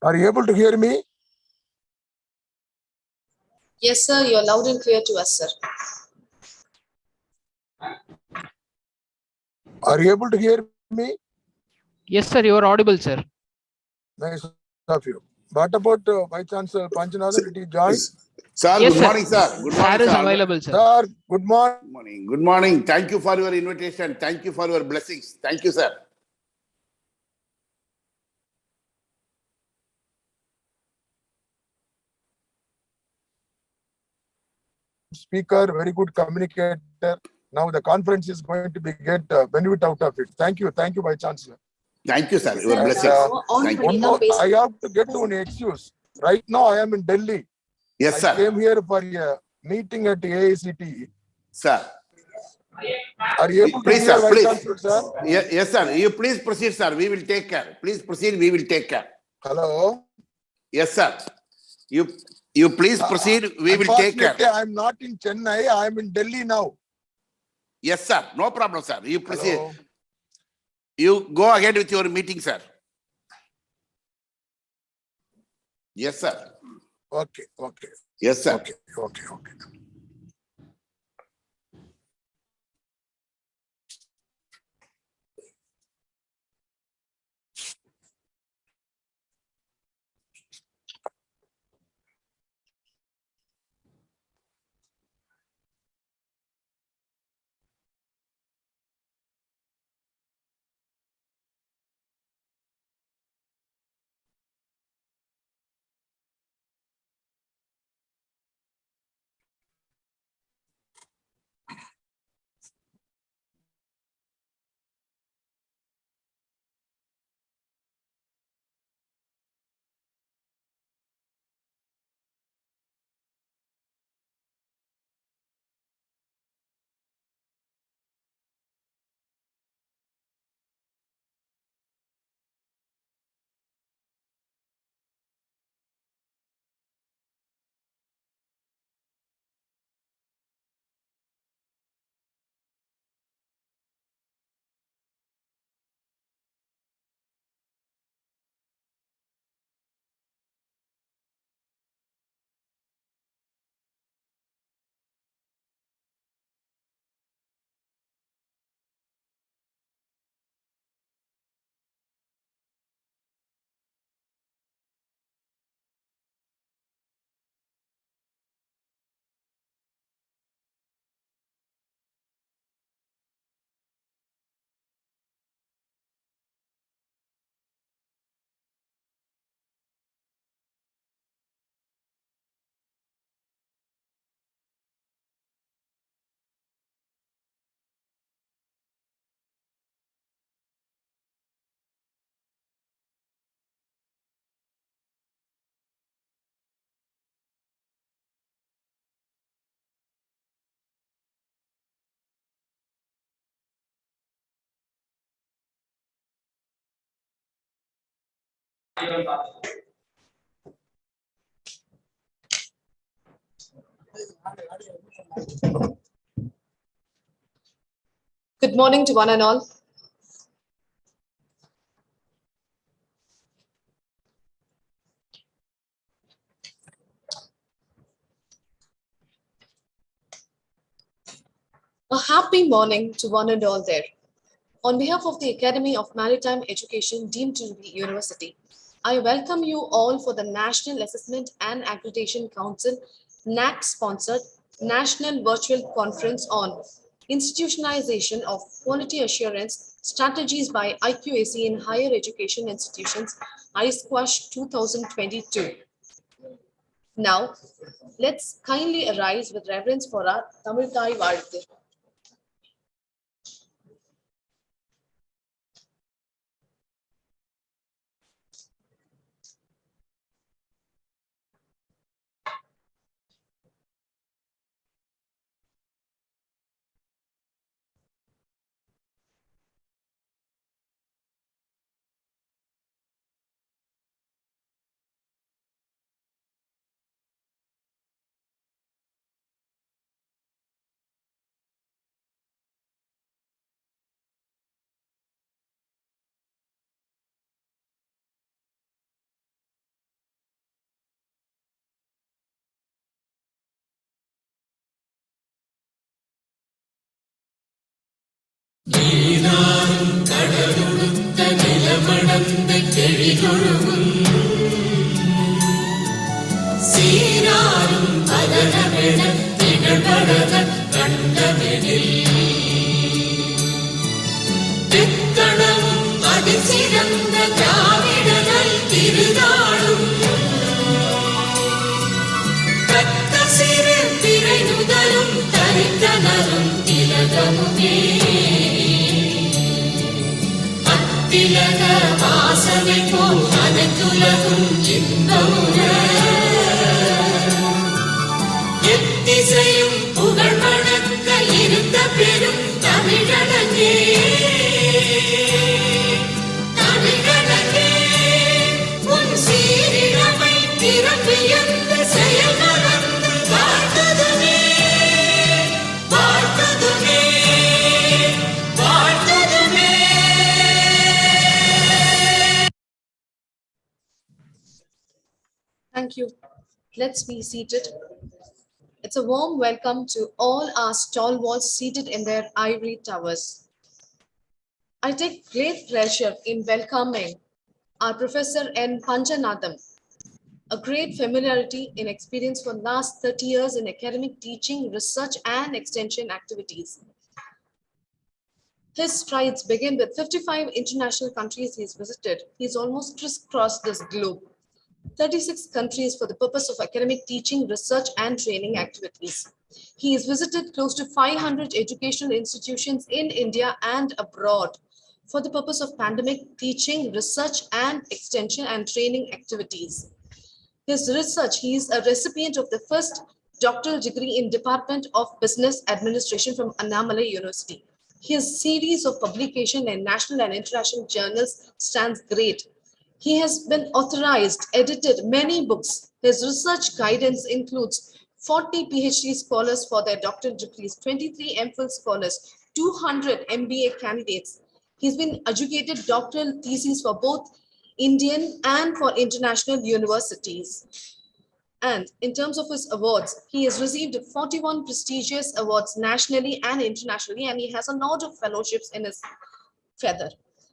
Are you able to hear me? Yes, sir. You're loud and clear to us, sir. Are you able to hear me? Yes, sir. You are audible, sir. Nice of you. What about Vice Chancellor Panchanathan? Did he join? Sir, Yes, good sir. morning, sir. Good Sir morning, is sir. available, sir. Sir, good morning. Good morning. Good morning. Thank you for your invitation. Thank you for your blessings. Thank you, sir. Speaker, very good communicator. Now the conference is going to be get benefit out of it. Thank you, Vice Chancellor. Thank you, sir. Your And, blessings. Thank you. One more, I have to get to an excuse. Right now, I am in Delhi. Yes, I sir. came here for a meeting at AICT. Sir. Are you able to Please, hear, sir. Vice Please. Chancellor, sir? Yes, sir. You please proceed, sir. We will take care. Please proceed. We will take care. Hello? Yes, sir. You please proceed. We will take care. Unfortunately, I'm not in Chennai. I'm in Delhi now. Yes, sir. No problem, sir. You proceed. Hello? You go ahead with your meeting, sir. Yes, sir. Okay. Yes, sir. Okay. Good morning to one and all. A happy morning to one and all there. On behalf of the Academy of Maritime Education deemed to be university, I welcome you all for the National Assessment and Accreditation Council NAC sponsored National Virtual Conference on Institutionalization of Quality Assurance Strategies by IQAC in Higher Education Institutions, IQAC 2022. Now, let's kindly arise with reverence for our Tamil Thai வாழ்த்து. Thank you. Let's be seated. It's a warm welcome to all our stalwarts seated in their ivory towers. I take great pleasure in welcoming our Professor N. Panjanadam, a great familiarity in experience for last 30 years in academic teaching, research, and extension activities. His strides begin with 55 international countries he's visited. He's almost crisscrossed this globe. 36 countries for the purpose of academic teaching, research, and training activities. He has visited close to 500 educational institutions in India and abroad for the purpose of pandemic teaching, research, and extension and training activities. His research, he is a recipient of the first doctoral degree in Department of Business Administration from Annamalai University. His series of publication in national and international journals stands great. He has been authorized, edited many books. His research guidance includes 40 PhD scholars for their doctoral degrees, 23 MPhil scholars, 200 MBA candidates. He's been adjudicated doctoral theses for both Indian and for international universities. And in terms of his awards, he has received 41 prestigious awards nationally and internationally, and he has a lot of fellowships in his feather.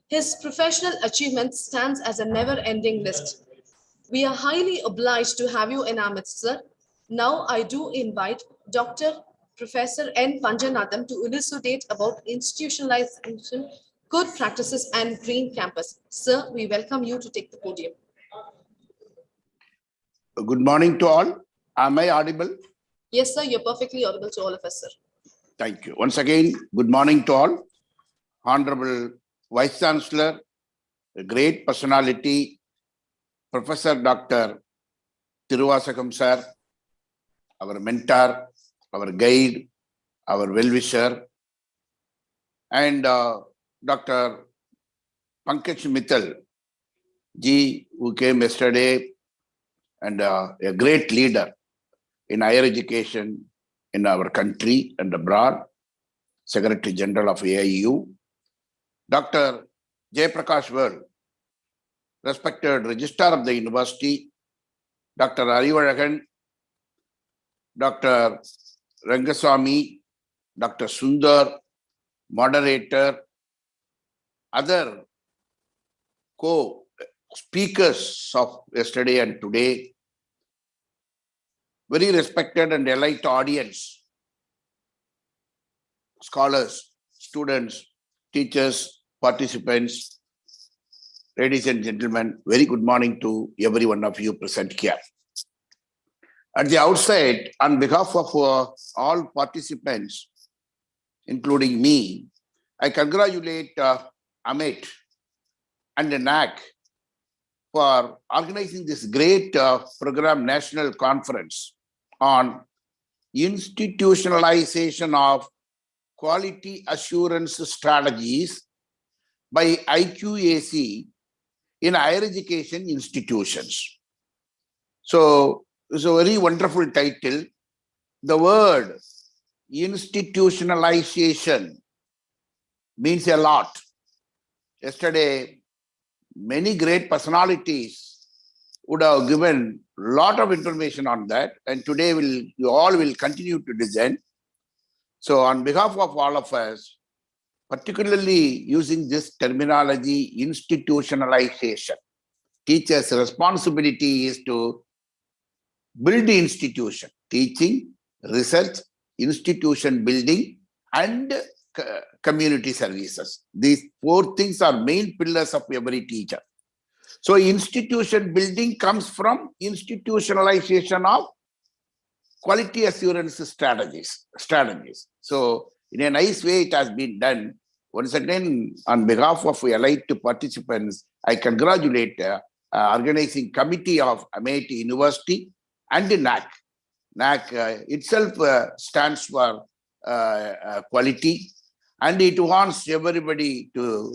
His professional achievements stands as a never-ending list. We are highly obliged to have you in our midst, sir. Now I do invite Dr. Professor N. Panjanadam to elucidate about institutionalization, good practices, and green campus. Sir, we welcome you to take the podium. Good morning to all. Am I audible? Yes, sir, you're perfectly audible to all of us, sir. Thank you. Once again, good morning to all. Honorable Vice Chancellor, a great personality, Professor Dr. Tiruvasakam sir, our mentor, our guide, our well-wisher, and Dr. Pankaj Mittal ji, who came yesterday, and a great leader in higher education in our country and abroad, Secretary General of AIU, Dr. Jayaprakash World, respected Registrar of the University, Dr. Arivalagan, Dr. Rangaswamy, Dr. Sundar, moderator, other co-speakers of yesterday and today, very respected and elite audience, scholars, students, teachers, participants, ladies and gentlemen, very good morning to every one of you present here. At the outset, on behalf of all participants, including me, I congratulate Amit and the NAC for organizing this great program national conference on institutionalization of quality assurance strategies by IQAC in higher education institutions. So it's a very wonderful title. The word institutionalization means a lot. Yesterday, many great personalities would have given a lot of information on that, and today you all will continue to listen. So on behalf of all of us, particularly using this terminology, institutionalization. Teachers' responsibility is to build the institution, teaching, research, institution building, and community services. These four things are main pillars of every teacher. So institution building comes from institutionalization of quality assurance strategies. So in a nice way, it has been done. Once again, on behalf of allied participants, I congratulate organizing committee of Amity University and the NAC. NAC itself stands for quality, and it wants everybody to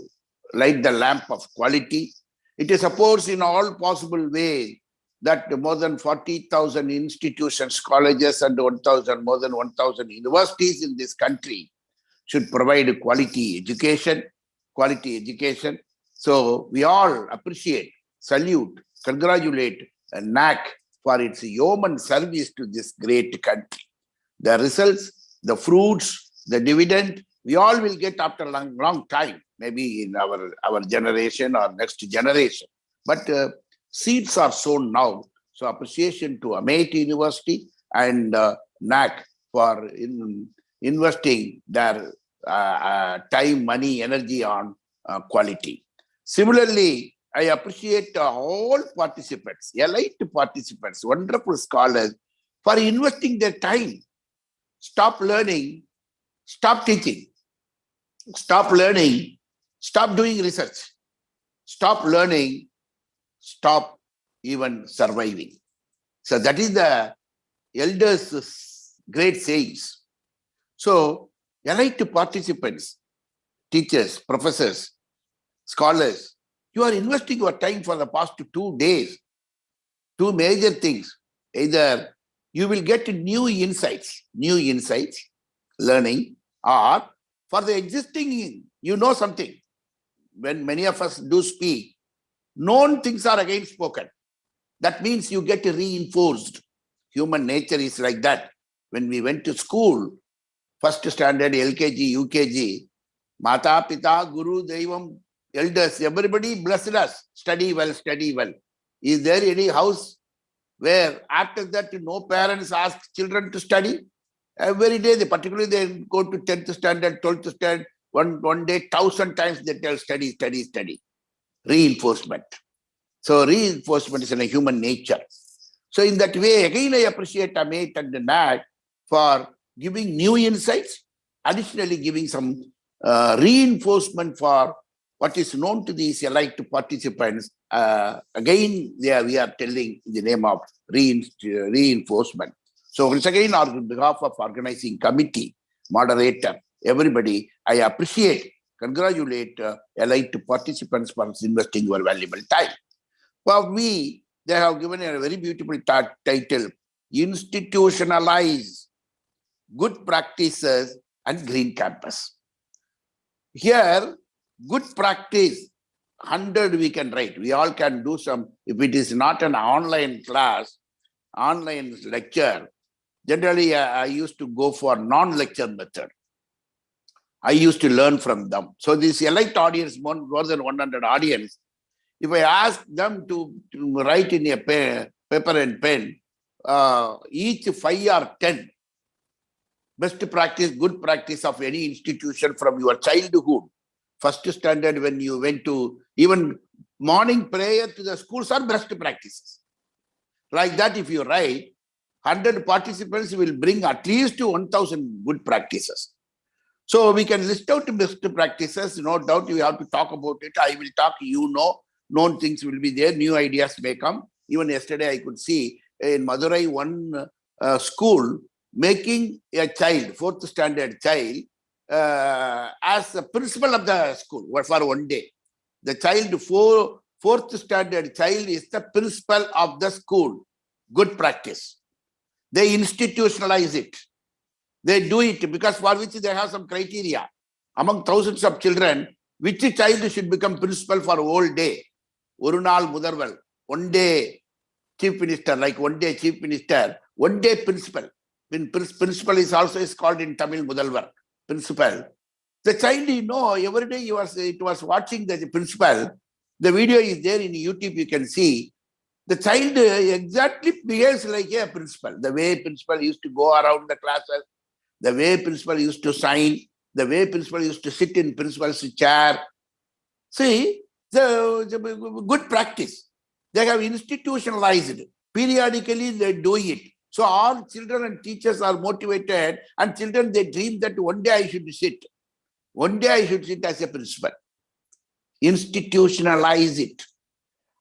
light the lamp of quality. It supports in all possible ways that more than 40,000 institutions, colleges, and more than 1,000 universities in this country should provide quality education. So we all appreciate, salute, congratulate NAC for its yeoman service to this great country. The results, the fruits, the dividend, we all will get after a long time, maybe in our generation or next generation. But seeds are sown now. So appreciation to Amity University and NAC for investing their time, money, energy on quality. Similarly, I appreciate all participants, elite participants, wonderful scholars for investing their time. Stop learning, stop teaching, stop learning, stop doing research, stop learning, stop even surviving. So that is the elders' great sayings. So, elite participants, teachers, professors, scholars, you are investing your time for the past 2 days. Two major things. Either you will get new insights, learning, or for the existing, you know something. When many of us do speak, known things are again spoken. That means you get reinforced. Human nature is like that. When we went to school, first standard, LKG, UKG, Mata, Pita, Guru, Devam, elders, everybody blessed us. Study well, study well. Is there any house where after that no parents ask children to study? Every day, particularly they go to 10th standard, 12th standard, one day, 1,000 times they tell study, study, study. Reinforcement. So reinforcement is in a human nature. So in that way, again, I appreciate Amit and NAC for giving new insights, additionally giving some reinforcement for what is known to these elite participants. Again, we are telling in the name of reinforcement. So once again, on behalf of organizing committee, moderator, everybody, I appreciate, congratulate elite participants for investing your valuable time. For me, they have given a very beautiful title, Institutionalize Good Practices and Green Campus. Here, good practice, 100 we can write. We all can do some. If it is not an online class, online lecture, generally I used to go for non-lecture method. I used to learn from them. So this elite audience, more than 100 audience, if I ask them to write in a paper and pen, each 5 or 10, best practice, good practice of any institution from your childhood, first standard when you went to even morning prayer to the schools are best practices. Like that, if you write, 100 participants will bring at least 1,000 good practices. So we can list out best practices, no doubt we have to talk about it. I will talk, known things will be there, new ideas may come. Even yesterday I could see in Madurai one school making a child, 4th standard child, as the principal of the school for one day. The child, 4th standard child is the principal of the school. Good practice. They institutionalize it. They do it because for which they have some criteria. Among thousands of children, which child should become principal for a whole day? Urunal Mudarval, one day chief minister, like one day chief minister, one day principal. Principal is also called in Tamil Mudalvar, principal. The child, every day it was watching the principal. The video is there in YouTube, you can see. The child exactly behaves like a principal. The way principal used to go around the classes, the way principal used to sign, the way principal used to sit in principal's chair. See, the good practice. They have institutionalized. Periodically, they do it. So all children and teachers are motivated, and children, they dream that one day I should sit. One day I should sit as a principal. Institutionalize it.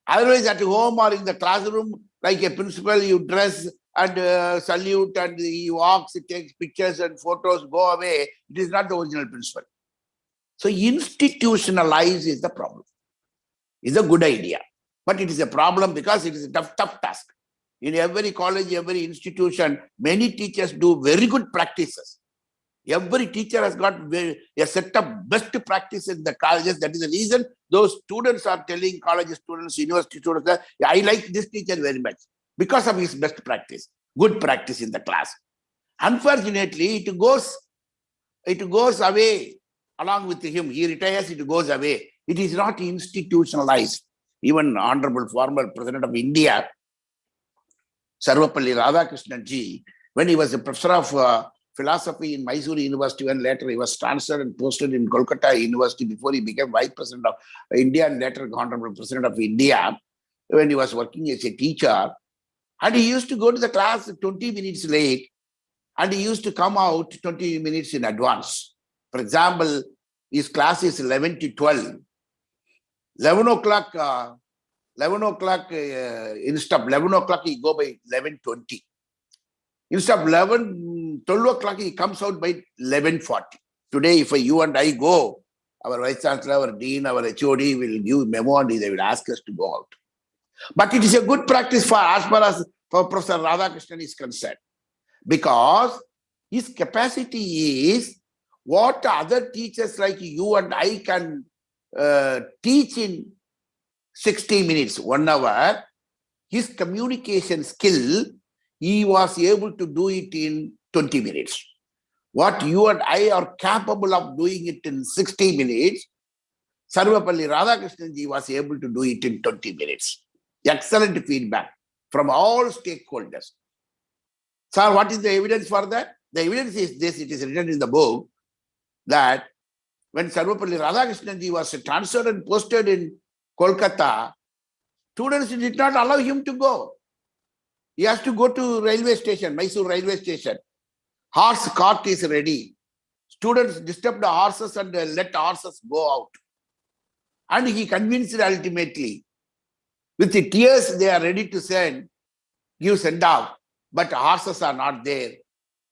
Otherwise, at home or in the classroom, like a principal, you dress and salute and he walks, he takes pictures and photos, go away. It is not the original principal. So institutionalize is the problem. It's a good idea. But it is a problem because it is a tough task. In every college, every institution, many teachers do very good practices. Every teacher has got a set of best practices in the colleges. That is the reason those students are telling college students, university students that I like this teacher very much because of his best practice, good practice in the class. Unfortunately, it goes away along with him. He retires, it goes away. It is not institutionalized. Even Honorable former President of India, Sarvapalli Radhakrishnan ji, when he was a professor of philosophy in Mysore University, and later he was transferred and posted in Kolkata University before he became Vice President of India and later Honorable President of India, when he was working as a teacher. And he used to go to the class 20 minutes late and he used to come out 20 minutes in advance. For example, his class is 11 to 12. 11 o'clock, instead of 11 o'clock, he go by 11:20. Instead of 12 o'clock, he comes out by 11:40. Today, if you and I go, our Vice Chancellor, our Dean, our HOD will give memo and they will ask us to go out. But it is a good practice as far as Professor Radhakrishnan is concerned, because his capacity is what other teachers like you and I can teach in 60 minutes, 1 hour. His communication skill, he was able to do it in 20 minutes. What you and I are capable of doing it in 60 minutes, Sarvapalli Radhakrishnan ji was able to do it in 20 minutes. Excellent feedback from all stakeholders. Sir, what is the evidence for that? The evidence is this, it is written in the book, that when Sarvapalli Radhakrishnan ji was transferred and posted in Kolkata, students did not allow him to go. He has to go to railway station, Mysore railway station. Horse cart is ready. Students disturb the horses and let horses go out. And he convinced ultimately. With the tears, they are ready to send off. But horses are not there.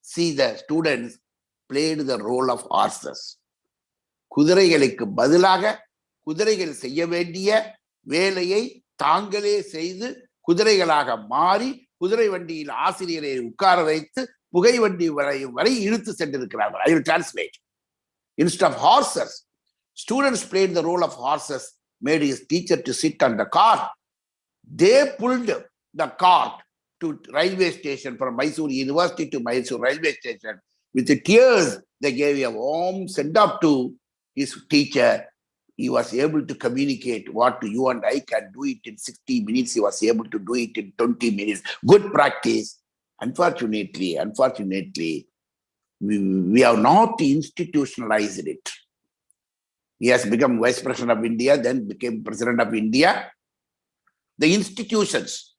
See, the students played the role of horses. குதிரைகளுக்கு பதிலாக குதிரைகள் செய்ய வேண்டிய வேலையை தாங்களே செய்து குதிரைகளாக மாறி குதிரை வண்டியில் ஆசிரியரை உட்கார வைத்து புகை வண்டி வரை இழுத்து சென்றிருக்கிறார்கள். I will translate. Instead of horses, students played the role of horses, made his teacher to sit on the cart. They pulled the cart to railway station, from Mysore University to Mysore railway station. With the tears, they gave a warm send-off to his teacher. He was able to communicate what you and I can do it in 60 minutes. He was able to do it in 20 minutes. Good practice. Unfortunately, we have not institutionalized it. He has become Vice President of India, then became President of India. The institutions,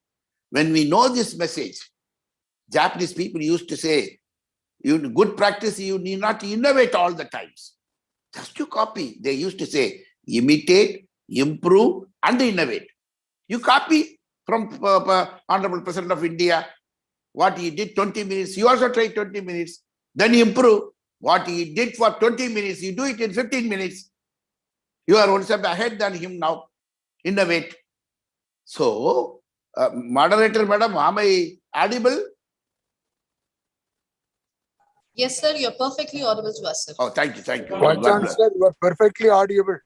when we know this message, Japanese people used to say, good practice, you need not innovate all the times. Just to copy. They used to say, imitate, improve, and innovate. You copy from Honorable President of India, what he did 20 minutes, you also try 20 minutes, then improve. What he did for 20 minutes, you do it in 15 minutes. You are one step ahead than him now. Innovate. So, moderator, madam, am I audible? Yes, sir, you're perfectly audible to us, sir. Oh, thank you. Vice Chancellor, you are perfectly audible.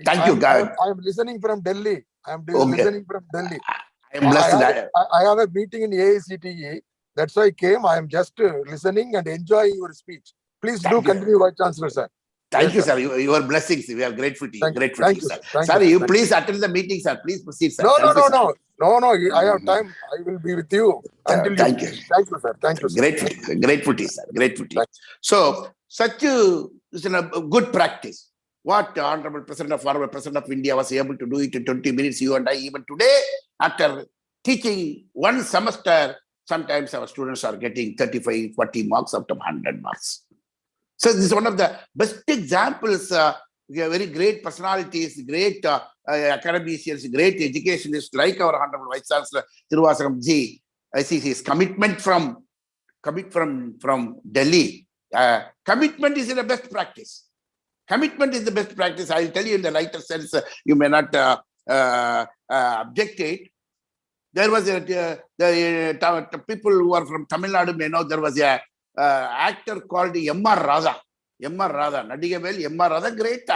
Thank you, God. I am listening from Delhi. Okay. Listening from Delhi. I am blessed. I have a meeting in AICTE. That's why I came. I am just listening and enjoying your speech. Please do continue, Vice Chancellor, sir. Thank Yes, you, sir. sir. Your blessings. We are grateful to you. Grateful to Thank you, you, sir. sir. Thank Sir, you. you Thank please attend the meeting, sir. Please proceed, sir. No, no, Thank you, no, sir. no. I have time. I will be with you until you Thank you. finish. Thank you, sir. Thank you, sir. Grateful to you, sir. Grateful to you. Thank So, such is a good practice. What Honorable Former President of India was able to do it in 20 minutes, you and I, even today, after teaching one semester, sometimes our students are getting 35, 40 marks out of 100 marks. So this is one of the best examples. We have very great personalities, great academicians, great educationists like our Honorable Vice Chancellor Tiruvasagam Ji. I see his commitment from Delhi. Commitment is the best practice. Commitment is the best practice. I will tell you in the lighter sense. You may not object it. There was the people who are from Tamil Nadu may know there was a actor called M.R. Radha. M.R. Radha, Nadigavel, M.R. Radha, great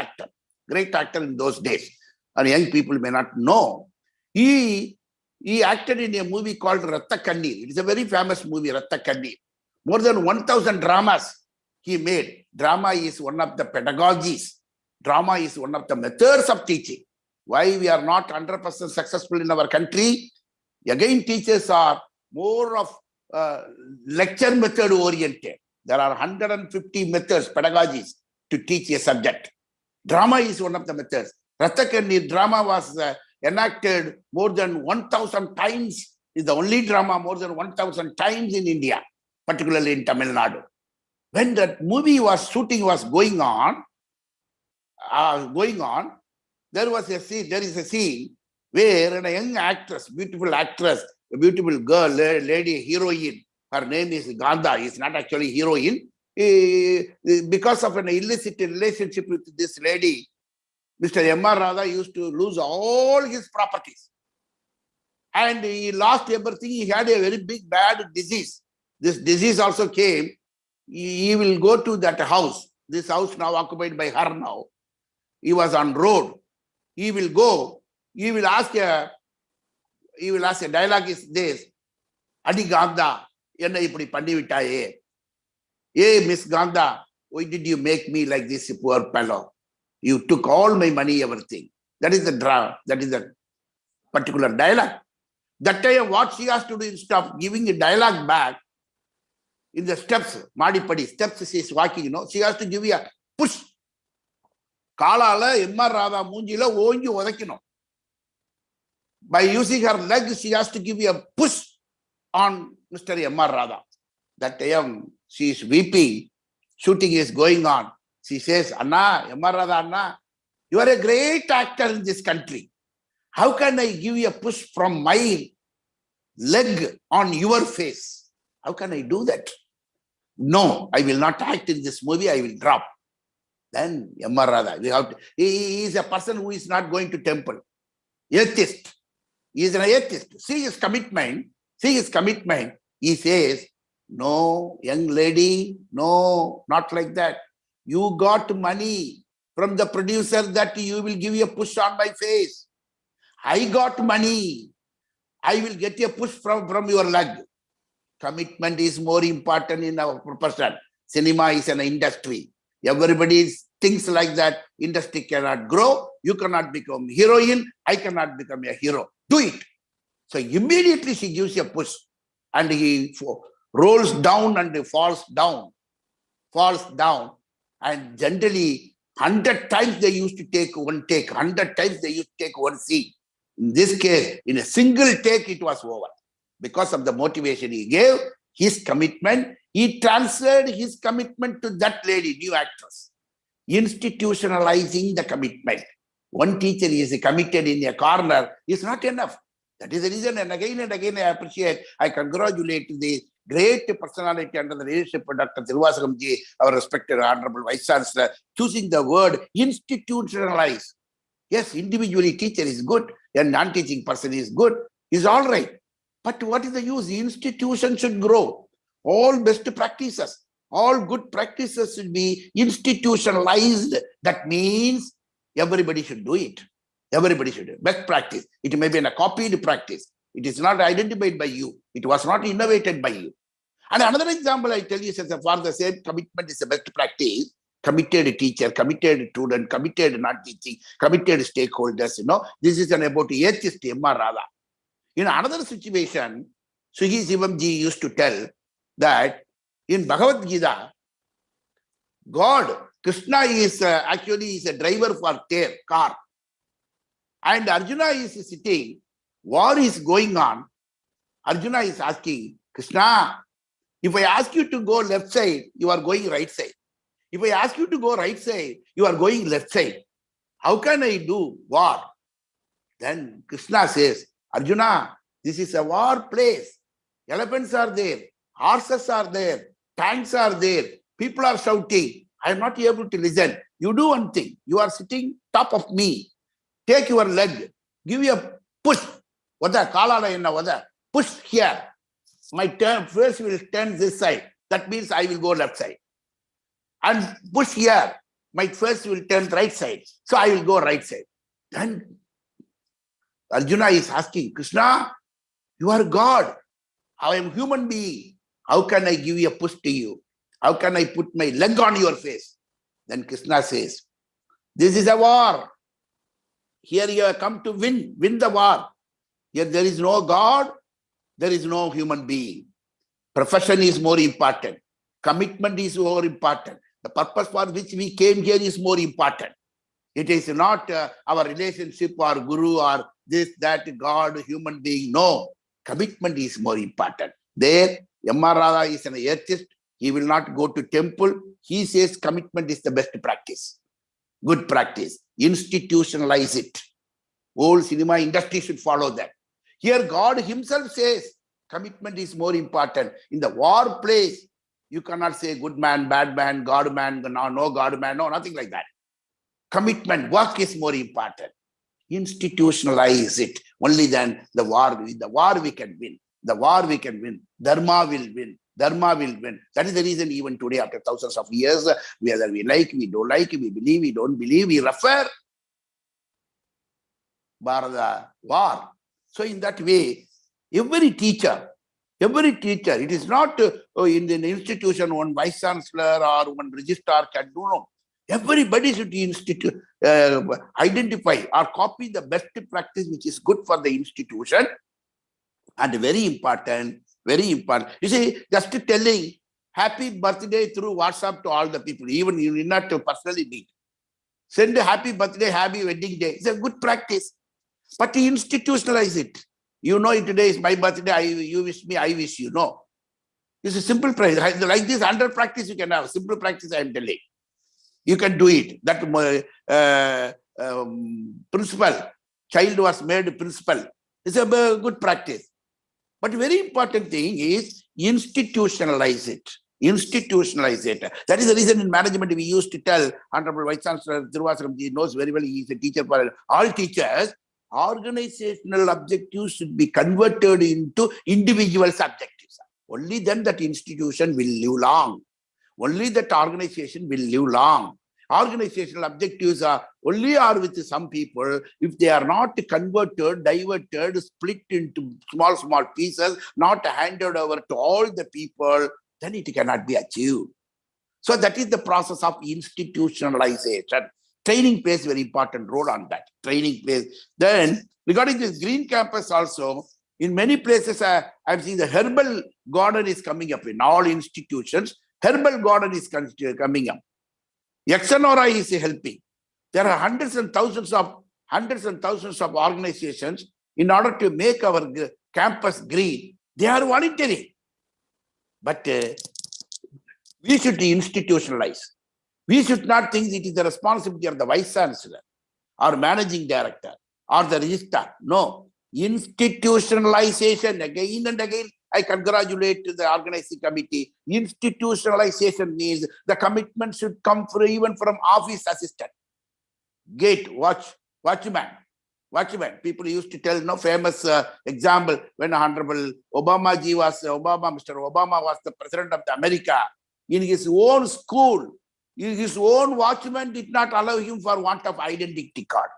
actor in those days. And young people may not know. He acted in a movie called Ratta Kannir. It is a very famous movie, Ratta Kannir. More than 1,000 dramas he made. Drama is one of the pedagogies. Drama is one of the methods of teaching. Why we are not 100% successful in our country? Again, teachers are more of lecture method oriented. There are 150 methods, pedagogies to teach a subject. Drama is one of the methods. Ratta Kannir drama was enacted more than 1,000 times. Is the only drama more than 1,000 times in India, particularly in Tamil Nadu. When that movie shooting was going on, there is a scene where a young actress, beautiful actress, a beautiful girl, lady, heroine, her name is Gandha, is not actually heroine. Because of an illicit relationship with this lady, Mr. M.R. Radha used to lose all his properties. And he lost everything. He had a very big, bad disease. This disease also came. He will go to that house. This house now occupied by her now. He was on road. He will go. He will ask a dialogue is this. Adi Gandha, enna ipdi panni vittaye. Hey, Miss Gandha, why did you make me like this poor fellow? You took all my money, everything. That is the drama. That is the particular dialogue. That time, what she has to do instead of giving a dialogue back, in the steps, Madipadi, steps she is walking, she has to give you a push. Kalala, M.R. Radha, Munjila, Onju, Odakino. By using her legs, she has to give you a push on Mr. M.R. Radha. That time, she is weeping. Shooting is going on. She says, Anna, M.R. Radha, Anna, you are a great actor in this country. How can I give you a push from my leg on your face? How can I do that? No, I will not act in this movie. I will drop. Then M.R. Radha, he is a person who is not going to temple. Atheist. He is an atheist. See his commitment. He says, no, young lady, no, not like that. You got money from the producer that you will give a push on my face. I got money. I will get a push from your leg. Commitment is more important in our profession. Cinema is an industry. Everybody thinks like that. Industry cannot grow. You cannot become heroine. I cannot become a hero. Do it. So immediately she gives a push. And he rolls down and falls down. And generally, 100 times they used to take one take. 100 times they used to take one scene. In this case, in a single take, it was over. Because of the motivation he gave, his commitment, he transferred his commitment to that lady, new actress. Institutionalizing the commitment. One teacher is committed in a corner is not enough. That is the reason, and again, I congratulate the great personality under the leadership of Dr. Tiruvasagam Ji, our respected Honorable Vice Chancellor, choosing the word institutionalize. Yes, individually teacher is good, and non-teaching person is good, is all right. But what is the use? The institution should grow. All best practices, all good practices should be institutionalized. That means everybody should do it. Everybody should do it. Best practice. It may be a copied practice. It is not identified by you. It was not innovated by you. And another example I tell you, since for the same commitment is the best practice, committed teacher, committed student, committed not teaching, committed stakeholders, this is about atheist M.R. Radha. In another situation, Suhi Sivamji used to tell that in Bhagavad Gita, God, Krishna is actually is a driver for car. And Arjuna is sitting, war is going on. Arjuna is asking, Krishna, if I ask you to go left side, you are going right side. If I ask you to go right side, you are going left side. How can I do war? Then Krishna says, Arjuna, this is a war place. Elephants are there, horses are there, tanks are there, people are shouting. I am not able to listen. You do one thing. You are sitting top of me. Take your leg. Give me a push. Push here. My face will turn this side. That means I will go left side. And push here. My face will turn right side. So I will go right side. Then Arjuna is asking, Krishna, you are God. I am human being. How can I give you a push to you? How can I put my leg on your face? Then Krishna says, this is a war. Here you have come to win the war. Here there is no God, there is no human being. Profession is more important. Commitment is more important. The purpose for which we came here is more important. It is not our relationship or guru or this, that, God, human being. No, commitment is more important. There, M.R. Radha is an atheist. He will not go to temple. He says commitment is the best practice. Good practice. Institutionalize it. Whole cinema industry should follow that. Here God himself says commitment is more important. In the war place, you cannot say good man, bad man, God man, no God man, no, nothing like that. Commitment, work is more important. Institutionalize it. Only then the war we can win. The war we can win. Dharma will win. Dharma will win. That is the reason even today, after thousands of years, whether we like, we don't like, we believe, we don't believe, we refer Bharata war. So in that way, every teacher, it is not in the institution, one vice chancellor or one registrar can do. No. Everybody should identify or copy the best practice which is good for the institution. And very important. You see, just telling happy birthday through WhatsApp to all the people, even you need not to personally meet. Send a happy birthday, happy wedding day. It's a good practice. But institutionalize it. You know, today is my birthday, you wish me, I wish you. No. It's a simple practice. Like this, under practice you can have. Simple practice I am telling. You can do it. That principal, child was made principal. It's a good practice. But very important thing is institutionalize it. Institutionalize it. That is the reason in management we used to tell Honorable Vice Chancellor Thiruvasaramji knows very well, he is a teacher for all teachers. Organizational objectives should be converted into individual objectives. Only then that institution will live long. Only that organization will live long. Organizational objectives are with some people. If they are not converted, diverted, split into small pieces, not handed over to all the people, then it cannot be achieved. So that is the process of institutionalization. Training plays very important role on that. Training plays. Then regarding this green campus also, in many places I've seen the herbal garden is coming up in all institutions. Herbal garden is coming up. Yaxanora is helping. There are hundreds and thousands of organizations in order to make our campus green. They are voluntary. But we should institutionalize. We should not think it is the responsibility of the vice chancellor or managing director or the registrar. No. Institutionalization, again and again, I congratulate the organizing committee. Institutionalization means the commitment should come even from office assistant, gate, watchman. People used to tell no famous example when Honorable Mr. Obama was the president of America. In his own school, his own watchman did not allow him for want of identity card.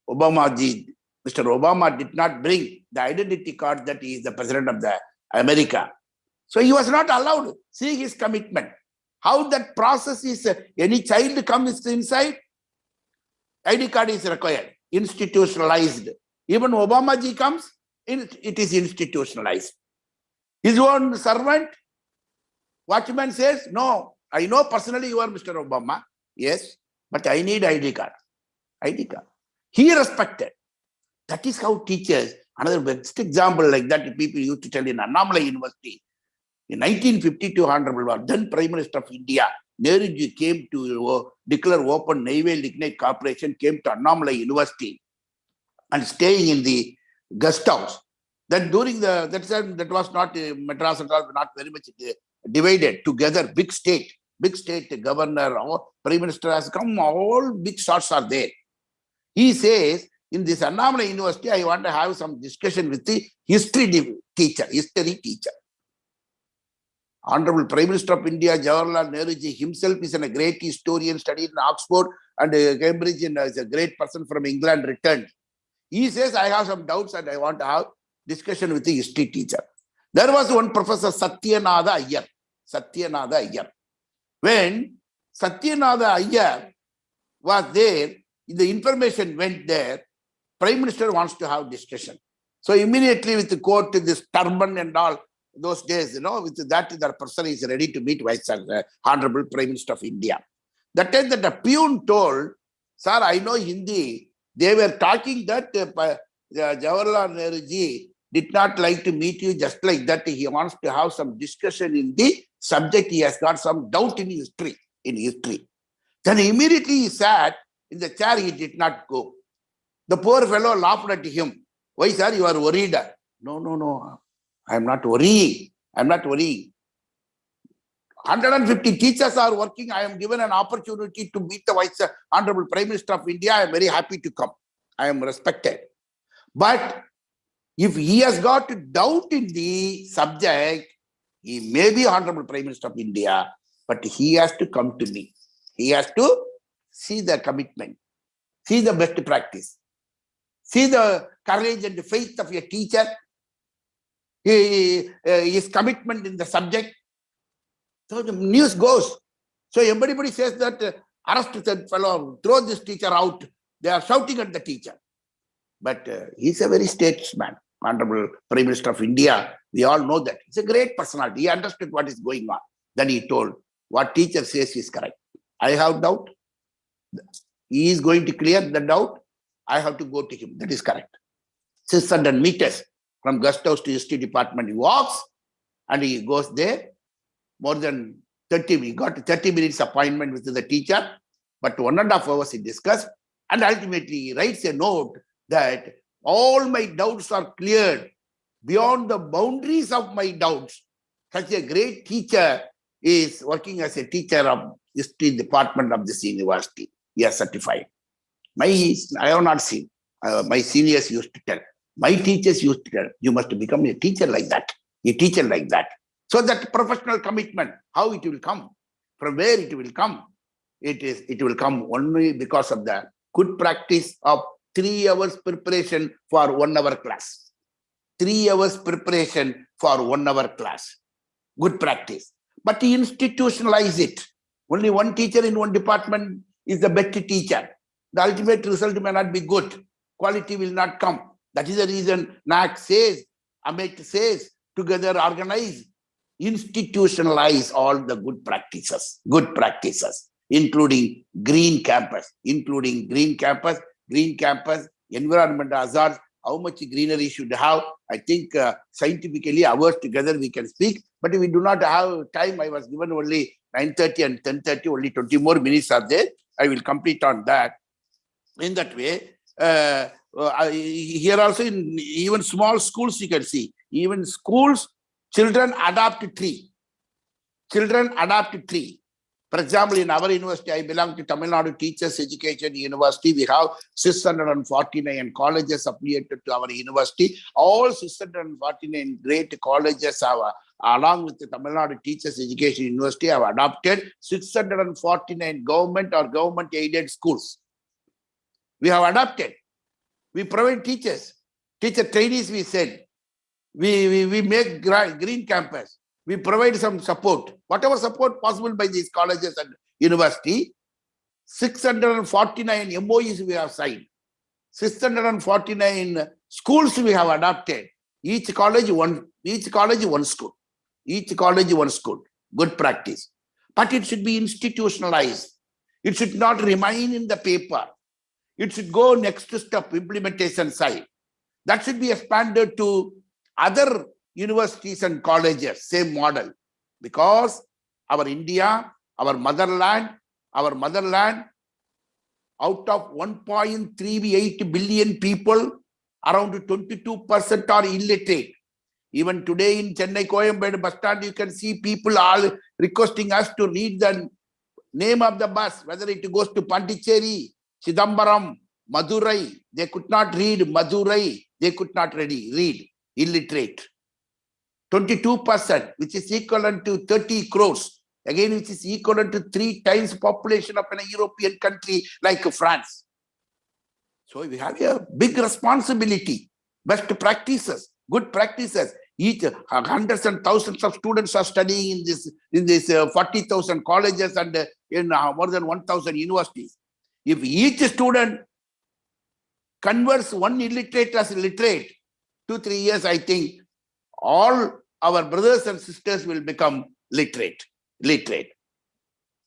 Mr. Obama did not bring the identity card that he is the president of the America. So he was not allowed. See his commitment. How that process is, any child comes inside, ID card is required, institutionalized. Even Obama ji comes, it is institutionalized. His own servant, watchman says, no, I know personally you are Mr. Obama. Yes, but I need ID card. ID card. He respected. That is how teachers, another best example like that, people used to tell in Annamalai University. In 1952, Honorable then Prime Minister of India, Nehruji came to declare open Naval Lignite Corporation, came to Annamalai University and staying in the guest house. Then during that was not Madras and all, not very much divided together, big state governor or Prime Minister has come, all big shots are there. He says, in this Annamalai University, I want to have some discussion with the history teacher. Honorable Prime Minister of India, Jawaharlal Nehruji himself is a great historian, studied in Oxford and Cambridge, and is a great person from England, returned. He says, I have some doubts and I want to have discussion with the history teacher. There was one Professor Satyanada Iyer. When Satyanada Iyer was there, the information went there, Prime Minister wants to have discussion. So immediately with the court, this turban and all, those days, with that person is ready to meet Vice Honorable Prime Minister of India. That time that the peon told, sir, I know Hindi. They were talking that Jawaharlal Nehruji did not like to meet you just like that. He wants to have some discussion in the subject. He has got some doubt in history. Then immediately he sat in the chair. He did not go. The poor fellow laughed at him. Why, sir, you are worried? No. I am not worrying. 150 teachers are working. I am given an opportunity to meet the Vice Honorable Prime Minister of India. I am very happy to come. I am respected. But if he has got doubt in the subject, he may be Honorable Prime Minister of India, but he has to come to me. He has to see the commitment, see the best practice, see the courage and the faith of your teacher, his commitment in the subject. So the news goes. So everybody says that arrest that fellow, throw this teacher out. They are shouting at the teacher. But he's a very statesman, Honorable Prime Minister of India. We all know that. He's a great personality. He understood what is going on. Then he told, what teacher says is correct. I have doubt. He is going to clear the doubt. I have to go to him. That is correct. 600 meters from guest house to history department. He walks and he goes there. More than 30, we got 30 minutes appointment with the teacher, but 1.5 hours he discussed, and ultimately he writes a note that all my doubts are cleared beyond the boundaries of my doubts. Such a great teacher is working as a teacher of history department of this university. He is certified. I have not seen. My seniors used to tell. My teachers used to tell, you must become a teacher like that. So that professional commitment, how it will come, from where it will come, it will come only because of the good practice of 3 hours preparation for 1 hour class. 3 hours preparation for 1 hour class. Good practice. But to institutionalize it, only one teacher in one department is the best teacher. The ultimate result may not be good. Quality will not come. That is the reason NAC says, Amit says, together organize, institutionalize all the good practices, including green campus, environment hazards, how much greenery should have. I think scientifically hours together we can speak, but we do not have time. I was given only 9:30 and 10:30, only 20 more minutes are there. I will complete on that. In that way, here also in even small schools you can see, even schools, children adopt a tree. For example, in our university, I belong to Tamil Nadu Teachers Education University. We have 649 colleges affiliated to our university. All 649 great colleges have, along with the Tamil Nadu Teachers Education University, have adopted 649 government or government-aided schools. We have adopted. We provide teachers. Teacher trainees, we send. We make green campus. We provide some support, whatever support possible by these colleges and university. 649 MOUs we have signed. 649 schools we have adopted. Each college one school. Each college one school. Good practice. But it should be institutionalized. It should not remain in the paper. It should go next step, implementation side. That should be expanded to other universities and colleges, same model. Because our India, our motherland, out of 1.38 billion people, around 22% are illiterate. Even today in Chennai, Coimbatore bus stand, you can see people all requesting us to read the name of the bus, whether it goes to Pondicherry, Chidambaram, Madurai. They could not read Madurai. They could not read, illiterate. 22%, which is equivalent to 30 crores. Again, which is equivalent to 3 times population of a European country like France. So we have a big responsibility. Best practices, good practices. Each hundreds and thousands of students are studying in this 40,000 colleges and in more than 1,000 universities. If each student converts one illiterate as literate, 2-3 years, I think all our brothers and sisters will become literate.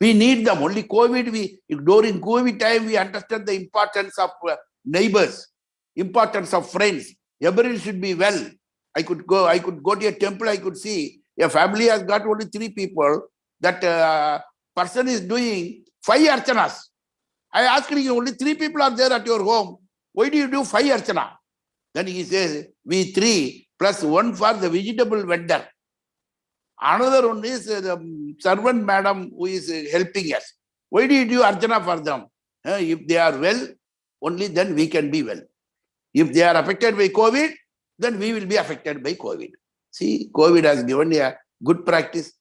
We need them. Only during COVID time, we understand the importance of neighbors, importance of friends. Everybody should be well. I could go to a temple, I could see a family has got only 3 people. That person is doing 5 archanas. I asked him, only 3 people are there at your home. Why do you do 5 archana? Then he says, we 3 plus 1 for the vegetable vendor. Another one is the servant madam who is helping us. Why do you do archana for them? If they are well, only then we can be well. If they are affected by COVID, then we will be affected by COVID. See, COVID has given a good practice.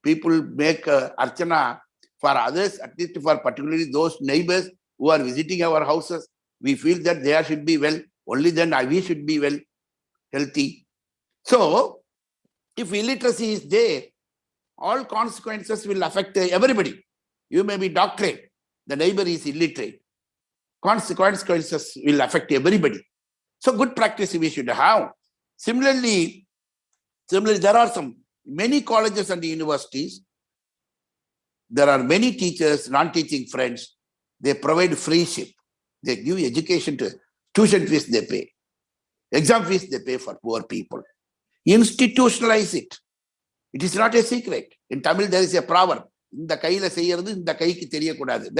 People make archana for others, at least for particularly those neighbors who are visiting our houses. We feel that they should be well. Only then we should be well, healthy. So, if illiteracy is there, all consequences will affect everybody. You may be doctorate, the neighbor is illiterate. Consequences will affect everybody. So good practice we should have. Similarly, there are many colleges and universities. There are many teachers, non-teaching friends. They provide freeship. They give education to tuition fees they pay. Exam fees they pay for poor people. Institutionalize it. It is not a secret. In Tamil, there is a proverb. There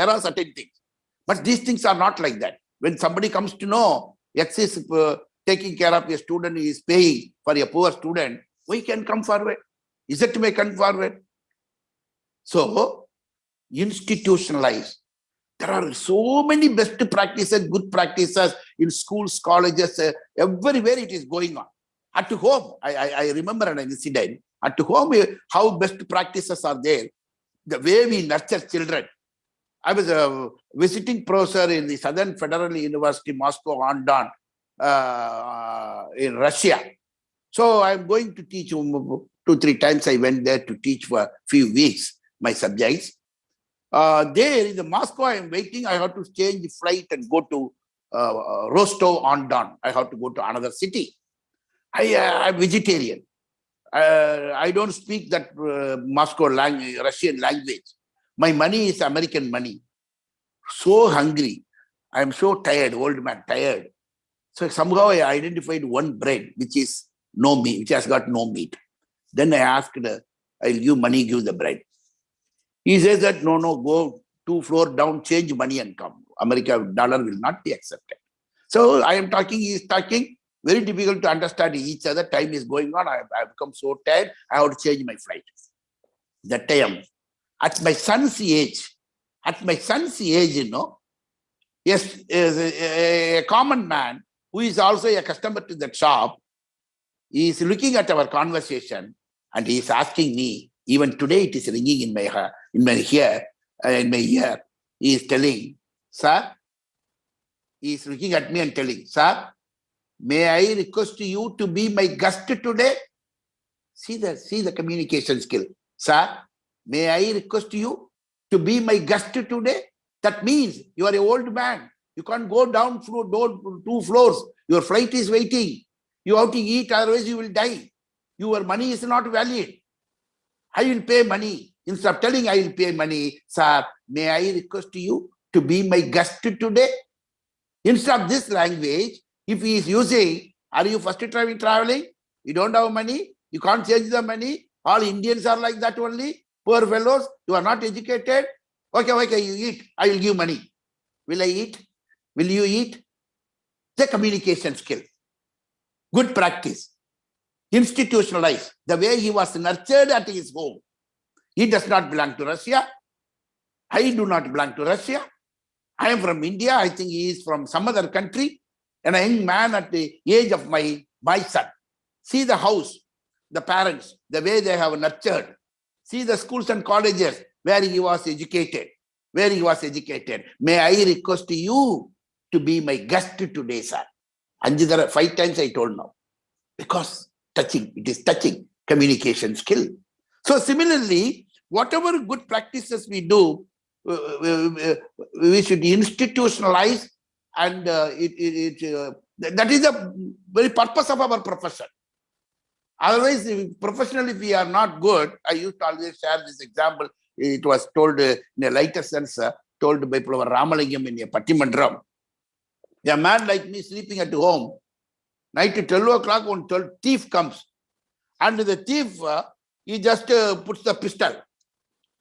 are certain things. But these things are not like that. When somebody comes to know X is taking care of a student, he is paying for a poor student, we can come forward. Z may come forward. So, institutionalize. There are so many best practices, good practices in schools, colleges, everywhere it is going on. At home, I remember an incident. At home, how best practices are there. The way we nurture children. I was a visiting professor in the Southern Federal University, Moscow, on Don, in Russia. So I'm going to teach 2-3 times. I went there to teach for a few weeks my subjects. There in the Moscow, I am waiting. I have to change the flight and go to Rostov-on-Don. I have to go to another city. I'm vegetarian. I don't speak that Moscow language, Russian language. My money is American money. So hungry. I'm so tired, old man, tired. So somehow I identified one bread, which is no meat, which has got no meat. Then I asked, I'll give money, give the bread. He says that, no, go 2 floors down, change money and come. American dollar will not be accepted. So I am talking, he is talking. Very difficult to understand each other. Time is going on. I have become so tired. I have to change my flight. That time, at my son's age, yes, a common man who is also a customer to that shop, he is looking at our conversation and he is asking me. Even today, it is ringing in my ear. He is telling, sir. He is looking at me and telling, sir, may I request you to be my guest today? See the communication skill. Sir, may I request you to be my guest today? That means you are an old man. You can't go down 2 floors. Your flight is waiting. You have to eat, otherwise you will die. Your money is not valid. I will pay money. Instead of telling I will pay money, sir, may I request you to be my guest today? Instead of this language, if he is using, are you first time traveling? You don't have money. You can't change the money. All Indians are like that only. Poor fellows, you are not educated. Okay, you eat. I will give money. Will I eat? Will you eat? The communication skill. Good practice. Institutionalized. The way he was nurtured at his home. He does not belong to Russia. I do not belong to Russia. I am from India. I think he is from some other country. And a young man at the age of my son. See the house, the parents, the way they have nurtured. See the schools and colleges where he was educated. May I request you to be my guest today, sir? 5 times I told now. Because it is touching communication skill. So similarly, whatever good practices we do, we should institutionalize, and that is the very purpose of our profession. Otherwise, professionally, if we are not good, I used to always share this example. It was told in a lighter sense, told by Professor Ramalingam in a Pattimandram. A man like me sleeping at home, night at 12 o'clock, one thief comes. And the thief, he just puts the pistol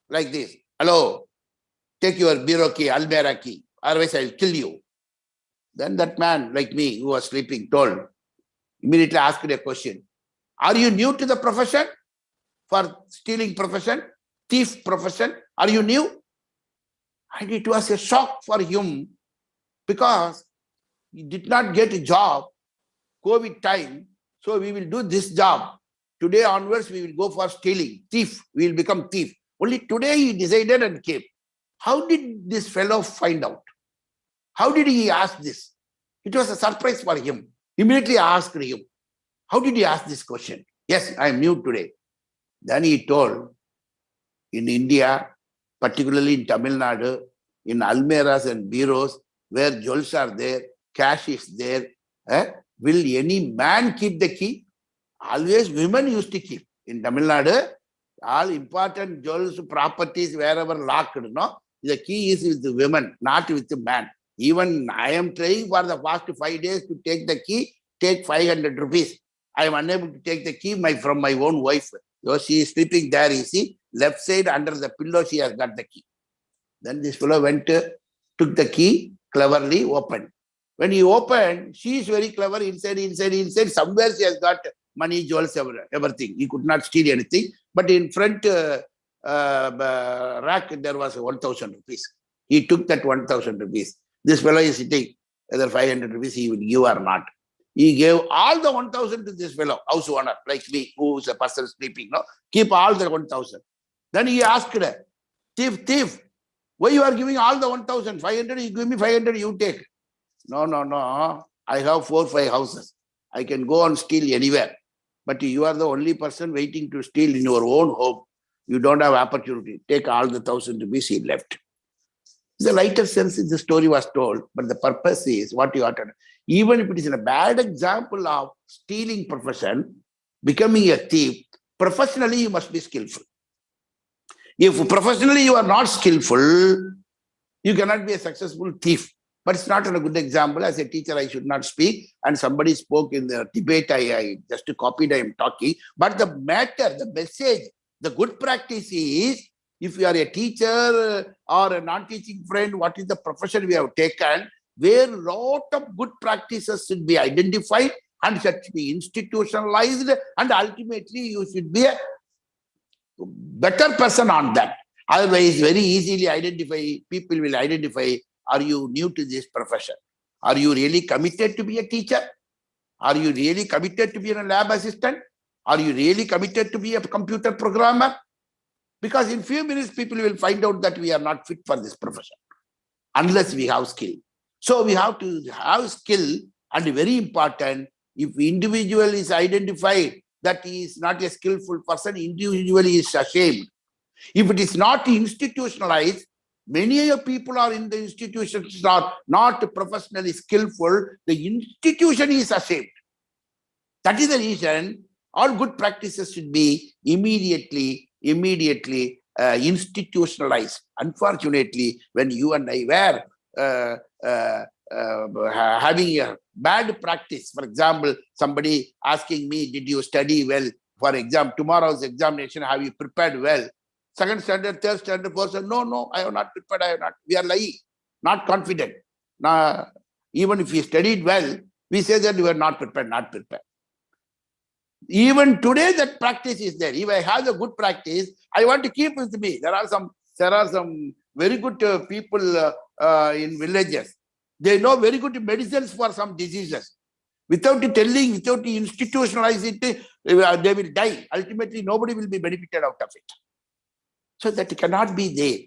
like this. Hello, take your bureau key, almirah key, otherwise I will kill you. Then that man like me who was sleeping told, immediately asked a question. Are you new to the profession? For stealing profession, thief profession, are you new? And it was a shock for him because he did not get a job, COVID time, so we will do this job. Today onwards, we will go for stealing, thief, we will become thief. Only today he decided and came. How did this fellow find out? How did he ask this? It was a surprise for him. Immediately I asked him, how did you ask this question? Yes, I am new today. Then he told, in India, particularly in Tamil Nadu, in almirahs and bureaus, where jewels are there, cash is there, will any man keep the key? Always women used to keep. In Tamil Nadu, all important jewels, properties, wherever locked, no? The key is with the women, not with the man. Even I am trying for the past 5 days to take the key, take 500 rupees. I am unable to take the key from my own wife. So she is sleeping there, you see, left side under the pillow, she has got the key. Then this fellow went, took the key, cleverly opened. When he opened, she is very clever, inside, somewhere she has got money, jewels, everything. He could not steal anything. But in front rack, there was 1,000 rupees. He took that 1,000 rupees. This fellow is sitting, whether 500 rupees he will give or not. He gave all the 1,000 to this fellow, house owner, like me, who is a person sleeping. No? Keep all the 1,000. Then he asked, thief, why you are giving all the 1,500? You give me 500, you take. No. I have 4 or 5 houses. I can go and steal anywhere. But you are the only person waiting to steal in your own home. You don't have opportunity. Take all the 1,000 rupees, he left. The lighter sense the story was told, but the purpose is what you uttered. Even if it is a bad example of stealing profession, becoming a thief, professionally you must be skillful. If professionally you are not skillful, you cannot be a successful thief. But it's not a good example. As a teacher, I should not speak. And somebody spoke in the debate, I just copied, I am talking. But the matter, the message, the good practice is, if you are a teacher or a non-teaching friend, what is the profession we have taken, where a lot of good practices should be identified and should be institutionalized, and ultimately you should be a better person on that. Otherwise, very easily people will identify, are you new to this profession? Are you really committed to be a teacher? Are you really committed to be a lab assistant? Are you really committed to be a computer programmer? Because in few minutes, people will find out that we are not fit for this profession unless we have skill. So we have to have skill, and very important, if individual is identified that he is not a skillful person, individually is ashamed. If it is not institutionalized, many of people are in the institutions are not professionally skillful. The institution is ashamed. That is the reason all good practices should be immediately institutionalized. Unfortunately, when you and I were having a bad practice, for example, somebody asking me, did you study well for exam, tomorrow's examination, have you prepared well? Second standard, third standard, fourth standard, no, I have not prepared, I have not. We are lying, not confident. Now, even if we studied well, we say that we are not prepared, not prepared. Even today, that practice is there. If I have a good practice, I want to keep with me. There are some very good people in villages. They know very good medicines for some diseases. Without telling, without institutionalizing it, they will die. Ultimately, nobody will be benefited out of it. So that cannot be there.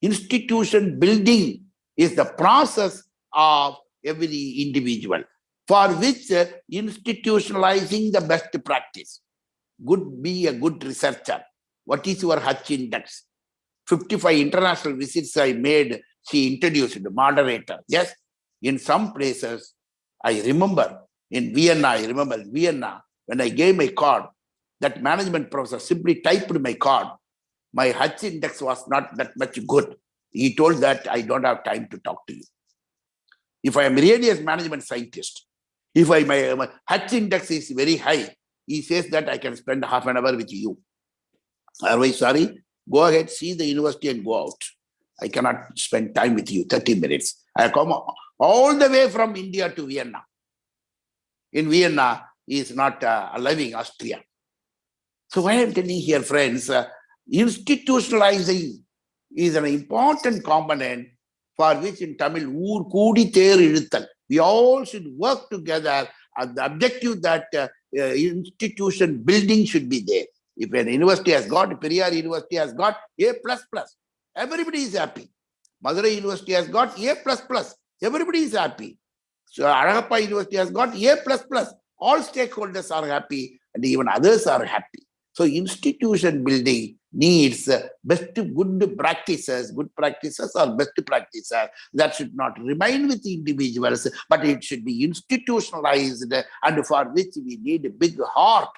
Institution building is the process of every individual, for which institutionalizing the best practice. Be a good researcher. What is your Hutch index? 55 international visits I made, she introduced the moderator. Yes, in some places, I remember in Vienna, when I gave my card, that management professor simply typed my card. My Hutch index was not that much good. He told that I don't have time to talk to you. If I am really a management scientist, if my Hutch index is very high, he says that I can spend half an hour with you. Otherwise, sorry, go ahead, see the university and go out. I cannot spend time with you, 30 minutes. I come all the way from India to Vienna. In Vienna, he is not living Austria. So why I'm telling here, friends, institutionalizing is an important component for which in Tamil, Oor Koodi Ther Izhuthal. We all should work together at the objective that institution building should be there. If an university has got, Periyar University has got A++, everybody is happy. Madurai University has got A++, everybody is happy. So Aragappa University has got A++. All stakeholders are happy and even others are happy. So institution building needs best good practices. Good practices or best practices that should not remain with individuals, but it should be institutionalized, and for which we need a big heart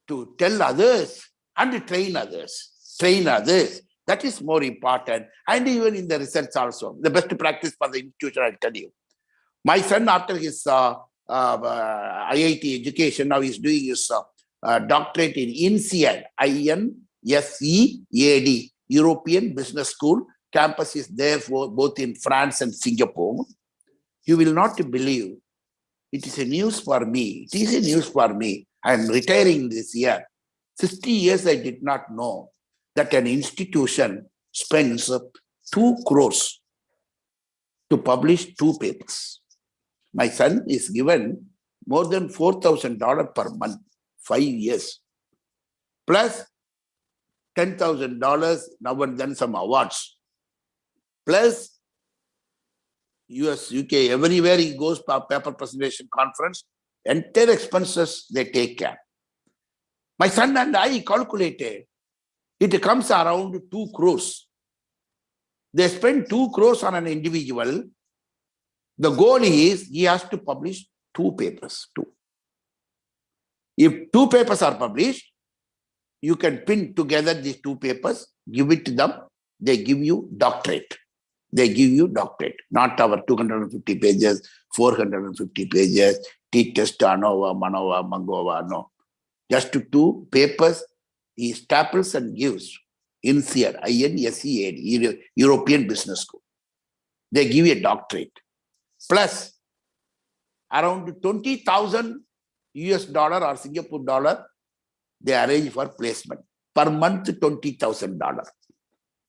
to tell others and train others. Train others. That is more important. And even in the research also, the best practice for the institution, I'll tell you. My son, after his IIT education, now he's doing his doctorate in INSEAD, INSEAD, European Business School. Campus is there for both in France and Singapore. You will not believe, it is a news for me. It is a news for me. I am retiring this year. 60 years I did not know that an institution spends 2 crores to publish 2 papers. My son is given more than $4,000 per month, 5 years, plus $10,000 now and then some awards, plus US, UK, everywhere he goes for paper presentation conference, entire expenses they take care. My son and I calculated, it comes around 2 crores. They spend 2 crores on an individual. The goal is he has to publish 2 papers. 2. If 2 papers are published, you can pin together these 2 papers, give it to them, they give you doctorate. They give you doctorate, not our 250 pages, 450 pages, T-test, ANOVA, MANOVA, MANGOVA, no. Just 2 papers, he staples and gives. INSEAD, INSEAD, European Business School. They give you a doctorate. Plus, around 20,000 US dollar or Singapore dollar, they arrange for placement. Per month, $20,000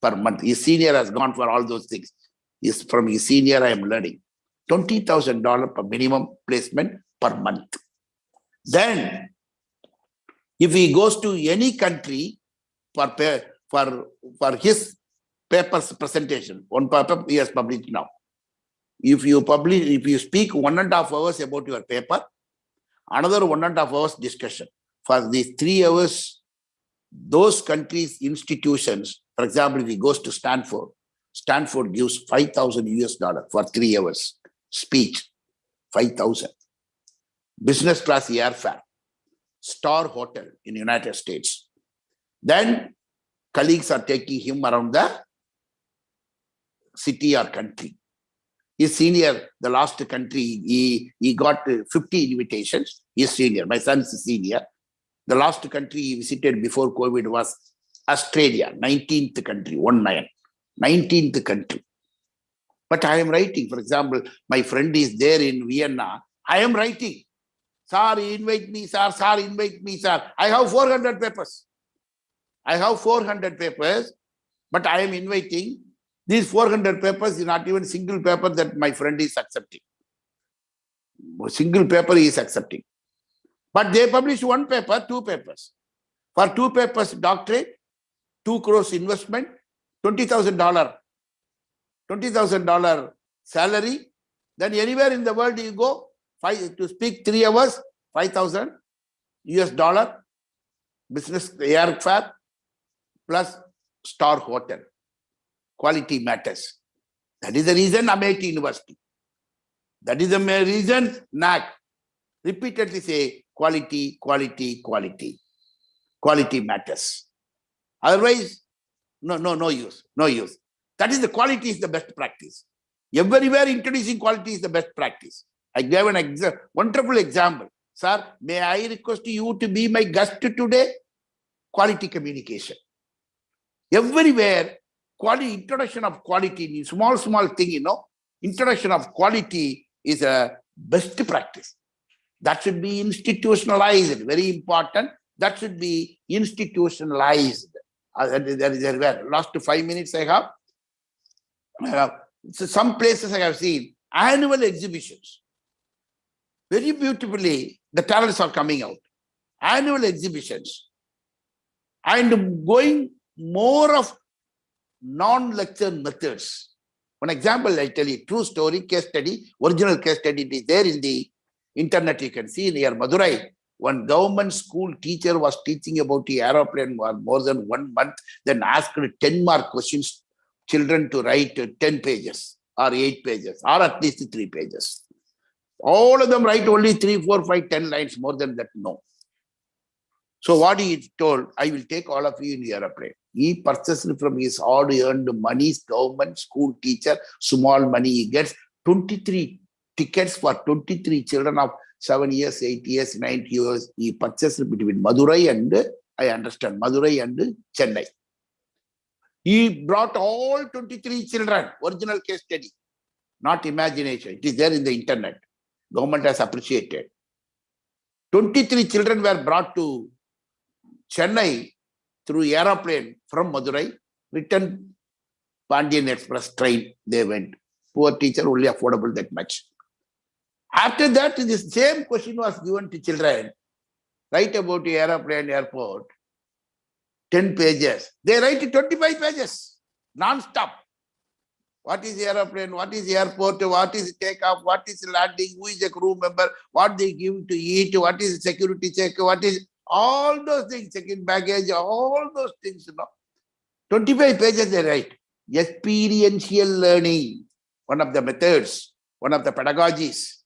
per month. His senior has gone for all those things. From his senior, I am learning. $20,000 per minimum placement per month. Then, if he goes to any country for his paper's presentation, 1 paper he has published now. If you speak 1.5 hours about your paper, another 1.5 hours discussion. for these 3 hours, those countries' institutions, for example, if he goes to Stanford, Stanford gives $5,000 for 3 hours speech, 5,000. Business class airfare, star hotel in United States. Then colleagues are taking him around the city or country. His senior, the last country, he got 50 invitations. He's senior. My son is senior. The last country he visited before COVID was Australia, 19th country, 19th country. But I am writing, for example, my friend is there in Vienna. I am writing. Sir, invite me, sir, invite me, sir. I have 400 papers. But I am inviting. These 400 papers is not even single paper that my friend is accepting. Single paper he is accepting. But they publish 1 paper, 2 papers. For 2 papers, doctorate, 2 crores investment, $20,000 salary. Then anywhere in the world you go, to speak 3 hours, $5,000 business airfare plus star hotel. Quality matters. That is the reason American University. That is the reason NAC repeatedly say quality, quality, quality. Quality matters. Otherwise, no use. That is the quality is the best practice. Everywhere introducing quality is the best practice. I gave an wonderful example. Sir, may I request you to be my guest today? Quality communication. Everywhere, introduction of quality, small thing, introduction of quality is a best practice. That should be institutionalized, very important. That should be institutionalized. That is where last 5 minutes I have. So some places I have seen annual exhibitions. Very beautifully, the talents are coming out. Annual exhibitions. And going more of non-lecture methods. One example, I tell you, true story, case study, original case study, it is there in the internet. You can see near Madurai. One government school teacher was teaching about the aeroplane for more than 1 month, then asked 10 mark questions, children to write 10 pages or 8 pages or at least 3 pages. All of them write only 3, 4, 5, 10 lines, more than that, no. So what he told, I will take all of you in the aeroplane. He purchased from his hard-earned money, government school teacher, small money. He gets 23 tickets for 23 children of 7 years, 8 years, 9 years. He purchased between Madurai and, I understand, Madurai and Chennai. He brought all 23 children, original case study, not imagination. It is there in the internet. Government has appreciated. 23 children were brought to Chennai through aeroplane from Madurai, return Pandian Express train, they went. Poor teacher, only affordable that much. After that, the same question was given to children. Write about the aeroplane airport, 10 pages. They write 25 pages, non-stop. What is aeroplane? What is airport? What is takeoff? What is landing? Who is a crew member? What they give to eat? What is security check? What is all those things? Check-in baggage, all those things, 25 pages they write. Experiential learning, one of the methods, one of the pedagogies.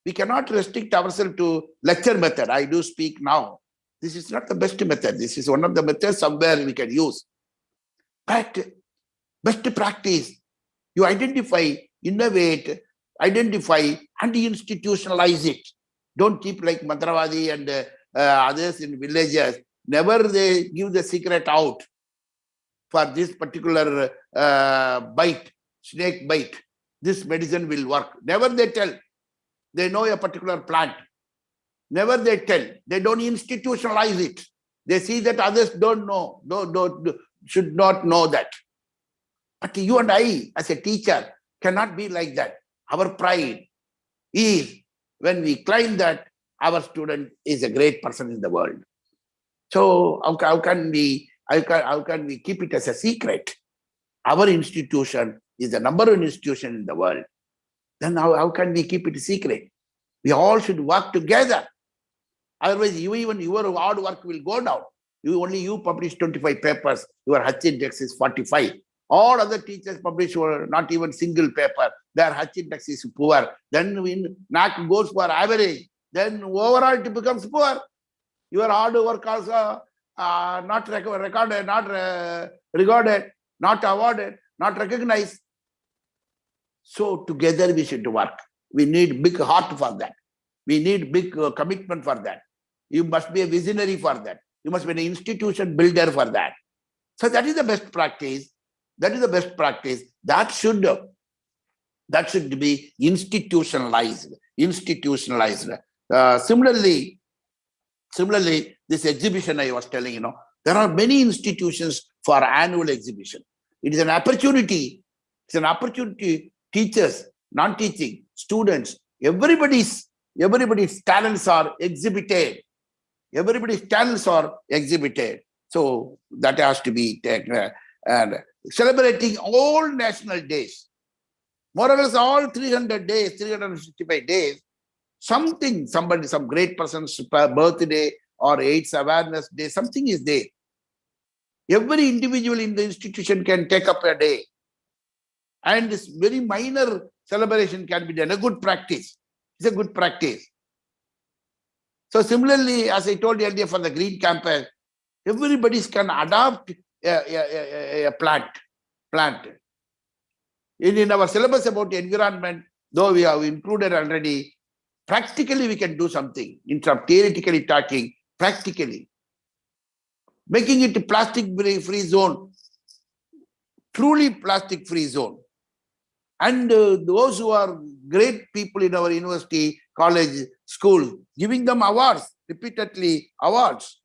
We cannot restrict ourselves to lecture method. I do speak now. This is not the best method. This is one of the methods somewhere we can use. But best practice, you identify, innovate, identify, and institutionalize it. Don't keep like Mantravadi and others in villages. Never they give the secret out for this particular bite, snake bite. This medicine will work. Never they tell. They know a particular plant. Never they tell. They don't institutionalize it. They see that others don't know, should not know that. But you and I, as a teacher, cannot be like that. Our pride is when we claim that our student is a great person in the world. So how can we keep it as a secret? Our institution is the number one institution in the world. Then how can we keep it a secret? We all should work together. Otherwise, even your hard work will go down. Only you publish 25 papers, your H index is 45. All other teachers publish not even single paper. Their H index is poor. Then when NAC goes for average, then overall it becomes poor. Your hard work also not recorded, not regarded, not awarded, not recognized. So together we should work. We need big heart for that. We need big commitment for that. You must be a visionary for that. You must be an institution builder for that. So that is the best practice. That is the best practice. That should be institutionalized. Institutionalized. Similarly, this exhibition I was telling, there are many institutions for annual exhibition. It is an opportunity. It's an opportunity. Teachers, non-teaching, students, everybody's talents are exhibited. Everybody's talents are exhibited. So that has to be taken. And celebrating all national days, more or less all 300 days, 365 days, some great person's birthday or AIDS awareness day, something is there. Every individual in the institution can take up a day. And this very minor celebration can be done, a good practice. It's a good practice. So similarly, as I told you earlier for the Green Campus, everybody can adopt a plant. In our syllabus about environment, though we have included already, practically we can do something. Instead of theoretically talking, practically. Making it a plastic-free zone, truly plastic-free zone. And those who are great people in our university, college, school, giving them awards, repeatedly awards.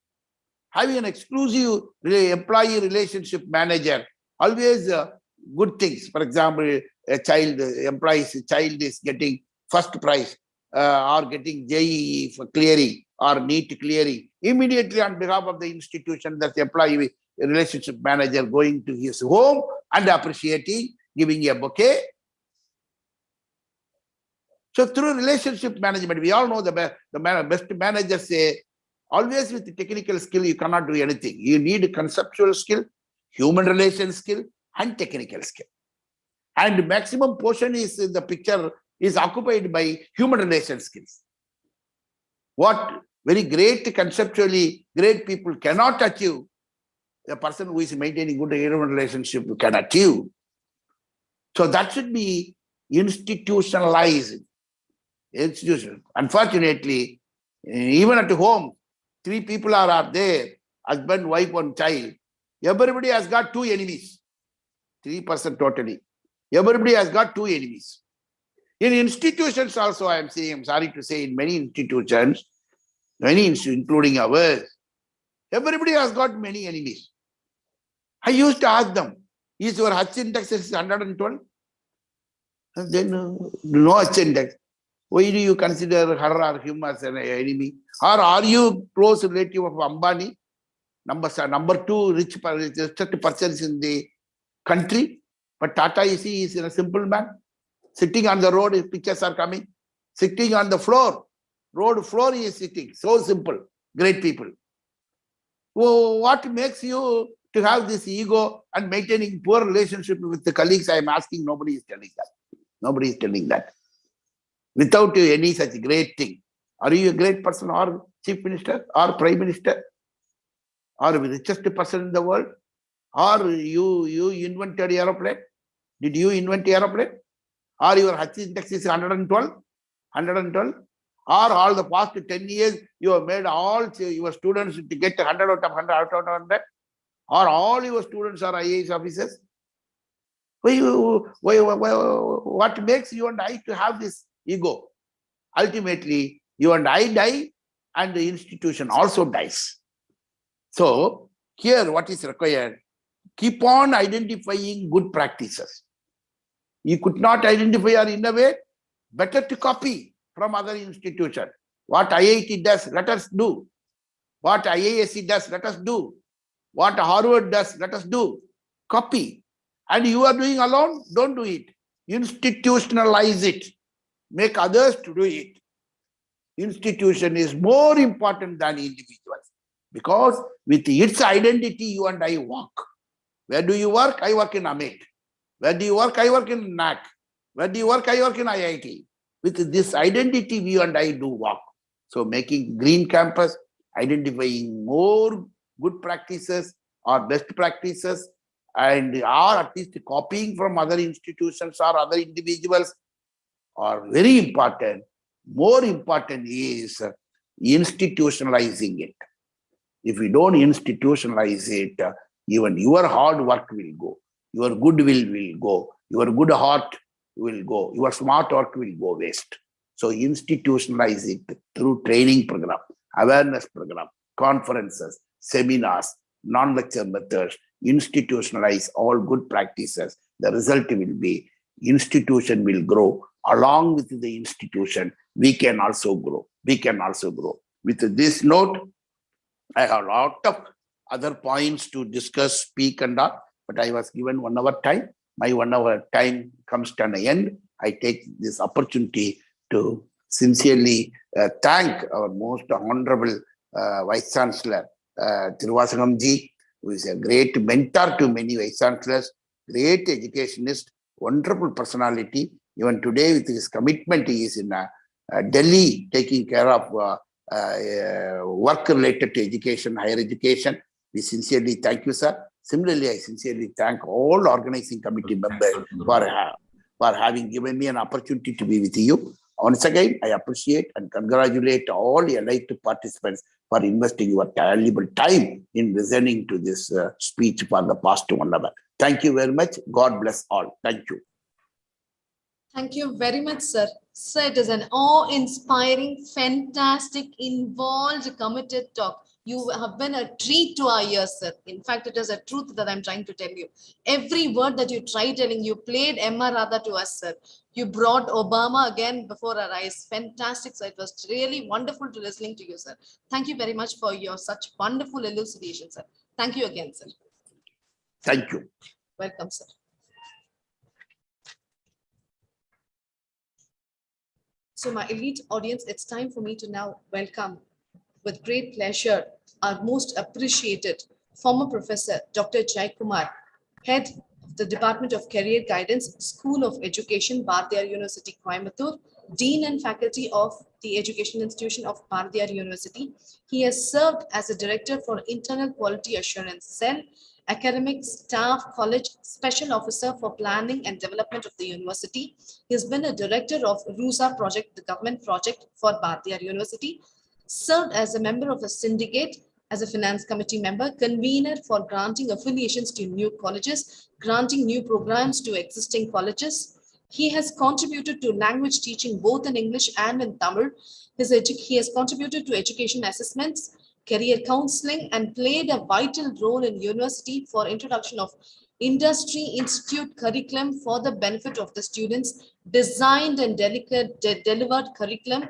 Having an exclusive employee relationship manager, always good things. For example, employee's child is getting first prize or getting JEE for clearing or NEET clearing. Immediately on behalf of the institution, that the employee relationship manager going to his home and appreciating, giving a bouquet. So through relationship management, we all know the best managers say, always with technical skill, you cannot do anything. You need conceptual skill, human relation skill, and technical skill. And maximum portion is in the picture is occupied by human relation skills. What very great conceptually great people cannot achieve, a person who is maintaining good human relationship can achieve. So that should be institutionalized. Institution. Unfortunately, even at home, 3 people are there, husband, wife, and child. Everybody has got 2 enemies. 3% totally. Everybody has got 2 enemies. In institutions also, I'm sorry to say, in many institutions, including ours, everybody has got many enemies. I used to ask them, is your H index 112? And then no H index. Why do you consider her or him as an enemy? Or are you close relative of Ambani? Number 2 richest persons in the country. But Tata, you see, is a simple man. Sitting on the road, his pictures are coming. Sitting on the floor. Road floor he is sitting. So simple. Great people. Oh, what makes you to have this ego and maintaining poor relationship with the colleagues? I am asking. Nobody is telling that. Nobody is telling that. Without any such great thing. Are you a great person or chief minister or prime minister or the richest person in the world? Or you invented aeroplane? Did you invent aeroplane? Or your H index is 112? 112? Or all the past 10 years you have made all your students to get 100 out of 100 out of 100? Or all your students are IAS officers? What makes you and I to have this ego? Ultimately, you and I die and the institution also dies. So here what is required? Keep on identifying good practices. You could not identify or innovate, better to copy from other institutions. What IIT does, let us do. What IISc does, let us do. What Harvard does, let us do. Copy. And you are doing alone, don't do it. Institutionalize it. Make others to do it. institution is more important than individuals, because with its identity, you and I walk. Where do you work? I work in AMET. Where do you work? I work in NAC. Where do you work? I work in IIT. With this identity, you and I do walk. So making green campus, identifying more good practices or best practices, and or at least copying from other institutions or other individuals are very important. More important is institutionalizing it. If we don't institutionalize it, even your hard work will go, your goodwill will go, your good heart will go, your smart work will go waste. So institutionalize it through training program, awareness program, conferences, seminars, non-lecture methods. Institutionalize all good practices. The result will be institution will grow. Along with the institution, we can also grow. We can also grow. With this note, I have a lot of other points to discuss, speak and all, but I was given 1 hour time. My 1 hour time comes to an end. I take this opportunity to sincerely thank our most honorable Vice Chancellor, Thiruvasangamji, who is a great mentor to many Vice Chancellors, great educationist, wonderful personality. Even today, with his commitment, he is in Delhi taking care of work related to education, higher education. We sincerely thank you, sir. Similarly, I sincerely thank all organizing committee members for having given me an opportunity to be with you. Once again, I appreciate and congratulate all elected participants for investing your valuable time in listening to this speech for the past 1 hour. Thank you very much. God bless all. Thank you. Thank you very much, sir. Sir, it is an awe-inspiring, fantastic, involved, committed talk. You have been a treat to our ears, sir. In fact, it is a truth that I'm trying to tell you. Every word that you tried telling, you played Emma Radha to us, sir. You brought Obama again before our eyes. Fantastic, sir. It was really wonderful to listening to you, sir. Thank you very much for your such wonderful elucidation, sir. Thank you again, sir. Thank you. Welcome, sir. So my elite audience, it's time for me to now welcome with great pleasure our most appreciated former professor, Dr. Jai Kumar, head of the Department of Career Guidance, School of Education, Bardiyar University, Coimbatore, Dean and Faculty of the Education Institution of Bardiyar University. He has served as a Director for Internal Quality Assurance Cell, Academic Staff College Special Officer for Planning and Development of the University. He has been a Director of RUSA project, the government project for Bardiyar University, served as a member of a syndicate, as a finance committee member, convener for granting affiliations to new colleges, granting new programs to existing colleges. He has contributed to language teaching both in English and in Tamil. He has contributed to education assessments, career counseling, and played a vital role in university for introduction of industry institute curriculum for the benefit of the students, designed and delivered curriculum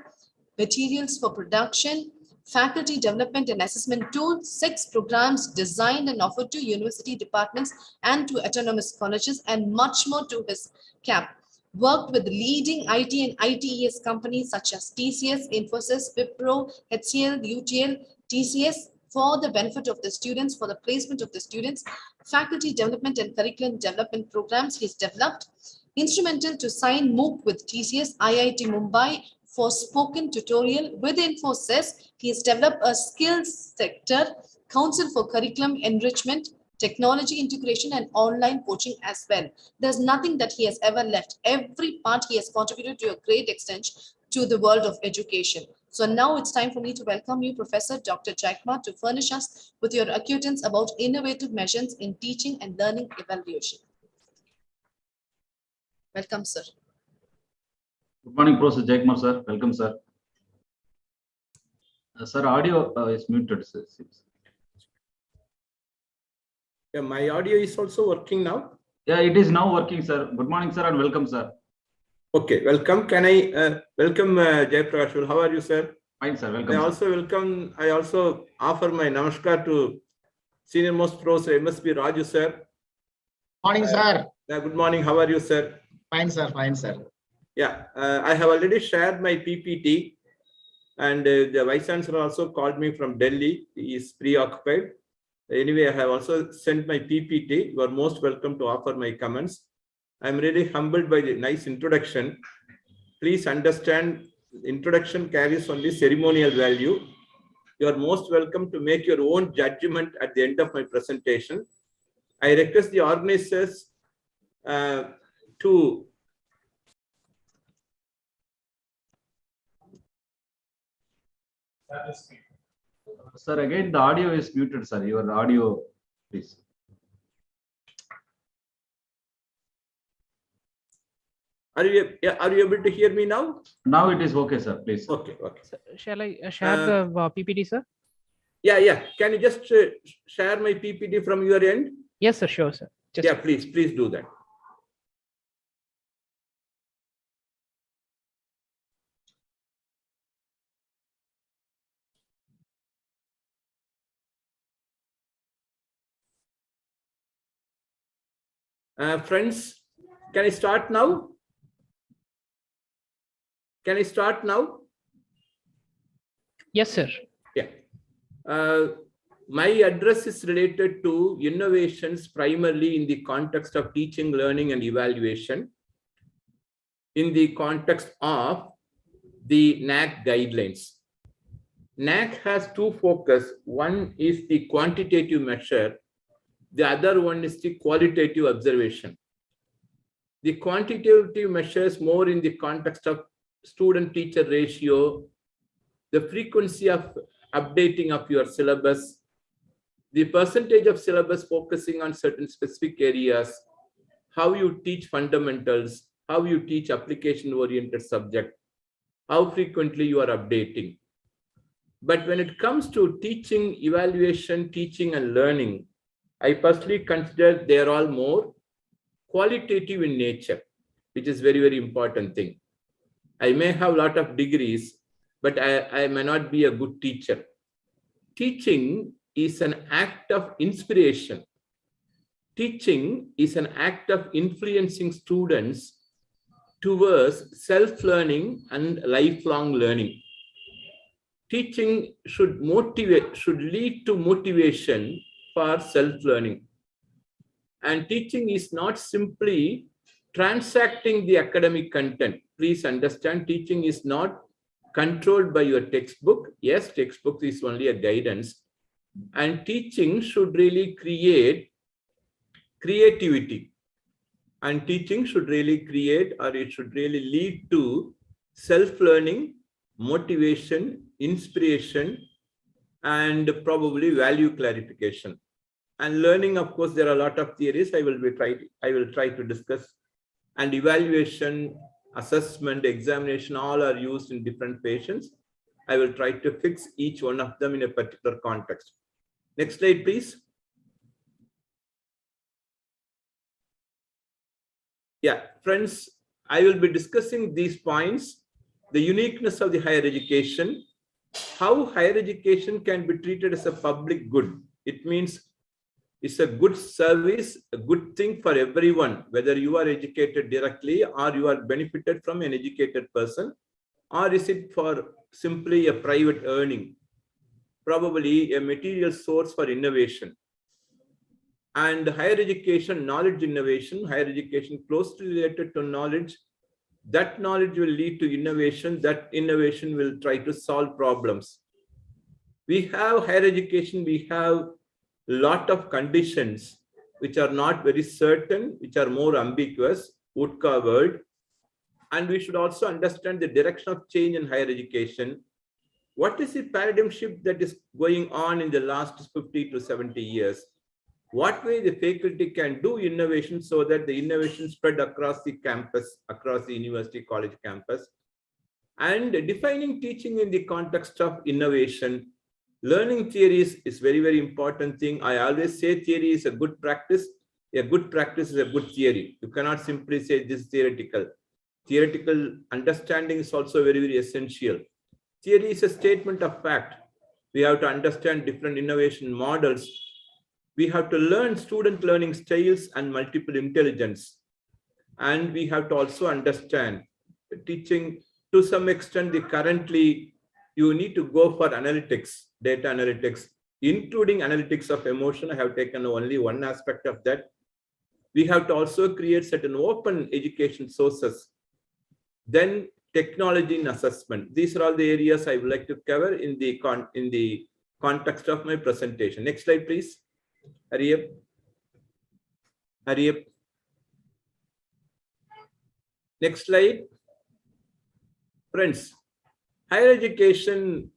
materials for production, faculty development and assessment tools, 6 programs designed and offered to university departments and to autonomous colleges, and much more to his cap. Worked with leading IT and ITES companies such as TCS, Infosys, Wipro, HCL, UTL, TCS, for the benefit of the students, for the placement of the students, faculty development and curriculum development programs he's developed. Instrumental to sign MOOC with TCS, IIT Mumbai for spoken tutorial. With Infosys, he has developed a skills sector council for curriculum enrichment, technology integration, and online coaching as well. There's nothing that he has ever left. Every part he has contributed to a great extent to the world of education. So now it's time for me to welcome you, Professor Dr. Jai Kumar, to furnish us with your acquaintance about innovative measures in teaching and learning evaluation. Welcome, sir. Good morning, Professor Jai Kumar, sir. Welcome, sir. Sir, audio is muted, sir. Yeah, my audio is also working now. Yeah, it is now working, sir. Good morning, sir, and welcome, sir. Okay, welcome. Can I welcome Jai Prakash? How are you, sir? Fine, sir. Welcome. I Sir. also welcome. I also offer my namaskar to Senior Most Professor MSP Raju, sir. Morning, sir. Good morning. How are you, sir? Fine, sir. Fine, sir. Yeah, I have already shared my PPT. And the Vice Chancellor also called me from Delhi. He is preoccupied. Anyway, I have also sent my PPT. You are most welcome to offer my comments. I'm really humbled by the nice introduction. Please understand, introduction carries only ceremonial value. You are most welcome to make your own judgment at the end of my presentation. I request the organizers to Sir, again, the audio is muted, sir. Your audio, please. Are you able to hear me now? Now it is okay, sir. Please. Okay. Shall I share the PPT, sir? Yeah. Can you just share my PPT from your end? Yes, sir. Sure, sir. Yeah, please do that. Friends, can I start now? Yes, sir. Yeah. My address is related to innovations primarily in the context of teaching, learning, and evaluation, in the context of the NAAC guidelines. NAAC has two focus. One is the quantitative measure. The other one is the qualitative observation. The quantitative measures more in the context of student-teacher ratio, the frequency of updating of your syllabus, the percentage of syllabus focusing on certain specific areas, how you teach fundamentals, how you teach application-oriented subject, how frequently you are updating. But when it comes to teaching, evaluation, teaching, and learning, I personally consider they are all more qualitative in nature, which is very, very important thing. I may have a lot of degrees, but I may not be a good teacher. Teaching is an act of inspiration. Teaching is an act of influencing students towards self-learning and lifelong learning. Teaching should lead to motivation for self-learning. And teaching is not simply transacting the academic content. Please understand, teaching is not controlled by your textbook. Yes, textbook is only a guidance. And teaching should really create creativity. And teaching should really create, or it should really lead to self-learning, motivation, inspiration, and probably value clarification. And learning, of course, there are a lot of theories I will try to discuss. And evaluation, assessment, examination, all are used in different patients. I will try to fix each one of them in a particular context. Next slide, please. Yeah, friends, I will be discussing these points, the uniqueness of the higher education, how higher education can be treated as a public good. It means it's a good service, a good thing for everyone, whether you are educated directly or you are benefited from an educated person, or is it for simply a private earning, probably a material source for innovation. And higher education, knowledge innovation, higher education closely related to knowledge, that knowledge will lead to innovation, that innovation will try to solve problems. We have higher education, we have lot of conditions which are not very certain, which are more ambiguous, Woodka word. And we should also understand the direction of change in higher education. What is the paradigm shift that is going on in the last 50 to 70 years? What way the faculty can do innovation so that the innovation spread across the campus, across the university college campus, and defining teaching in the context of innovation. Learning theories is very, very important thing. I always say theory is a good practice. A good practice is a good theory. You cannot simply say this is theoretical. Theoretical understanding is also very, very essential. Theory is a statement of fact. We have to understand different innovation models. We have to learn student learning styles and multiple intelligence. And we have to also understand teaching to some extent the currently you need to go for analytics, data analytics, including analytics of emotion. I have taken only one aspect of that. We have to also create certain open education sources. Then technology and assessment. These are all the areas I would like to cover in the context of my presentation. Next slide, please. Hurry up. Hurry up. Next slide. Friends, higher education,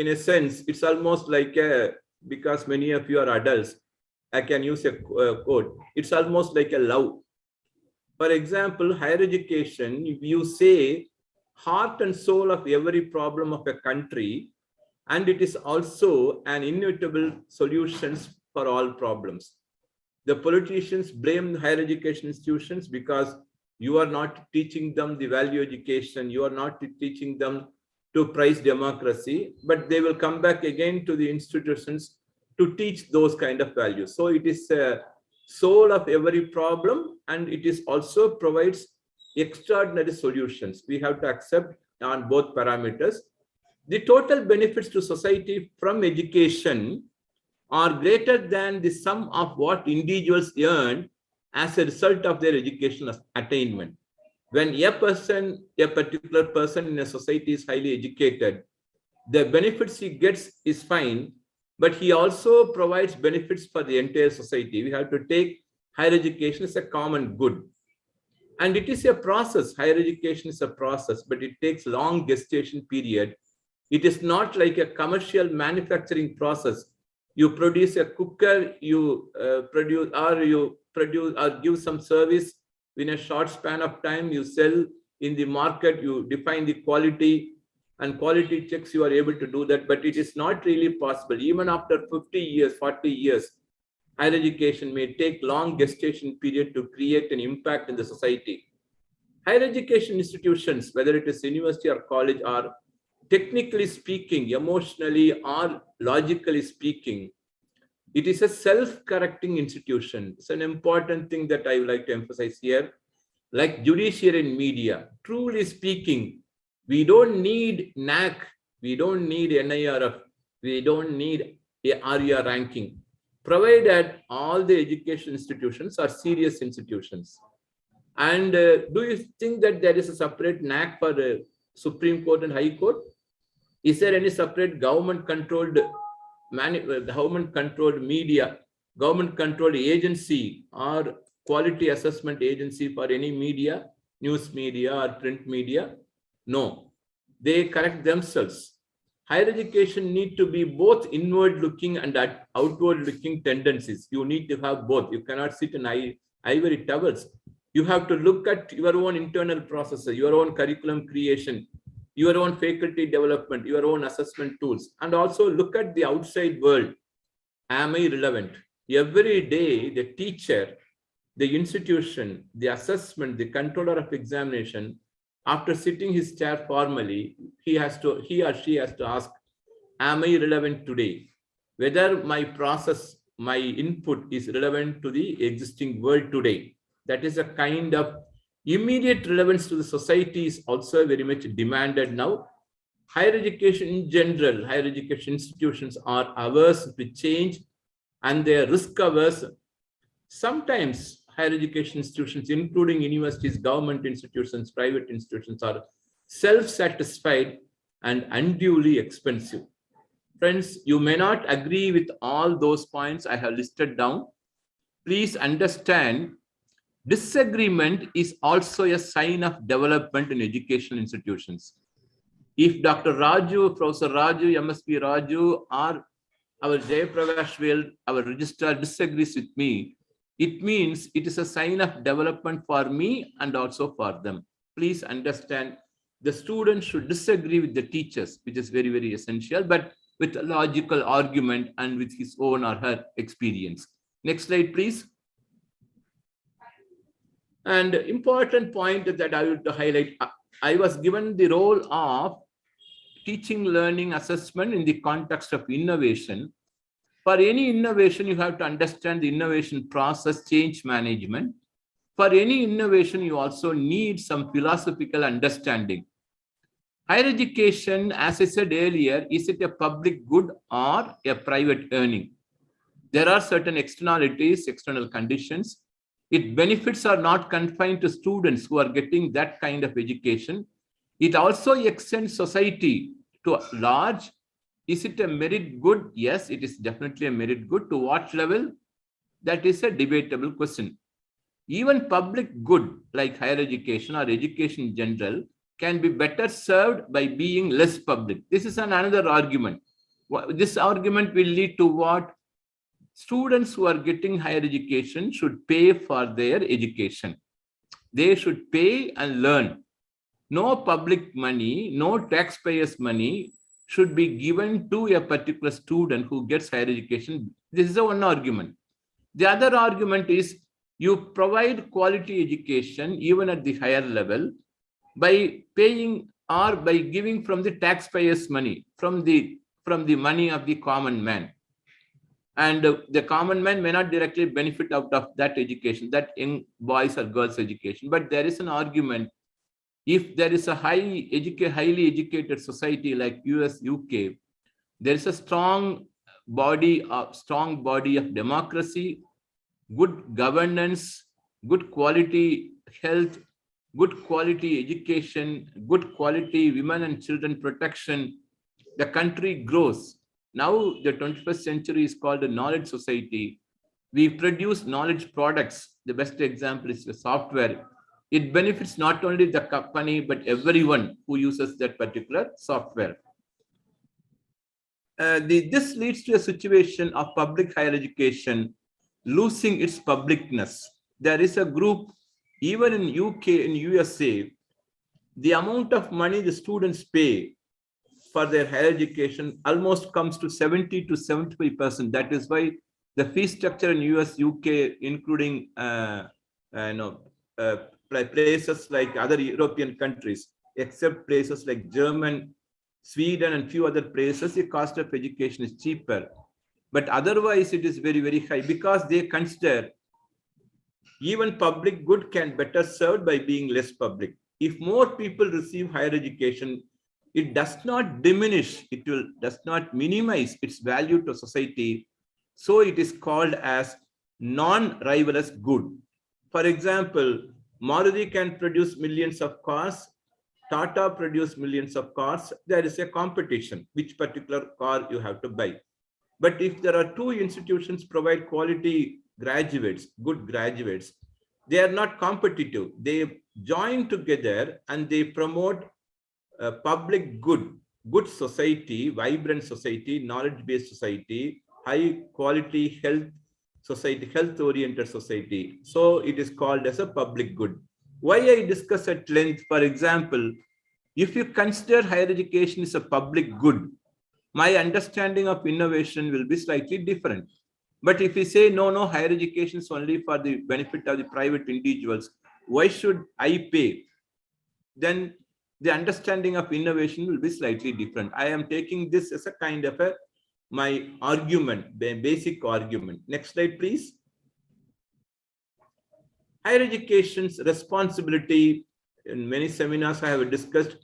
in a sense, it's almost like because many of you are adults, I can use a quote. It's almost like a love. For example, higher education, if you say heart and soul of every problem of a country, and it is also an inevitable solutions for all problems. The politicians blame higher education institutions because you are not teaching them the value education, you are not teaching them to prize democracy, but they will come back again to the institutions to teach those kind of values. So it is a soul of every problem, and it is also provides extraordinary solutions. We have to accept on both parameters. The total benefits to society from education are greater than the sum of what individuals earn as a result of their educational attainment. When a particular person in a society is highly educated, the benefits he gets is fine, but he also provides benefits for the entire society. We have to take higher education as a common good. And it is a process. Higher education is a process, but it takes long gestation period. It is not like a commercial manufacturing process. You produce a cooker, you produce or give some service in a short span of time, you sell in the market, you define the quality, and quality checks, you are able to do that, but it is not really possible. Even after 50 years, 40 years, higher education may take long gestation period to create an impact in the society. Higher education institutions, whether it is university or college, are technically speaking, emotionally or logically speaking, it is a self-correcting institution. It's an important thing that I would like to emphasize here. Like judiciary and media, truly speaking, we don't need NAC, we don't need NIRF, we don't need ARIA ranking, provided all the education institutions are serious institutions. And do you think that there is a separate NAC for Supreme Court and High Court? Is there any separate government-controlled media, government-controlled agency or quality assessment agency for any media, news media or print media? No, they correct themselves. Higher education need to be both inward-looking and outward-looking tendencies. You need to have both. You cannot sit in ivory towers. You have to look at your own internal processes, your own curriculum creation, your own faculty development, your own assessment tools, and also look at the outside world. Am I relevant? Every day, the teacher, the institution, the assessment, the controller of examination, after sitting his chair formally, he or she has to ask, am I relevant today? Whether my process, my input is relevant to the existing world today. That is a kind of immediate relevance to the society is also very much demanded now. Higher education in general, higher education institutions are averse to change and they are risk averse. Sometimes higher education institutions, including universities, government institutions, private institutions, are self-satisfied and unduly expensive. Friends, you may not agree with all those points I have listed down. Please understand, disagreement is also a sign of development in educational institutions. If Dr. Raju, Professor Raju, MSP Raju, or our Jayaprakash Vel, our registrar, disagrees with me, it means it is a sign of development for me and also for them. Please understand, the student should disagree with the teachers, which is very, very essential, but with a logical argument and with his own or her experience. Next slide, please. And important point that I would highlight, I was given the role of teaching, learning, assessment in the context of innovation. For any innovation, you have to understand the innovation process, change management. For any innovation, you also need some philosophical understanding. Higher education, as I said earlier, is it a public good or a private earning? There are certain externalities, external conditions. Its benefits are not confined to students who are getting that kind of education. It also extends society to large. Is it a merit good? Yes, it is definitely a merit good. To what level? That is a debatable question. Even public good like higher education or education in general can be better served by being less public. This is another argument. This argument will lead to what? Students who are getting higher education should pay for their education. They should pay and learn. No public money, no taxpayers' money should be given to a particular student who gets higher education. This is the one argument. The other argument is you provide quality education even at the higher level by paying or by giving from the taxpayers' money, from the money of the common man. And the common man may not directly benefit out of that education, that young boys or girls' education. But there is an argument. If there is a highly educated society like US, UK, there is a strong body of democracy, good governance, good quality health, good quality education, good quality women and children protection, the country grows. Now the 21st century is called a knowledge society. We produce knowledge products. The best example is the software. It benefits not only the company, but everyone who uses that particular software. This leads to a situation of public higher education losing its publicness. There is a group, even in UK and USA, the amount of money the students pay for their higher education almost comes to 70 to 75%. That is why the fee structure in US, UK, including places like other European countries, except places like German, Sweden, and few other places, the cost of education is cheaper. But otherwise, it is very, very high because they consider even public good can better served by being less public. If more people receive higher education, it does not diminish, does not minimize its value to society. So it is called as non-rivalous good. For example, Maruti can produce millions of cars, Tata produce millions of cars. There is a competition, which particular car you have to buy. But if there are two institutions provide quality graduates, good graduates, they are not competitive. They join together and they promote public good, good society, vibrant society, knowledge-based society, high quality health society, health-oriented society. So it is called as a public good. Why I discuss at length, for example, if you consider higher education is a public good, my understanding of innovation will be slightly different. But if we say, no, higher education is only for the benefit of the private individuals, why should I pay? Then the understanding of innovation will be slightly different. I am taking this as a kind of my argument, basic argument. Next slide, please. Higher education's responsibility, in many seminars I have discussed,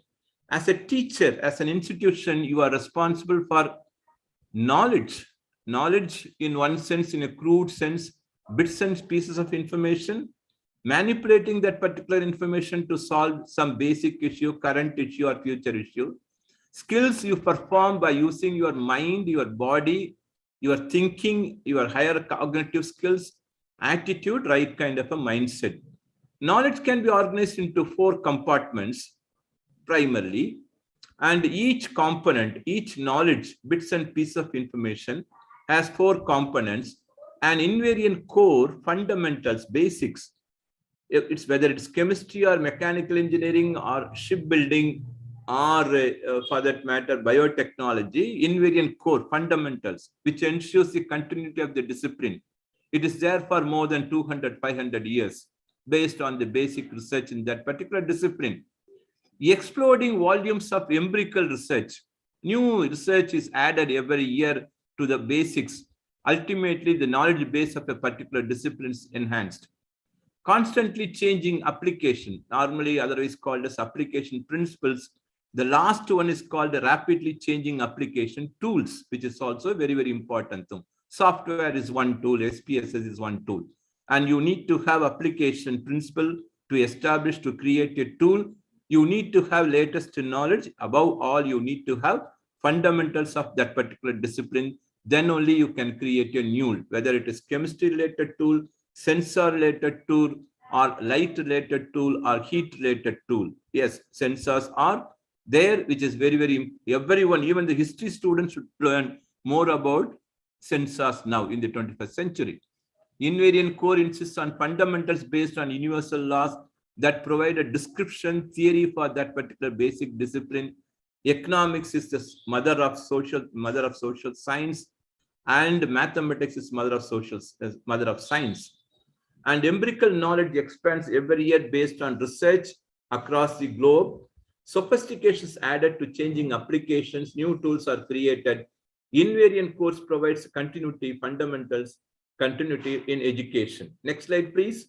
as a teacher, as an institution, you are responsible for knowledge. Knowledge in one sense, in a crude sense, bits and pieces of information, manipulating that particular information to solve some basic issue, current issue or future issue. Skills you perform by using your mind, your body, your thinking, your higher cognitive skills, attitude, right kind of a mindset. Knowledge can be organized into 4 compartments primarily, and each component, each knowledge, bits and pieces of information has 4 components, an invariant core, fundamentals, basics. It's whether it's chemistry or mechanical engineering or shipbuilding or for that matter, biotechnology, invariant core, fundamentals, which ensures the continuity of the discipline. It is there for more than 200, 500 years based on the basic research in that particular discipline. Exploding volumes of empirical research. New research is added every year to the basics. Ultimately, the knowledge base of a particular discipline is enhanced. Constantly changing application, normally otherwise called as application principles, The last one is called the rapidly changing application tools, which is also very, very important. Software is one tool, SPSS is one tool. And you need to have application principle to establish, to create a tool. You need to have latest knowledge. Above all, you need to have fundamentals of that particular discipline. Then only you can create a new, whether it is chemistry related tool, sensor related tool, or light related tool, or heat related tool. Yes, sensors are there, which is very, very, everyone, even the history students should learn more about sensors now in the 21st century. Invariant core insists on fundamentals based on universal laws that provide a description theory for that particular basic discipline. Economics is the mother of social science, and mathematics is mother of science. And empirical knowledge expands every year based on research across the globe. Sophistication is added to changing applications, new tools are created. Invariant course provides continuity, fundamentals, continuity in education. Next slide, please.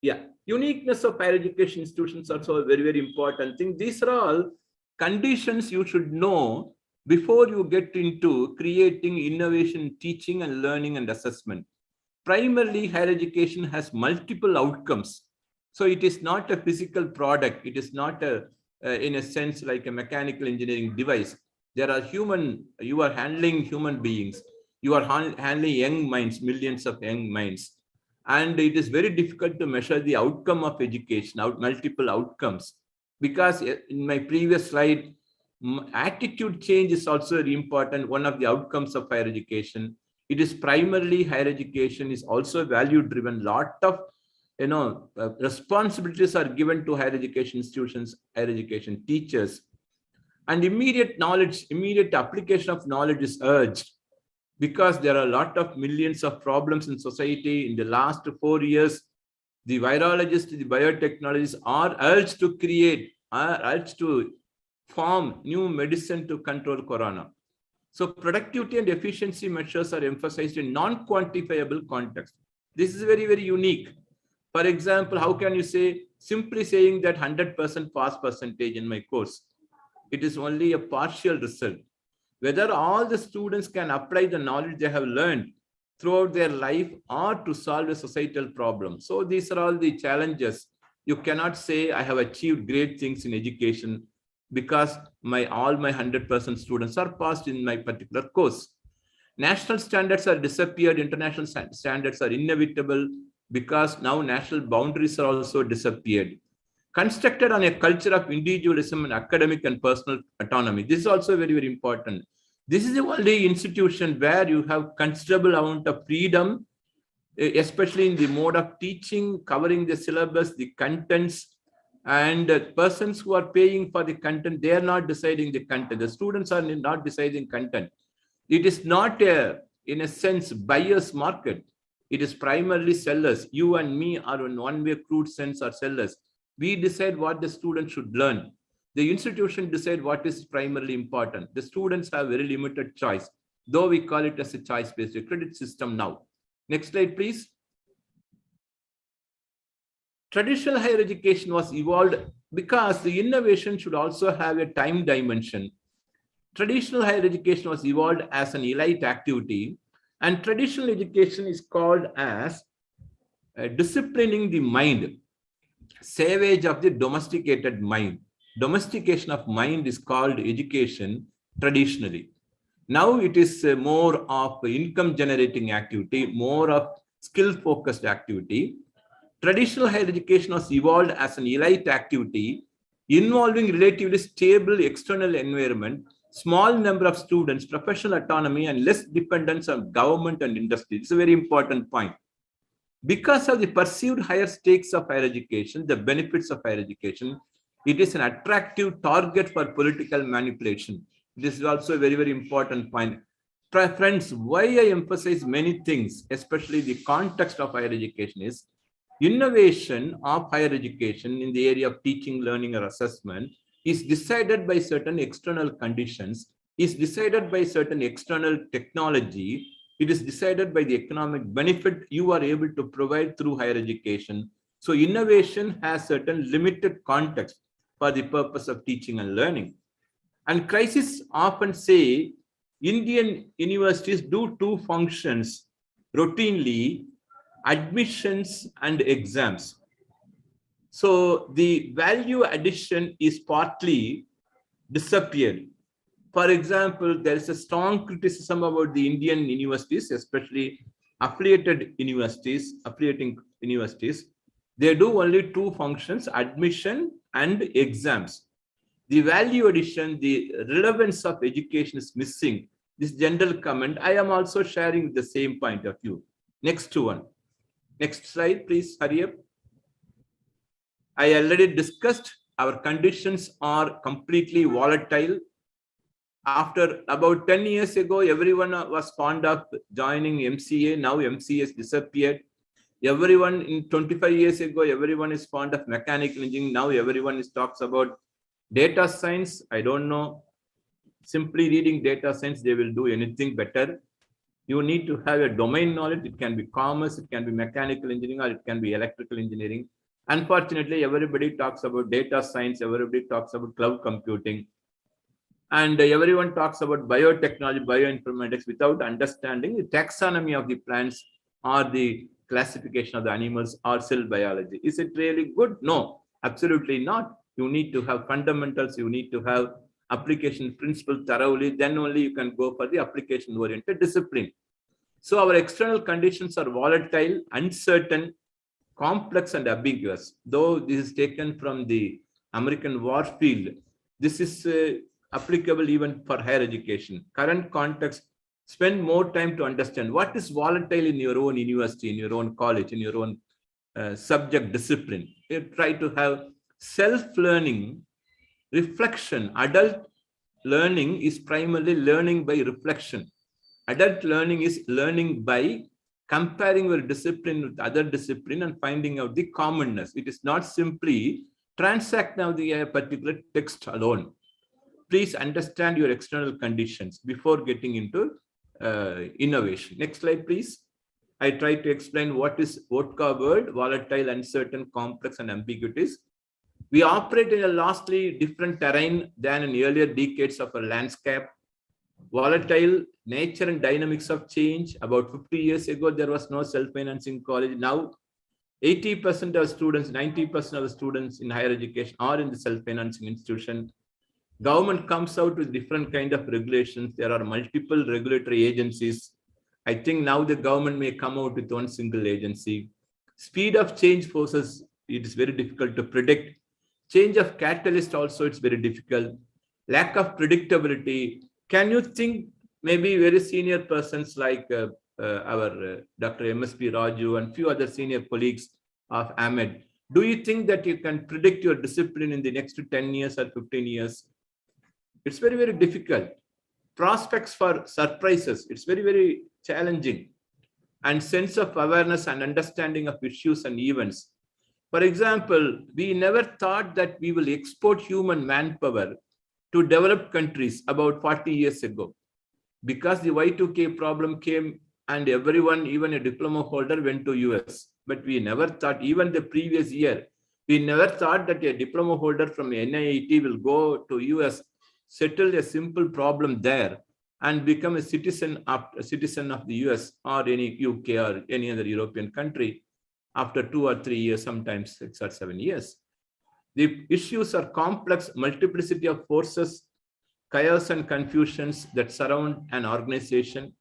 Yeah, uniqueness of higher education institutions are also a very, very important thing. These are all conditions you should know before you get into creating innovation, teaching and learning and assessment. Primarily, higher education has multiple outcomes. So it is not a physical product. It is not in a sense like a mechanical engineering device. There are you are handling human beings. You are handling young minds, millions of young minds. And it is very difficult to measure the outcome of education, multiple outcomes. Because in my previous slide, attitude change is also very important, one of the outcomes of higher education. It is primarily higher education is also value driven. Lot of responsibilities are given to higher education institutions, higher education teachers, and immediate knowledge, immediate application of knowledge is urged, because there are a lot of millions of problems in society. In the last 4 years, the virologists, the biotechnologists are urged to form new medicine to control corona. So productivity and efficiency measures are emphasized in non-quantifiable context. This is very, very unique. For example, how can you say, simply saying that 100% pass percentage in my course? It is only a partial result. Whether all the students can apply the knowledge they have learned throughout their life or to solve a societal problem. So these are all the challenges. You cannot say I have achieved great things in education because all my 100% students are passed in my particular course. National standards are disappeared, international standards are inevitable, because now national boundaries are also disappeared. Constructed on a culture of individualism and academic and personal autonomy. This is also very, very important. This is the only institution where you have considerable amount of freedom, especially in the mode of teaching, covering the syllabus, the contents, and persons who are paying for the content, they are not deciding the content. The students are not deciding content. It is not in a sense, buyer's market. It is primarily sellers. You and me are in one-way crude sense are sellers. We decide what the student should learn. The institution decide what is primarily important. The students have very limited choice, though we call it as a choice-based credit system now. Next slide, please. Traditional higher education was evolved because the innovation should also have a time dimension. Traditional higher education was evolved as an elite activity, and traditional education is called as disciplining the mind, savage of the domesticated mind. Domestication of mind is called education traditionally. Now it is more of income generating activity, more of skill focused activity. Traditional higher education was evolved as an elite activity involving relatively stable external environment, small number of students, professional autonomy, and less dependence on government and industry. It's a very important point. Because of the perceived higher stakes of higher education, the benefits of higher education, it is an attractive target for political manipulation. This is also a very, very important point. Friends, why I emphasize many things, especially the context of higher education, is innovation of higher education in the area of teaching, learning, or assessment is decided by certain external conditions, is decided by certain external technology. It is decided by the economic benefit you are able to provide through higher education. So innovation has certain limited context. for the purpose of teaching and learning. And crises often say Indian universities do two functions routinely: admissions and exams. So the value addition is partly disappeared. For example, there is a strong criticism about the Indian universities, especially affiliating universities. They do only two functions: admission and exams. The value addition, the relevance of education is missing. This general comment, I am also sharing the same point of view. Next one. Next slide, please, hurry up. I already discussed our conditions are completely volatile. After about 10 years ago, everyone was fond of joining MCA. Now MCA has disappeared. Everyone in 25 years ago, everyone is fond of mechanical engineering. Now everyone talks about data science. I don't know. Simply reading data science, they will do anything better. You need to have a domain knowledge. It can be commerce, it can be mechanical engineering, or it can be electrical engineering. Unfortunately, everybody talks about data science. Everybody talks about cloud computing. And everyone talks about biotechnology, bioinformatics without understanding the taxonomy of the plants or the classification of the animals or cell biology. Is it really good? No, absolutely not. You need to have fundamentals. You need to have application principle thoroughly. Then only you can go for the application-oriented discipline. So our external conditions are volatile, uncertain, complex, and ambiguous. Though this is taken from the American war field, this is applicable even for higher education. Current context, spend more time to understand what is volatile in your own university, in your own college, in your own subject discipline. You try to have self-learning, reflection. Adult learning is primarily learning by reflection. Adult learning is learning by comparing your discipline with other discipline and finding out the commonness. It is not simply transact now the particular text alone. Please understand your external conditions before getting into innovation. Next slide, please. I try to explain what is VOTCA word: volatile, uncertain, complex, and ambiguities. We operate in a vastly different terrain than in earlier decades of our landscape. Volatile nature and dynamics of change. About 50 years ago, there was no self-financing college. Now, 80% of students, 90% of the students in higher education are in the self-financing institution. Government comes out with different kind of regulations. There are multiple regulatory agencies. I think now the government may come out with one single agency. Speed of change forces, it is very difficult to predict. Change of catalyst also, it's very difficult. Lack of predictability. Can you think maybe very senior persons like our Dr. MSP Raju and few other senior colleagues of Ahmed, do you think that you can predict your discipline in the next 10 years or 15 years? It's very, very difficult. Prospects for surprises, it's very, very challenging. And sense of awareness and understanding of issues and events. For example, we never thought that we will export human manpower to developed countries about 40 years ago, because the Y2K problem came and everyone, even a diploma holder, went to US. But we never thought, even the previous year, we never thought that a diploma holder from NIT will go to US, settle a simple problem there, and become a citizen of the US or any UK or any other European country after 2 or 3 years, sometimes 6 or 7 years. The issues are complex, multiplicity of forces, chaos and confusions that surround an organization.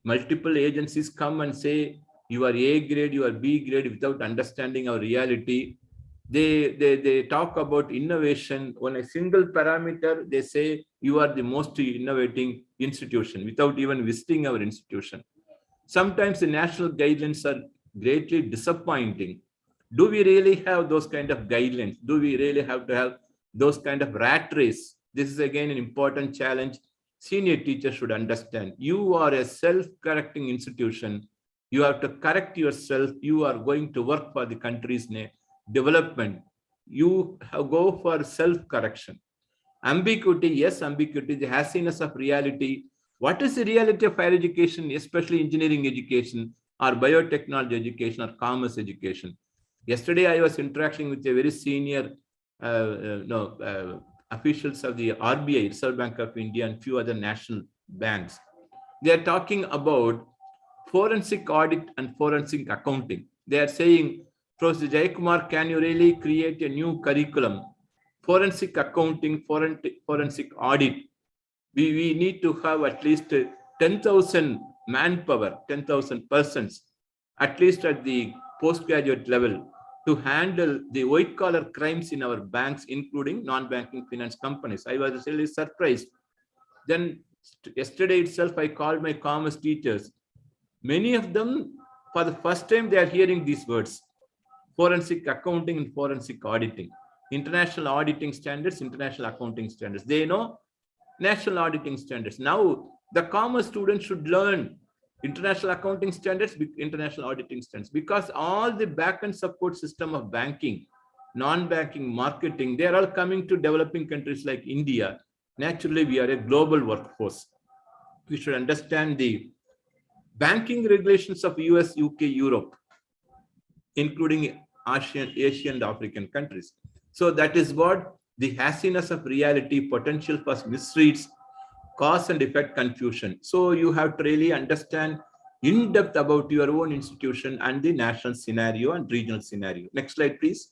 Multiple agencies come and say, you are A grade, you are B grade, without understanding our reality. They talk about innovation on a single parameter. They say you are the most innovating institution without even visiting our institution. Sometimes the national guidelines are greatly disappointing. Do we really have those kind of guidelines? Do we really have to have those kind of rat race? This is again an important challenge. Senior teachers should understand. You are a self-correcting institution. You have to correct yourself. You are going to work for the country's development. You go for self-correction. Ambiguity, yes, ambiguity, the hassiness of reality. What is the reality of higher education, especially engineering education or biotechnology education or commerce education? Yesterday, I was interacting with a very senior officials of the RBI, Reserve Bank of India, and few other national banks. They are talking about forensic audit and forensic accounting. They are saying, Professor Jayakumar, can you really create a new curriculum? Forensic accounting, forensic audit. We need to have at least 10,000 manpower, 10,000 persons, at least at the postgraduate level, to handle the white-collar crimes in our banks, including non-banking finance companies. I was really surprised. Then yesterday itself, I called my commerce teachers. Many of them, for the first time, they are hearing these words: forensic accounting and forensic auditing. International auditing standards, international accounting standards. They know national auditing standards. Now, the commerce students should learn international accounting standards, international auditing standards, because all the back and support system of banking, non-banking, marketing, they are all coming to developing countries like India. Naturally, we are a global workforce. We should understand the banking regulations of US, UK, Europe, including Asian and African countries. So that is what the hassiness of reality, potential for misreads, cause and effect confusion. So you have to really understand in depth about your own institution and the national scenario and regional scenario. Next slide, please.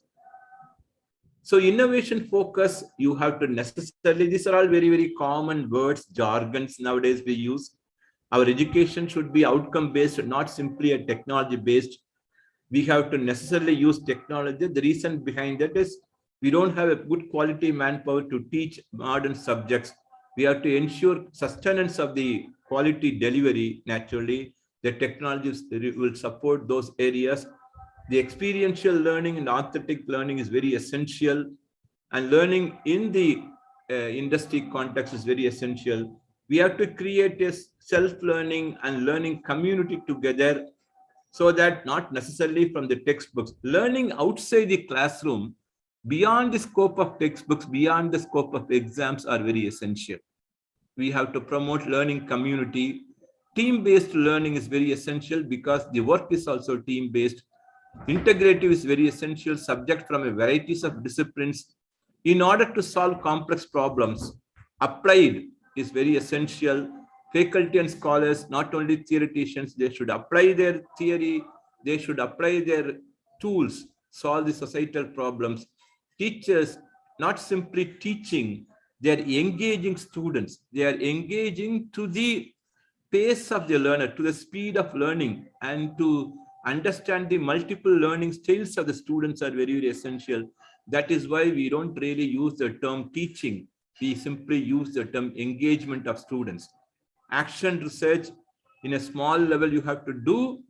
So innovation focus, you have to necessarily, these are all very, very common words, jargons nowadays we use. Our education should be outcome based, not simply a technology based. We have to necessarily use technology. The reason behind that is we don't have a good quality manpower to teach modern subjects. We have to ensure sustenance of the quality delivery. Naturally, the technologies will support those areas. The experiential learning and authentic learning is very essential, and learning in the industry context is very essential. We have to create a self-learning and learning community together, so that not necessarily from the textbooks, learning outside the classroom, beyond the scope of textbooks, beyond the scope of exams are very essential. We have to promote learning community. Team-based learning is very essential because the work is also team-based. Integrative is very essential, subject from a varieties of disciplines. In order to solve complex problems, applied is very essential. Faculty and scholars, not only theoreticians, they should apply their theory, they should apply their tools, solve the societal problems. Teachers, not simply teaching, they are engaging students. They are engaging to the pace of the learner, to the speed of learning, and to understand the multiple learning styles of the students are very, very essential. That is why we don't really use the term teaching. We simply use the term engagement of students. Action research in a small level you have to do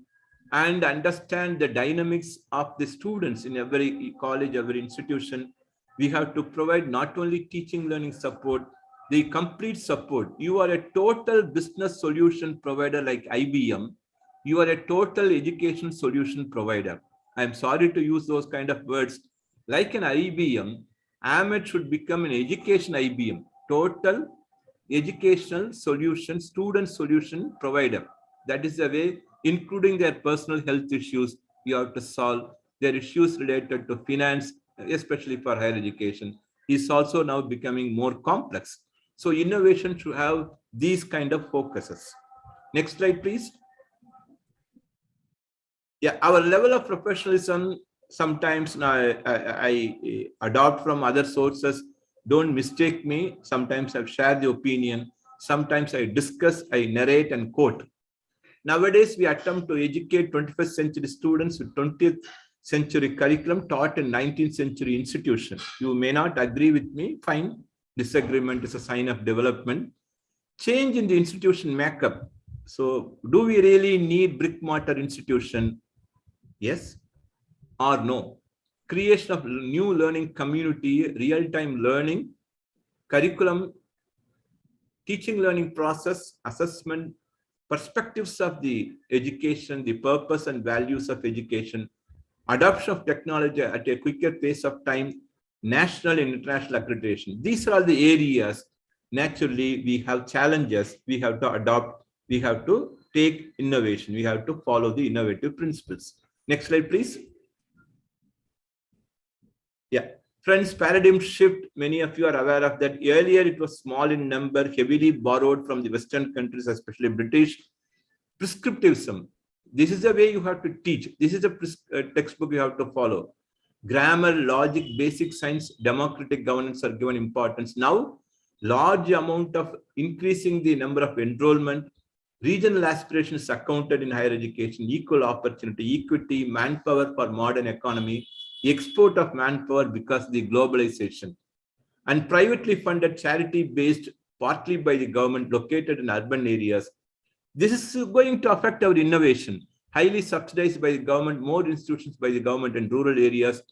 and understand the dynamics of the students in every college, every institution. We have to provide not only teaching learning support, the complete support. You are a total business solution provider like IBM. You are a total education solution provider. I'm sorry to use those kind of words. Like an IBM, AMET should become an education IBM, total educational solution, student solution provider. That is the way, including their personal health issues, you have to solve their issues related to finance, especially for higher education, is also now becoming more complex. So innovation should have these kind of focuses. Next slide, please. Yeah, our level of professionalism, sometimes I adopt from other sources. Don't mistake me. Sometimes I share the opinion. Sometimes I discuss, I narrate and quote. Nowadays, we attempt to educate 21st century students with 20th century curriculum taught in 19th century institutions. You may not agree with me, fine. Disagreement is a sign of development. Change in the institution makeup. So do we really need brick mortar institution? Yes or no? Creation of new learning community, real-time learning, curriculum, teaching learning process, assessment, perspectives of the education, the purpose and values of education, adoption of technology at a quicker pace of time, national and international accreditation. These are all the areas. Naturally, we have challenges. We have to adopt. We have to take innovation. We have to follow the innovative principles. Next slide, please. Yeah. Friends, paradigm shift, many of you are aware of that. Earlier, it was small in number, heavily borrowed from the Western countries, especially British. Prescriptivism. This is the way you have to teach. This is a textbook you have to follow. Grammar, logic, basic science, democratic governance are given importance. Now, large amount of increasing the number of enrollment, regional aspirations accounted in higher education, equal opportunity, equity, manpower for modern economy, export of manpower because of the globalization, and privately funded charity based partly by the government located in urban areas. This is going to affect our innovation. Highly subsidized by the government, more institutions by the government in rural areas,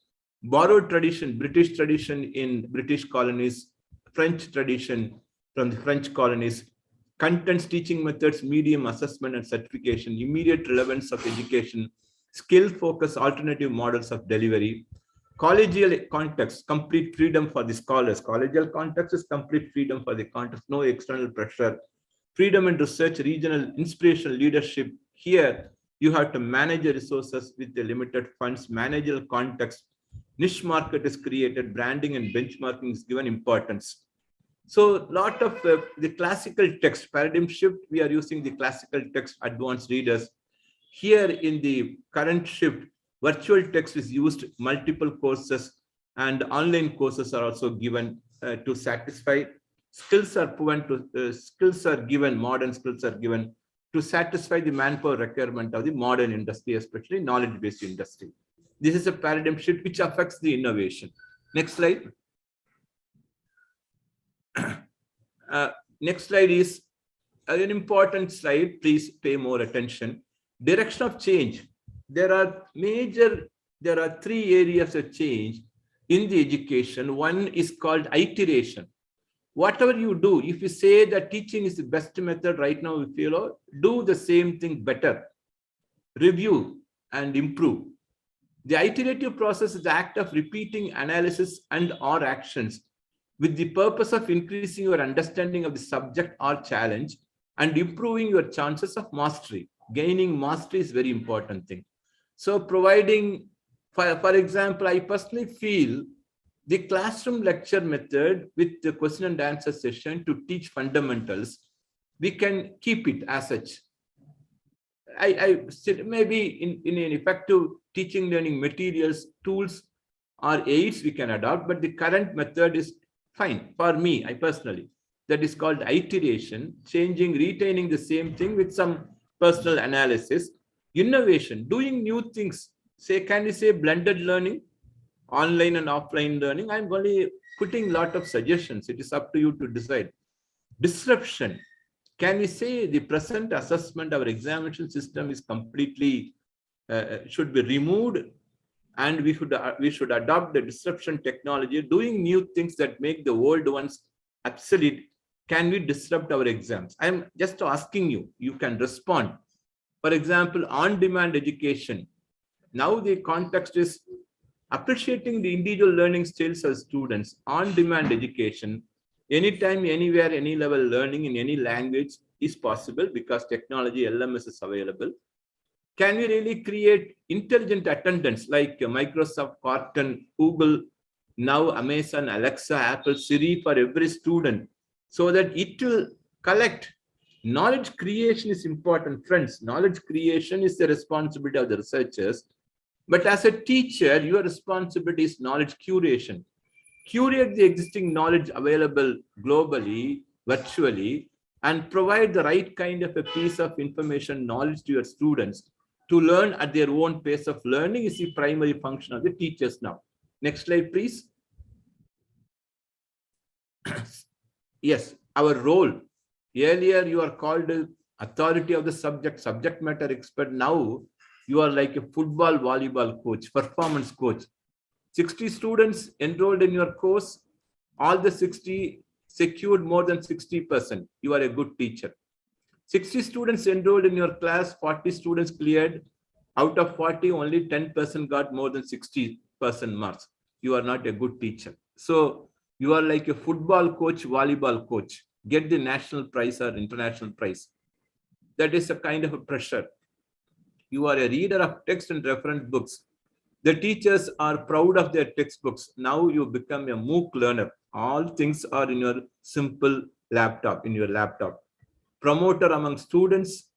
borrowed tradition, British tradition in British colonies, French tradition from the French colonies, contents, teaching methods, medium assessment and certification, immediate relevance of education, skill focus, alternative models of delivery, collegial context, complete freedom for the scholars. Collegial context is complete freedom for the context, no external pressure. Freedom in research, regional inspirational leadership. Here, you have to manage the resources with the limited funds, managerial context, niche market is created, branding and benchmarking is given importance. So, lot of the classical text, paradigm shift, we are using the classical text, advanced readers. Here in the current shift, virtual text is used, multiple courses and online courses are also given to satisfy. Skills are proven to skills are given, modern skills are given to satisfy the manpower requirement of the modern industry, especially knowledge-based industry. This is a paradigm shift which affects the innovation. Next slide. Next slide is an important slide. Please pay more attention. Direction of change. There are three areas of change in the education. One is called iteration. Whatever you do, if you say that teaching is the best method right now, if you do the same thing better, review and improve. The iterative process is the act of repeating analysis and or actions with the purpose of increasing your understanding of the subject or challenge and improving your chances of mastery. Gaining mastery is very important thing. So providing, for example, I personally feel the classroom lecture method with the question and answer session to teach fundamentals, we can keep it as such. I maybe in an effective teaching learning materials, tools or aids we can adopt, but the current method is fine for me, I personally. That is called iteration, changing, retaining the same thing with some personal analysis. Innovation, doing new things. Say, can we say blended learning? Online and offline learning, I'm only putting a lot of suggestions. It is up to you to decide. Disruption. Can we say the present assessment, our examination system is completely, should be removed and we should adopt the disruption technology, doing new things that make the old ones obsolete. Can we disrupt our exams? I'm just asking you, you can respond. For example, on-demand education. Now the context is appreciating the individual learning styles as students. On-demand education, anytime, anywhere, any level learning in any language is possible because technology, LMS is available. Can we really create intelligent attendants like Microsoft, Cortana, Google, now Amazon, Alexa, Apple, Siri for every student so that it will collect? Knowledge creation is important, friends. Knowledge creation is the responsibility of the researchers. But as a teacher, your responsibility is knowledge curation. Curate the existing knowledge available globally, virtually, and provide the right kind of a piece of information, knowledge to your students to learn at their own pace of learning is the primary function of the teachers now. Next slide, please. Yes, our role. Earlier, you are called authority of the subject, subject matter expert. Now, you are like a football, volleyball coach, performance coach. 60 students enrolled in your course, all the 60 secured more than 60%. You are a good teacher. 60 students enrolled in your class, 40 students cleared. Out of 40, only 10% got more than 60% marks. You are not a good teacher. So you are like a football coach, volleyball coach. Get the national prize or international prize. That is a kind of a pressure. You are a reader of text and reference books. The teachers are proud of their textbooks. Now you become a MOOC learner. All things are in your simple laptop, in your laptop. Promoter among students.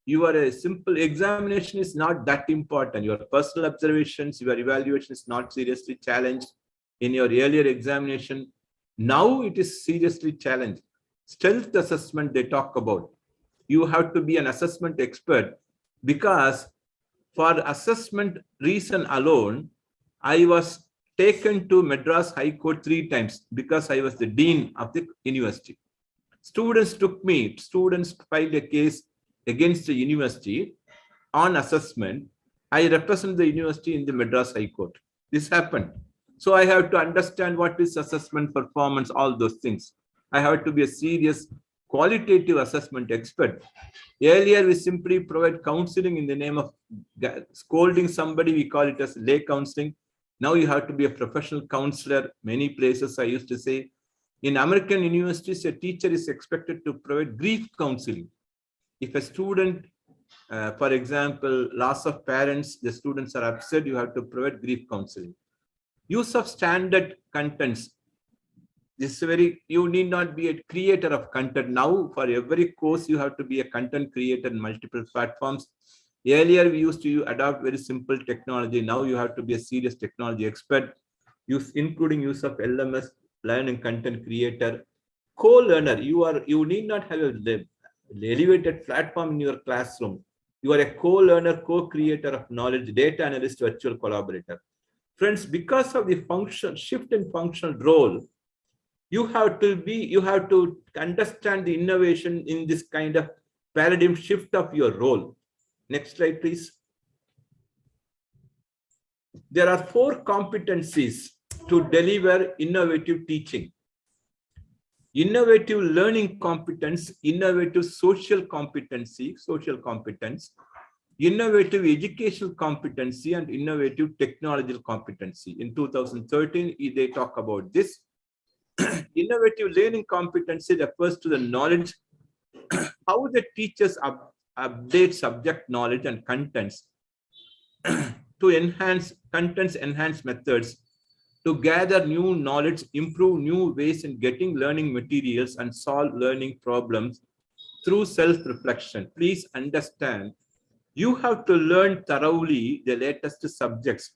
You are a simple examination is not that important. Your personal observations, your evaluation is not seriously challenged in your earlier examination. Now it is seriously challenged. Stealth assessment they talk about. You have to be an assessment expert, because for assessment reason alone, I was taken to Madras High Court 3 times because I was the dean of the university. Students filed a case against the university on assessment. I represent the university in the Madras High Court. This happened. So I have to understand what is assessment, performance, all those things. I have to be a serious qualitative assessment expert. Earlier, we simply provide counseling in the name of scolding somebody. We call it as lay counseling. Now you have to be a professional counselor. Many places I used to say, in American universities, a teacher is expected to provide grief counseling. If a student, for example, loss of parents, the students are upset, you have to provide grief counseling. Use of standard contents. This is you need not be a creator of content. Now, for every course, you have to be a content creator in multiple platforms. Earlier, we used to adopt very simple technology. Now you have to be a serious technology expert, including use of LMS, learning content creator, co-learner. You need not have a elevated platform in your classroom. You are a co-learner, co-creator of knowledge, data analyst, virtual collaborator. Friends, because of the shift in functional role, you have to understand the innovation in this kind of paradigm shift of your role. Next slide, please. There are 4 competencies to deliver innovative teaching. Innovative learning competence, innovative social competency, social competence, innovative educational competency, and innovative technological competency. In 2013, they talk about this. Innovative learning competency refers to the knowledge, how the teachers update subject knowledge and contents to enhance methods to gather new knowledge, improve new ways in getting learning materials, and solve learning problems through self-reflection. Please understand, you have to learn thoroughly the latest subjects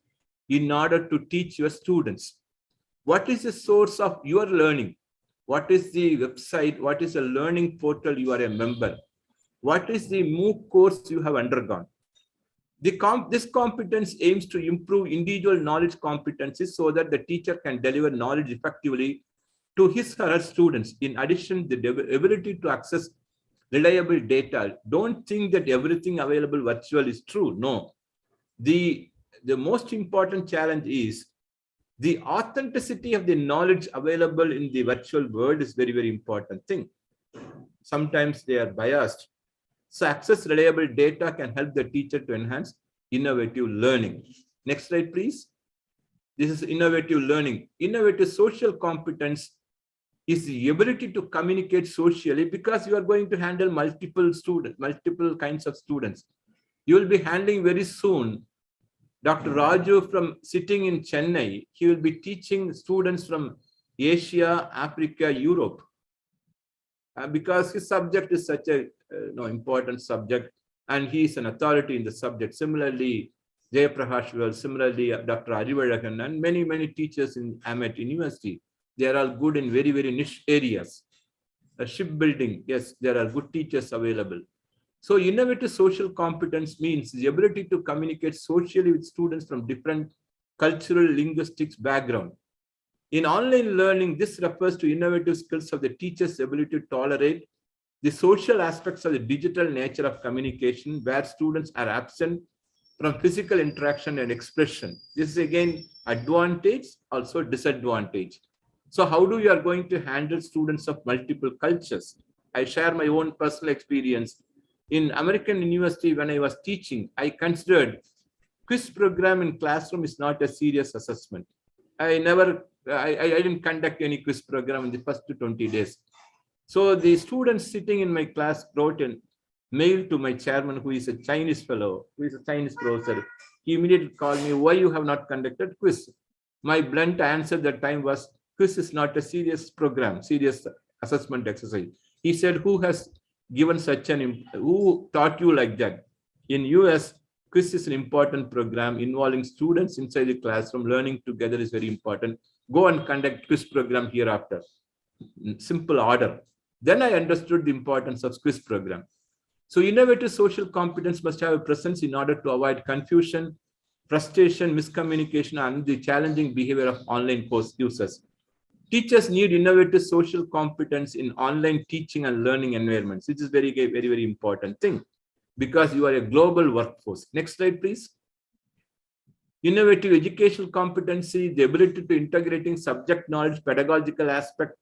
in order to teach your students. What is the source of your learning? What is the website? What is the learning portal you are a member? What is the MOOC course you have undergone? This competence aims to improve individual knowledge competencies so that the teacher can deliver knowledge effectively to his or her students. In addition, the ability to access reliable data. Don't think that everything available virtual is true. No. The most important challenge is the authenticity of the knowledge available in the virtual world is very, very important thing. Sometimes they are biased. So access reliable data can help the teacher to enhance innovative learning. Next slide, please. This is innovative learning. Innovative social competence is the ability to communicate socially, because you are going to handle multiple kinds of students. You will be handling very soon Dr. Raju from sitting in Chennai. He will be teaching students from Asia, Africa, Europe, because his subject is such a important subject, and he is an authority in the subject. Similarly, Jayaprakash, similarly, Dr. Arivalakan, and many, many teachers in Amet University. They are all good in very, very niche areas. Shipbuilding, yes, there are good teachers available. So innovative social competence means the ability to communicate socially with students from different cultural, linguistics background. In online learning, this refers to innovative skills of the teacher's ability to tolerate the social aspects of the digital nature of communication, where students are absent from physical interaction and expression. This is again advantage, also disadvantage. So how do you are going to handle students of multiple cultures? I share my own personal experience. In American university, when I was teaching, I considered quiz program in classroom is not a serious assessment. I didn't conduct any quiz program in the first 20 days. So the students sitting in my class wrote in mail to my chairman, who is a Chinese fellow, who is a Chinese professor. He immediately called me, why you have not conducted quiz? My blunt answer that time was, quiz is not a serious program, serious assessment exercise. He said, who has given such who taught you like that? In US, quiz is an important program involving students inside the classroom. Learning together is very important. Go and conduct quiz program hereafter. Simple order. Then I understood the importance of quiz program. So innovative social competence must have a presence in order to avoid confusion, frustration, miscommunication, and the challenging behavior of online course users. Teachers need innovative social competence in online teaching and learning environments. This is very, very important thing because you are a global workforce. Next slide, please. Innovative educational competency, the ability to integrating subject knowledge, pedagogical aspect,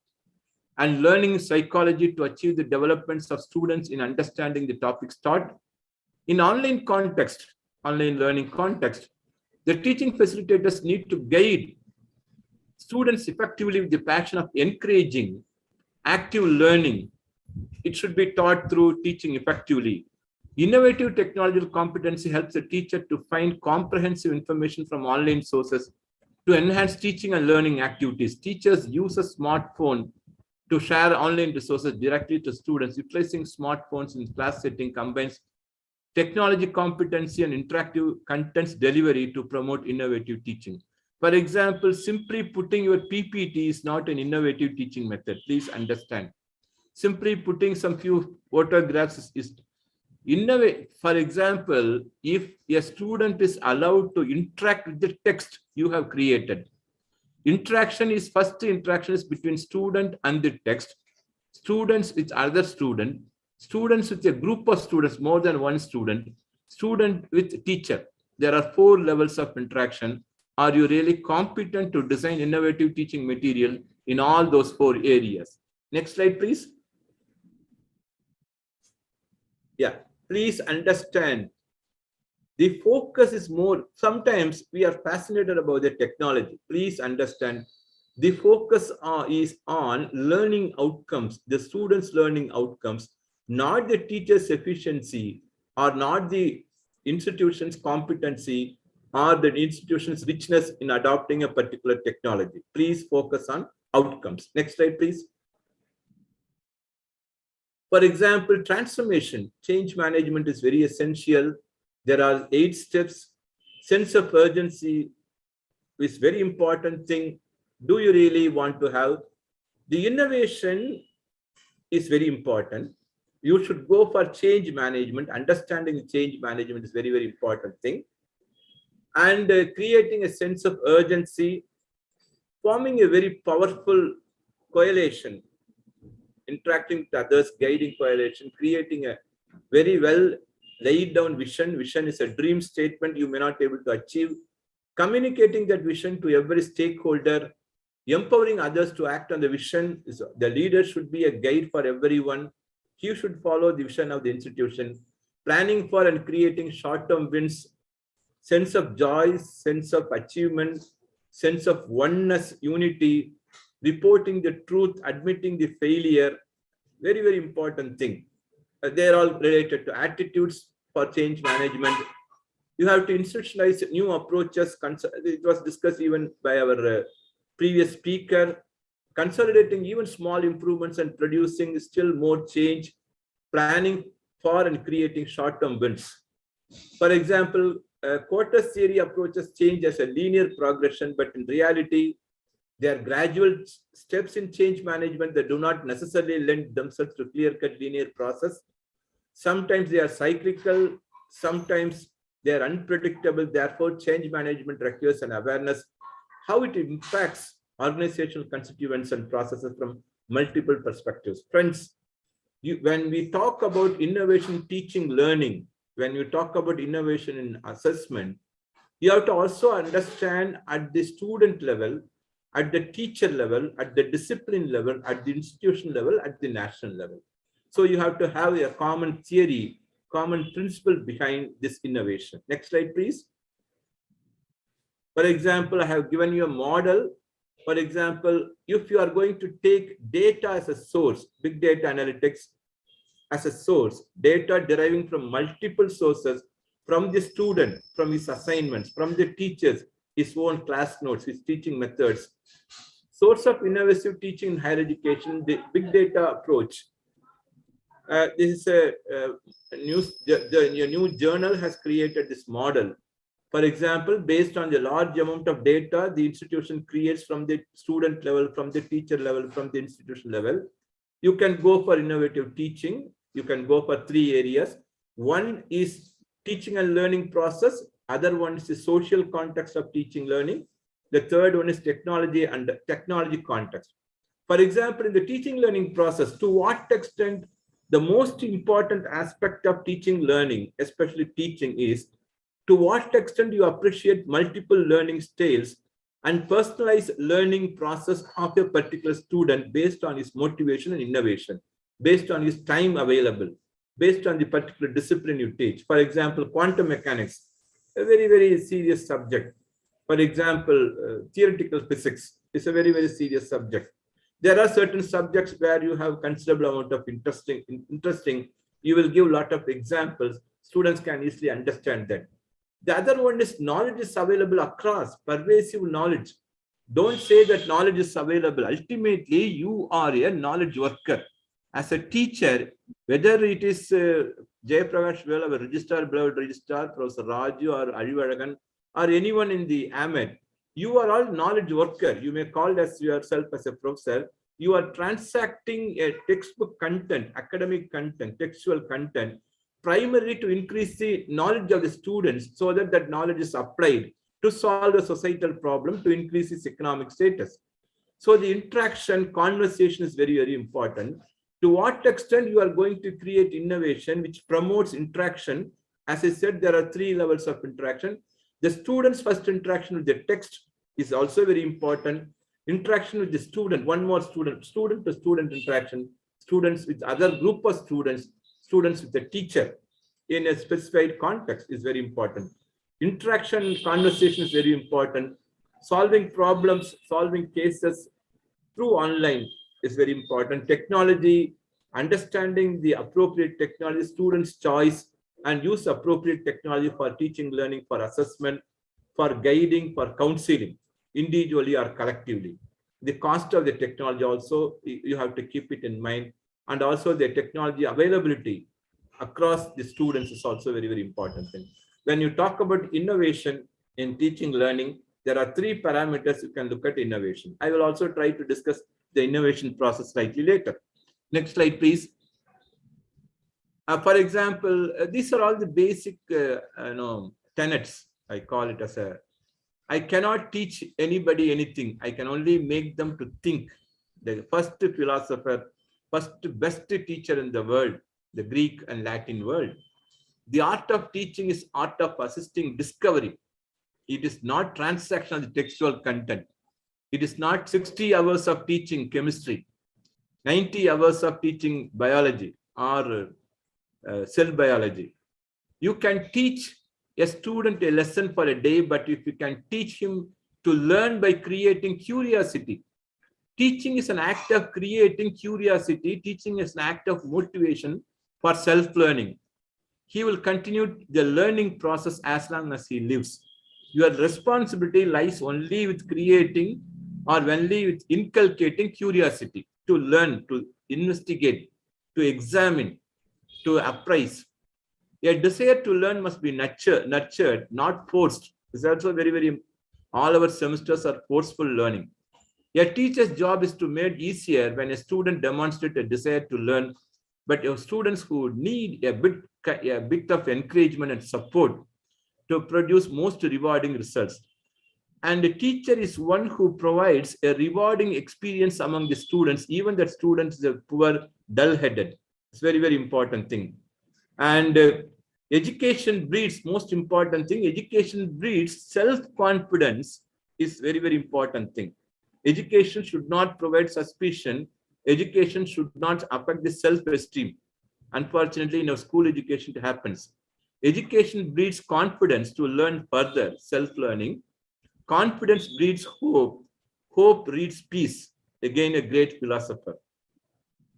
and learning psychology to achieve the developments of students in understanding the topics taught. In online context, online learning context, the teaching facilitators need to guide students effectively with the passion of encouraging active learning. It should be taught through teaching effectively. Innovative technological competency helps the teacher to find comprehensive information from online sources to enhance teaching and learning activities. Teachers use a smartphone to share online resources directly to students. Utilizing smartphones in class setting combines technology competency and interactive contents delivery to promote innovative teaching. For example, simply putting your PPT is not an innovative teaching method. Please understand. Simply putting some few photographs is innovative. For example, if a student is allowed to interact with the text you have created, first interaction is between student and the text, students with other student, students with a group of students, more than one student, student with teacher. There are 4 levels of interaction. Are you really competent to design innovative teaching material in all those 4 areas? Next slide, please. Yeah, please understand. The focus is more, sometimes we are fascinated about the technology. Please understand, the focus is on learning outcomes, the students' learning outcomes, not the teacher's efficiency or not the institution's competency or the institution's richness in adopting a particular technology. Please focus on outcomes. Next slide, please. For example, transformation, change management is very essential. There are 8 steps. Sense of urgency is very important thing. Do you really want to have? The innovation is very important. You should go for change management. Understanding change management is very, very important thing. And creating a sense of urgency, forming a very powerful coalition, interacting with others, guiding coalition, creating a very well laid down vision. Vision is a dream statement you may not be able to achieve. Communicating that vision to every stakeholder, empowering others to act on the vision. The leader should be a guide for everyone. He should follow the vision of the institution. Planning for and creating short-term wins, sense of joy, sense of achievement, sense of oneness, unity, reporting the truth, admitting the failure. Very, very important thing. They're all related to attitudes for change management. You have to institutionalize new approaches. It was discussed even by our previous speaker. Consolidating even small improvements and producing still more change. Planning for and creating short-term wins. For example, quarter theory approaches change as a linear progression, but in reality, they are gradual steps in change management that do not necessarily lend themselves to clear-cut linear process. Sometimes they are cyclical, sometimes they are unpredictable. Therefore, change management requires an awareness how it impacts organizational constituents and processes from multiple perspectives. Friends, when we talk about innovation, teaching, learning, when you talk about innovation in assessment, you have to also understand at the student level, at the teacher level, at the discipline level, at the institution level, at the national level. So you have to have a common theory, common principle behind this innovation. Next slide, please. For example, I have given you a model. For example, if you are going to take data as a source, big data analytics, as a source, data deriving from multiple sources, from the student, from his assignments, from the teachers, his own class notes, his teaching methods. Source of innovative teaching in higher education, the big data approach. This is a new journal has created this model. For example, based on the large amount of data the institution creates from the student level, from the teacher level, from the institution level, you can go for innovative teaching. You can go for 3 areas. One is teaching and learning process. Other one is the social context of teaching learning. The third one is technology and technology context. For example, in the teaching learning process, to what extent the most important aspect of teaching learning, especially teaching, is to what extent you appreciate multiple learning styles and personalize learning process of a particular student based on his motivation and innovation, based on his time available, based on the particular discipline you teach. For example, quantum mechanics, a very, very serious subject. For example, theoretical physics is a very, very serious subject. There are certain subjects where you have considerable amount of interesting. You will give a lot of examples. Students can easily understand that. The other one is knowledge is available across, pervasive knowledge. Don't say that knowledge is available. Ultimately, you are a knowledge worker. As a teacher, whether it is Jayaprakash Vel, our registrar, beloved registrar, Professor Raju or Alivaragan, or anyone in the AMED, you are all knowledge worker. You may call as yourself as a professor. You are transacting a textbook content, academic content, textual content, primarily to increase the knowledge of the students so that that knowledge is applied to solve the societal problem, to increase its economic status. So the interaction, conversation is very, very important. To what extent you are going to create innovation which promotes interaction? As I said, there are 3 levels of interaction. The student's first interaction with the text is also very important. Interaction with the student, one more student to student interaction, students with other group of students, students with the teacher in a specified context is very important. Interaction, conversation is very important. Solving problems, solving cases through online is very important. Technology, understanding the appropriate technology, students' choice, and use appropriate technology for teaching, learning, for assessment, for guiding, for counseling, individually or collectively. The cost of the technology also, you have to keep it in mind. And also the technology availability across the students is also very, very important thing. When you talk about innovation in teaching, learning, there are 3 parameters you can look at innovation. I will also try to discuss the innovation process slightly later. Next slide, please. For example, these are all the basic tenets. I call it as I cannot teach anybody anything. I can only make them to think. The first philosopher, first best teacher in the world, the Greek and Latin world. The art of teaching is art of assisting discovery. It is not transactional textual content. It is not 60 hours of teaching chemistry, 90 hours of teaching biology or cell biology. You can teach a student a lesson for a day, but if you can teach him to learn by creating curiosity, teaching is an act of creating curiosity. Teaching is an act of motivation for self-learning. He will continue the learning process as long as he lives. Your responsibility lies only with creating or only with inculcating curiosity, to learn, to investigate, to examine, to appraise. A desire to learn must be nurtured, not forced. This is also very, very, all our semesters are forceful learning. A teacher's job is to make easier when a student demonstrates a desire to learn, but your students who need a bit of encouragement and support to produce most rewarding results. And the teacher is one who provides a rewarding experience among the students, even that students is a poor, dull-headed. It's very, very important thing. And education breeds, most important thing, education breeds self-confidence is very, very important thing. Education should not provide suspicion. Education should not affect the self-esteem. Unfortunately, in our school education, it happens. Education breeds confidence to learn further, self-learning. Confidence breeds hope. Hope breeds peace. Again, a great philosopher.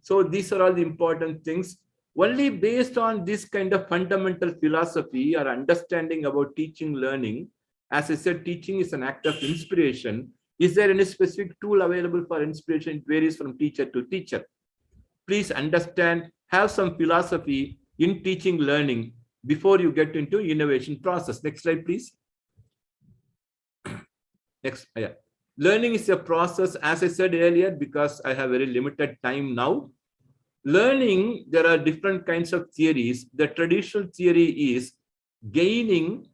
So these are all the important things. Only based on this kind of fundamental philosophy or understanding about teaching, learning, as I said, teaching is an act of inspiration. Is there any specific tool available for inspiration? It varies from teacher to teacher. Please understand, have some philosophy in teaching, learning before you get into innovation process. Next slide, please. Next, yeah. Learning is a process, as I said earlier, because I have very limited time now. Learning, there are different kinds of theories. The traditional theory is gaining,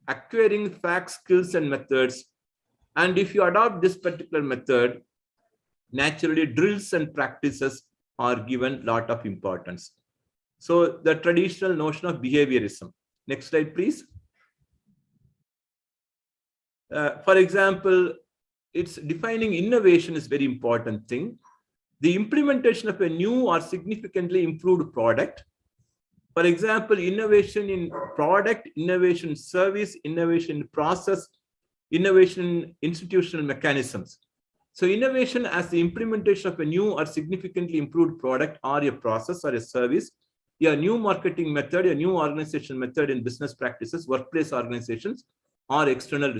acquiring facts, skills, and methods. And if you adopt this particular method, naturally drills and practices are given a lot of importance. So the traditional notion of behaviorism. Next slide, please. For example, it's defining innovation is very important thing. The implementation of a new or significantly improved product. For example, innovation in product, innovation in service, innovation in process, innovation in institutional mechanisms. So innovation as the implementation of a new or significantly improved product or a process or a service, a new marketing method, a new organizational method in business practices, workplace organizations, or external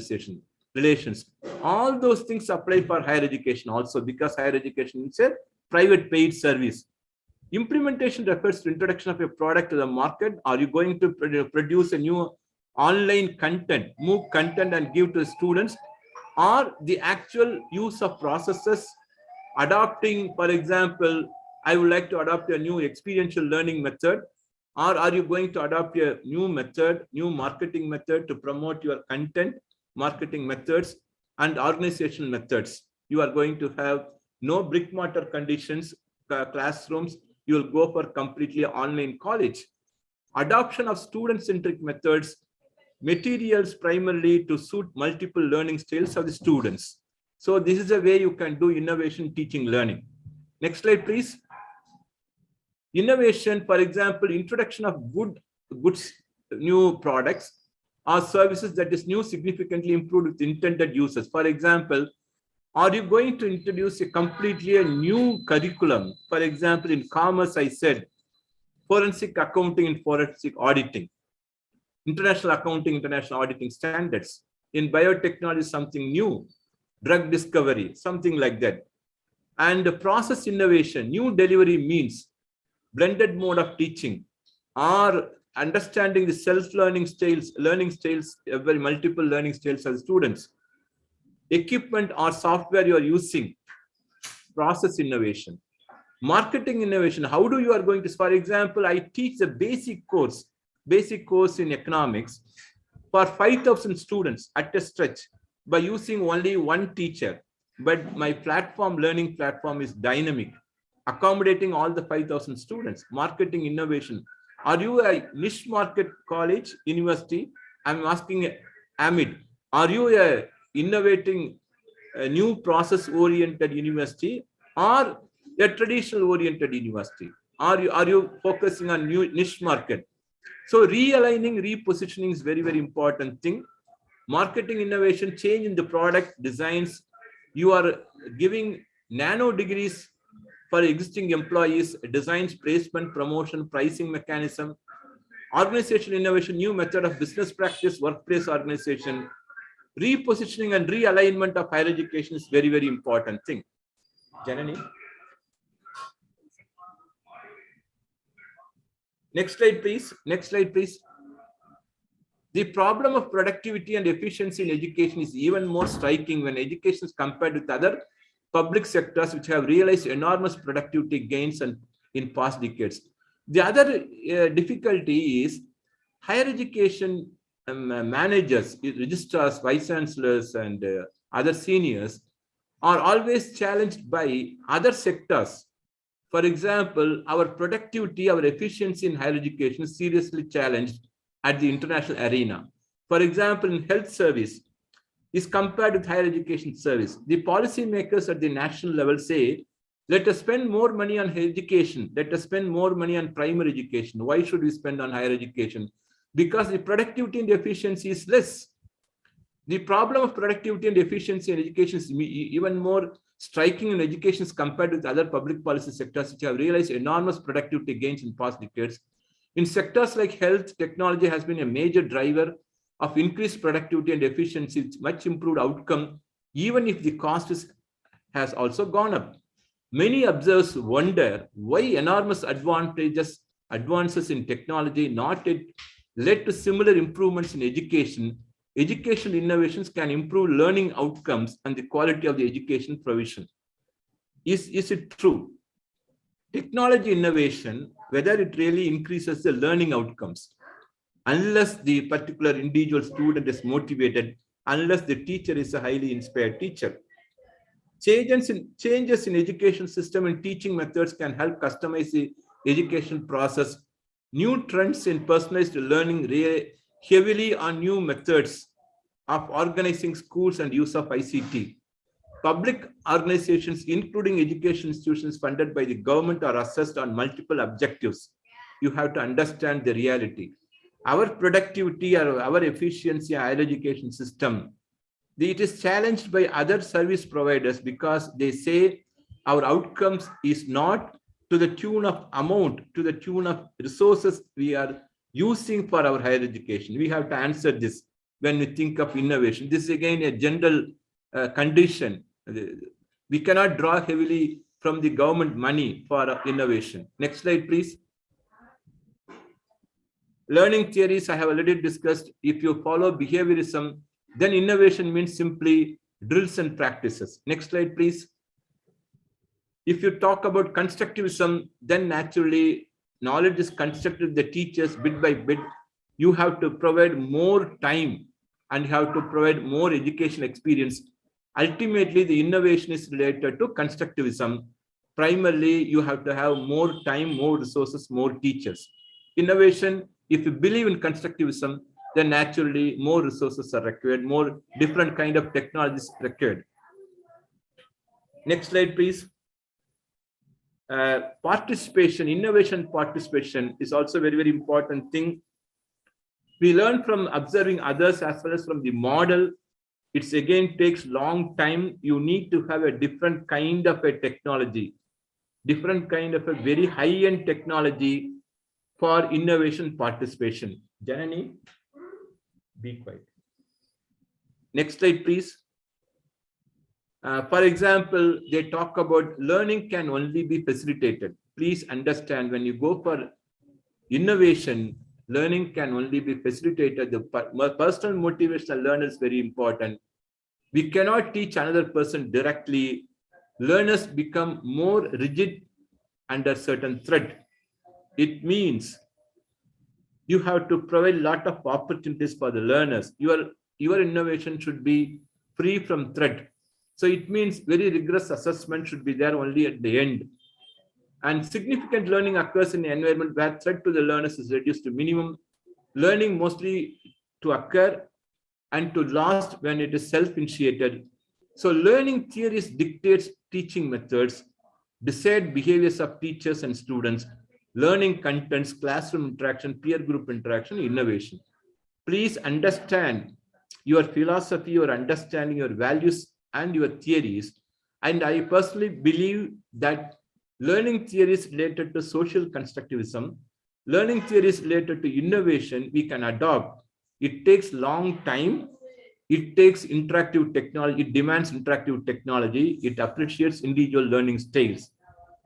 relations. All those things apply for higher education also, because higher education is a private paid service. Implementation refers to introduction of a product to the market. Are you going to produce a new online content, move content and give to students, or the actual use of processes, adopting, for example, I would like to adopt a new experiential learning method, or are you going to adopt a new method, new marketing method to promote your content, marketing methods, and organizational methods? You are going to have no brick mortar conditions, classrooms. You will go for completely online college. Adoption of student-centric methods, materials primarily to suit multiple learning styles of the students. So this is a way you can do innovation, teaching, learning. Next slide, please. Innovation, for example, introduction of goods, new products or services that is new, significantly improved with intended users. For example, are you going to introduce a completely new curriculum? For example, in commerce, I said forensic accounting and forensic auditing, international accounting, international auditing standards. In biotechnology, something new, drug discovery, something like that. And the process innovation, new delivery means blended mode of teaching, or understanding the self-learning styles, very multiple learning styles as students. Equipment or software you are using, process innovation. Marketing innovation, how do you are going to, for example, I teach the basic course in economics for 5,000 students at a stretch by using only one teacher. But my platform, learning platform, is dynamic, accommodating all the 5,000 students. Marketing innovation. Are you a niche market college, university? I'm asking Amit, are you a innovating a new process oriented university or a traditional oriented university? Are you focusing on new niche market? So realigning, repositioning is very, very important thing. Marketing innovation, change in the product designs. You are giving nano degrees for existing employees, designs, placement, promotion, pricing mechanism. Organizational innovation, new method of business practice, workplace organization. Repositioning and realignment of higher education is very, very important thing. Janani. Next slide, please. Next slide, please. The problem of productivity and efficiency in education is even more striking when education is compared with other public sectors which have realized enormous productivity gains in past decades. The other difficulty is higher education managers, registrars, vice chancellors, and other seniors are always challenged by other sectors. For example, our productivity, our efficiency in higher education is seriously challenged at the international arena. For example, in health service is compared with higher education service. The policymakers at the national level say, let us spend more money on education. Let us spend more money on primary education. Why should we spend on higher education? Because the productivity and the efficiency is less. The problem of productivity and efficiency in education is even more striking in education compared with other public policy sectors which have realized enormous productivity gains in past decades. In sectors like health, technology has been a major driver of increased productivity and efficiency, much improved outcome, even if the cost has also gone up. Many observers wonder why enormous advances in technology not yet led to similar improvements in education. Educational innovations can improve learning outcomes and the quality of the education provision. Is it true? Technology innovation, whether it really increases the learning outcomes, unless the particular individual student is motivated, unless the teacher is a highly inspired teacher. Changes in education system and teaching methods can help customize the education process. New trends in personalized learning rely heavily on new methods of organizing schools and use of ICT. Public organizations, including education institutions funded by the government, are assessed on multiple objectives. You have to understand the reality. Our productivity or our efficiency in higher education system, it is challenged by other service providers because they say our outcomes is not to the tune of amount, to the tune of resources we are using for our higher education. We have to answer this when we think of innovation. This is again a general condition. We cannot draw heavily from the government money for innovation. Next slide, please. Learning theories, I have already discussed. If you follow behaviorism, then innovation means simply drills and practices. Next slide, please. If you talk about constructivism, then naturally knowledge is constructed the teachers bit by bit. You have to provide more time and you have to provide more education experience. Ultimately, the innovation is related to constructivism. Primarily, you have to have more time, more resources, more teachers. Innovation, if you believe in constructivism, then naturally more resources are required, more different kind of technologies required. Next slide, please. Participation, innovation participation is also a very, very important thing. We learn from observing others as well as from the model. It's again takes long time. You need to have a different kind of a technology, different kind of a very high-end technology for innovation participation. Janani, be quiet. Next slide, please. For example, they talk about learning can only be facilitated. Please understand, when you go for innovation, learning can only be facilitated. The personal motivational learner is very important. We cannot teach another person directly. Learners become more rigid under certain threat. It means you have to provide a lot of opportunities for the learners. Your innovation should be free from threat. So it means very rigorous assessment should be there only at the end. And significant learning occurs in an environment where threat to the learners is reduced to minimum. Learning mostly to occur and to last when it is self-initiated. So learning theories dictates teaching methods, decide behaviors of teachers and students, learning contents, classroom interaction, peer group interaction, innovation. Please understand your philosophy, your understanding, your values, and your theories. And I personally believe that learning theories related to social constructivism, learning theories related to innovation, we can adopt. It takes long time. It takes interactive technology. It demands interactive technology. It appreciates individual learning styles.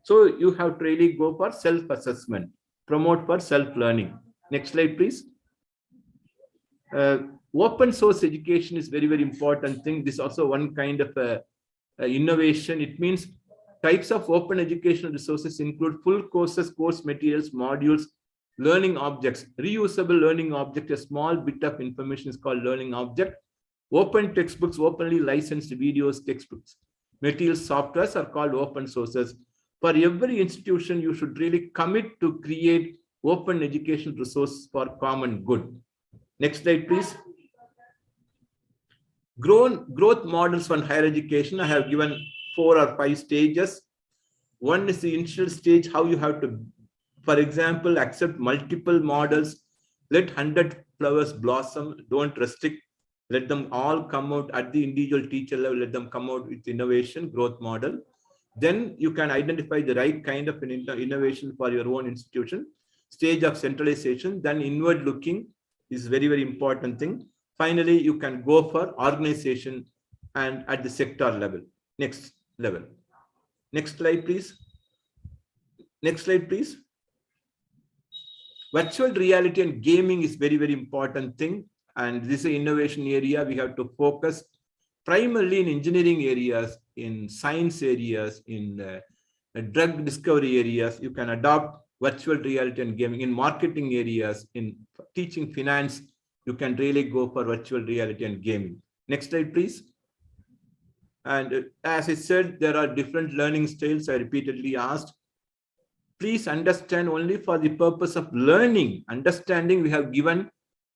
So you have to really go for self-assessment, promote for self-learning. Next slide, please. Open source education is very, very important thing. This is also one kind of innovation. It means types of open educational resources include full courses, course materials, modules, learning objects, reusable learning object. A small bit of information is called learning object. Open textbooks, openly licensed videos, textbooks. Materials, softwares are called open sources. For every institution, you should really commit to create open educational resources for common good. Next slide, please. Growth models for higher education. I have given 4 or 5 stages. One is the initial stage, how you have to, for example, accept multiple models, let 100 flowers blossom, don't restrict. Let them all come out at the individual teacher level. Let them come out with innovation growth model. Then you can identify the right kind of an innovation for your own institution. Stage of centralization, then inward looking is very, very important thing. Finally, you can go for organization and at the sector level. Next level. Next slide, please. Next slide, please. Virtual reality and gaming is very, very important thing. And this is an innovation area we have to focus primarily in engineering areas, in science areas, in drug discovery areas. You can adopt virtual reality and gaming in marketing areas, in teaching finance. You can really go for virtual reality and gaming. Next slide, please. And as I said, there are different learning styles. I repeatedly asked. Please understand only for the purpose of learning, understanding, we have given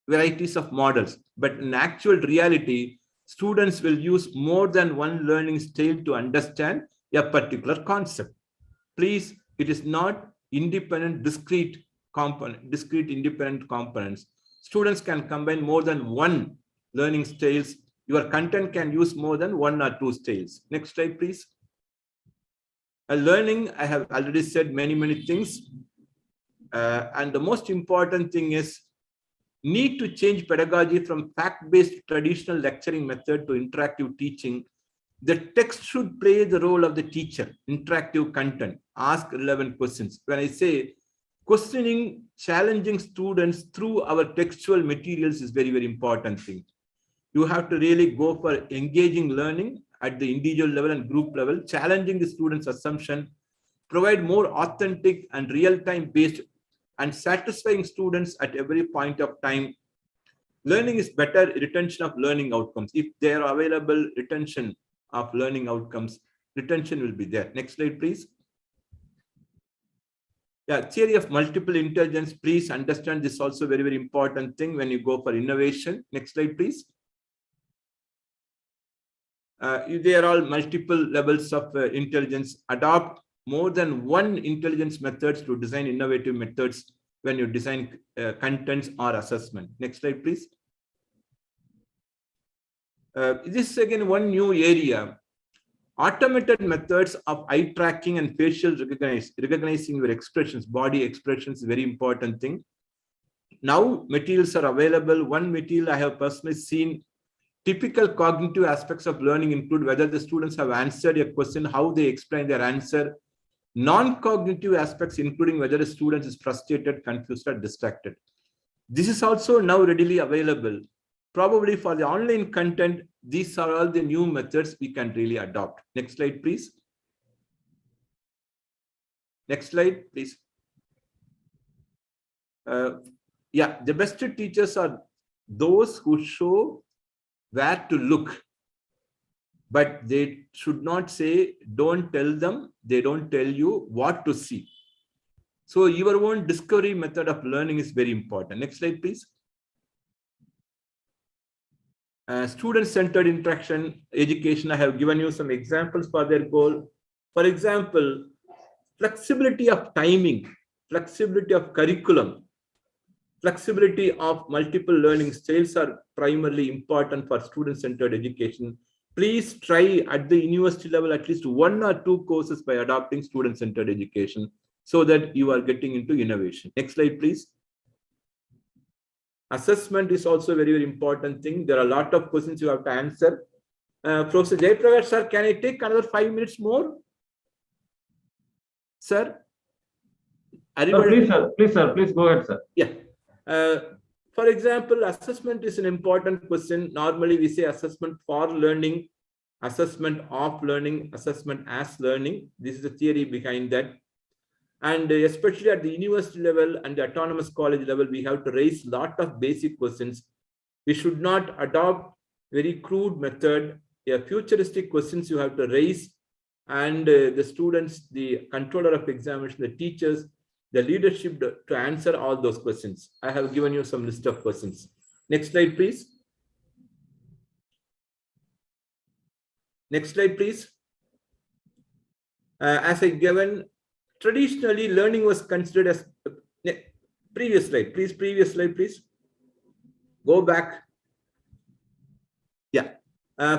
varieties of models, but in actual reality, students will use more than one learning style to understand a particular concept. Please, it is not independent, discrete component, discrete independent components. Students can combine more than one learning styles. Your content can use more than one or two styles. Next slide, please. Learning, I have already said many things. And the most important thing is need to change pedagogy from fact-based traditional lecturing method to interactive teaching. The text should play the role of the teacher, interactive content, ask relevant questions. When I say questioning, challenging students through our textual materials is very, very important thing. You have to really go for engaging learning at the individual level and group level, challenging the students' assumption, provide more authentic and real-time based and satisfying students at every point of time. Learning is better retention of learning outcomes. If they are available, retention of learning outcomes, retention will be there. Next slide, please. Yeah, theory of multiple intelligence. Please understand this also very, very important thing when you go for innovation. Next slide, please. There are all multiple levels of intelligence. Adopt more than one intelligence methods to design innovative methods when you design contents or assessment. Next slide, please. This is again one new area. Automated methods of eye tracking and facial recognizing your expressions, body expressions is a very important thing. Now materials are available. One material I have personally seen. Typical cognitive aspects of learning include whether the students have answered a question, how they explain their answer. Non-cognitive aspects including whether a student is frustrated, confused, or distracted. This is also now readily available. Probably for the online content, these are all the new methods we can really adopt. Next slide, please. Next slide, please. Yeah, the best teachers are those who show where to look, but they should not say, don't tell them, they don't tell you what to see. So your own discovery method of learning is very important. Next slide, please. Student-centered interaction education. I have given you some examples for their goal. For example, flexibility of timing, flexibility of curriculum, flexibility of multiple learning styles are primarily important for student-centered education. Please try at the university level at least one or two courses by adopting student-centered education so that you are getting into innovation. Next slide, please. Assessment is also a very, very important thing. There are a lot of questions you have to answer. Professor Jayaprakash, sir, can I take another 5 minutes more? Sir? Please, sir. Please, sir. Please go ahead, sir. Yeah. For example, assessment is an important question. Normally, we say assessment for learning, assessment of learning, assessment as learning. This is the theory behind that. And especially at the university level and the autonomous college level, we have to raise a lot of basic questions. We should not adopt very crude method. Futuristic questions you have to raise, and the students, the controller of examination, the teachers, the leadership to answer all those questions. I have given you some list of questions. Next slide, please. Next slide, please. As I given, traditionally learning was considered as previous slide, please. Previous slide, please. Go back.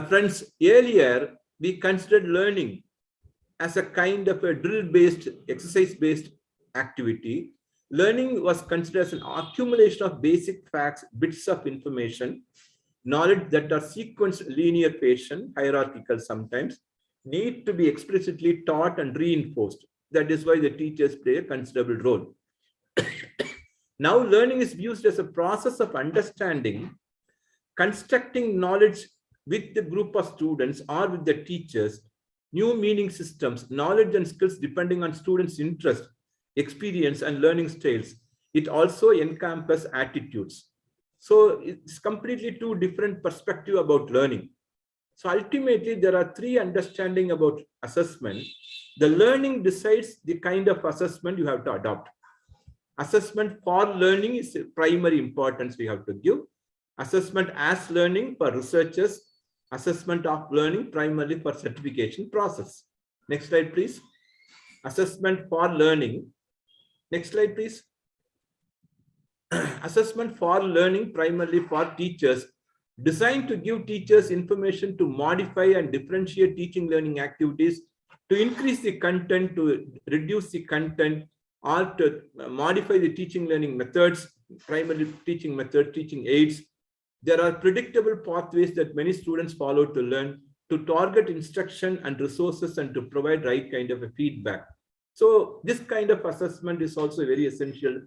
Friends, earlier we considered learning as a kind of a drill-based, exercise-based activity. Learning was considered as an accumulation of basic facts, bits of information, knowledge that are sequenced, linear, patient, hierarchical sometimes, need to be explicitly taught and reinforced. That is why the teachers play a considerable role. Now learning is used as a process of understanding, constructing knowledge with the group of students or with the teachers, new meaning systems, knowledge and skills depending on students' interest, experience, and learning styles. It also encompasses attitudes. So it's completely two different perspectives about learning. So ultimately, there are three understandings about assessment. The learning decides the kind of assessment you have to adopt. Assessment for learning is primary importance we have to give. Assessment as learning for researchers. Assessment of learning primarily for certification process. Next slide, please. Assessment for learning. Next slide, please. Assessment for learning primarily for teachers, designed to give teachers information to modify and differentiate teaching learning activities, to increase the content, to reduce the content, or to modify the teaching learning methods, primarily teaching methods, teaching aids. There are predictable pathways that many students follow to learn, to target instruction and resources, and to provide right kind of a feedback. So this kind of assessment is also very essential.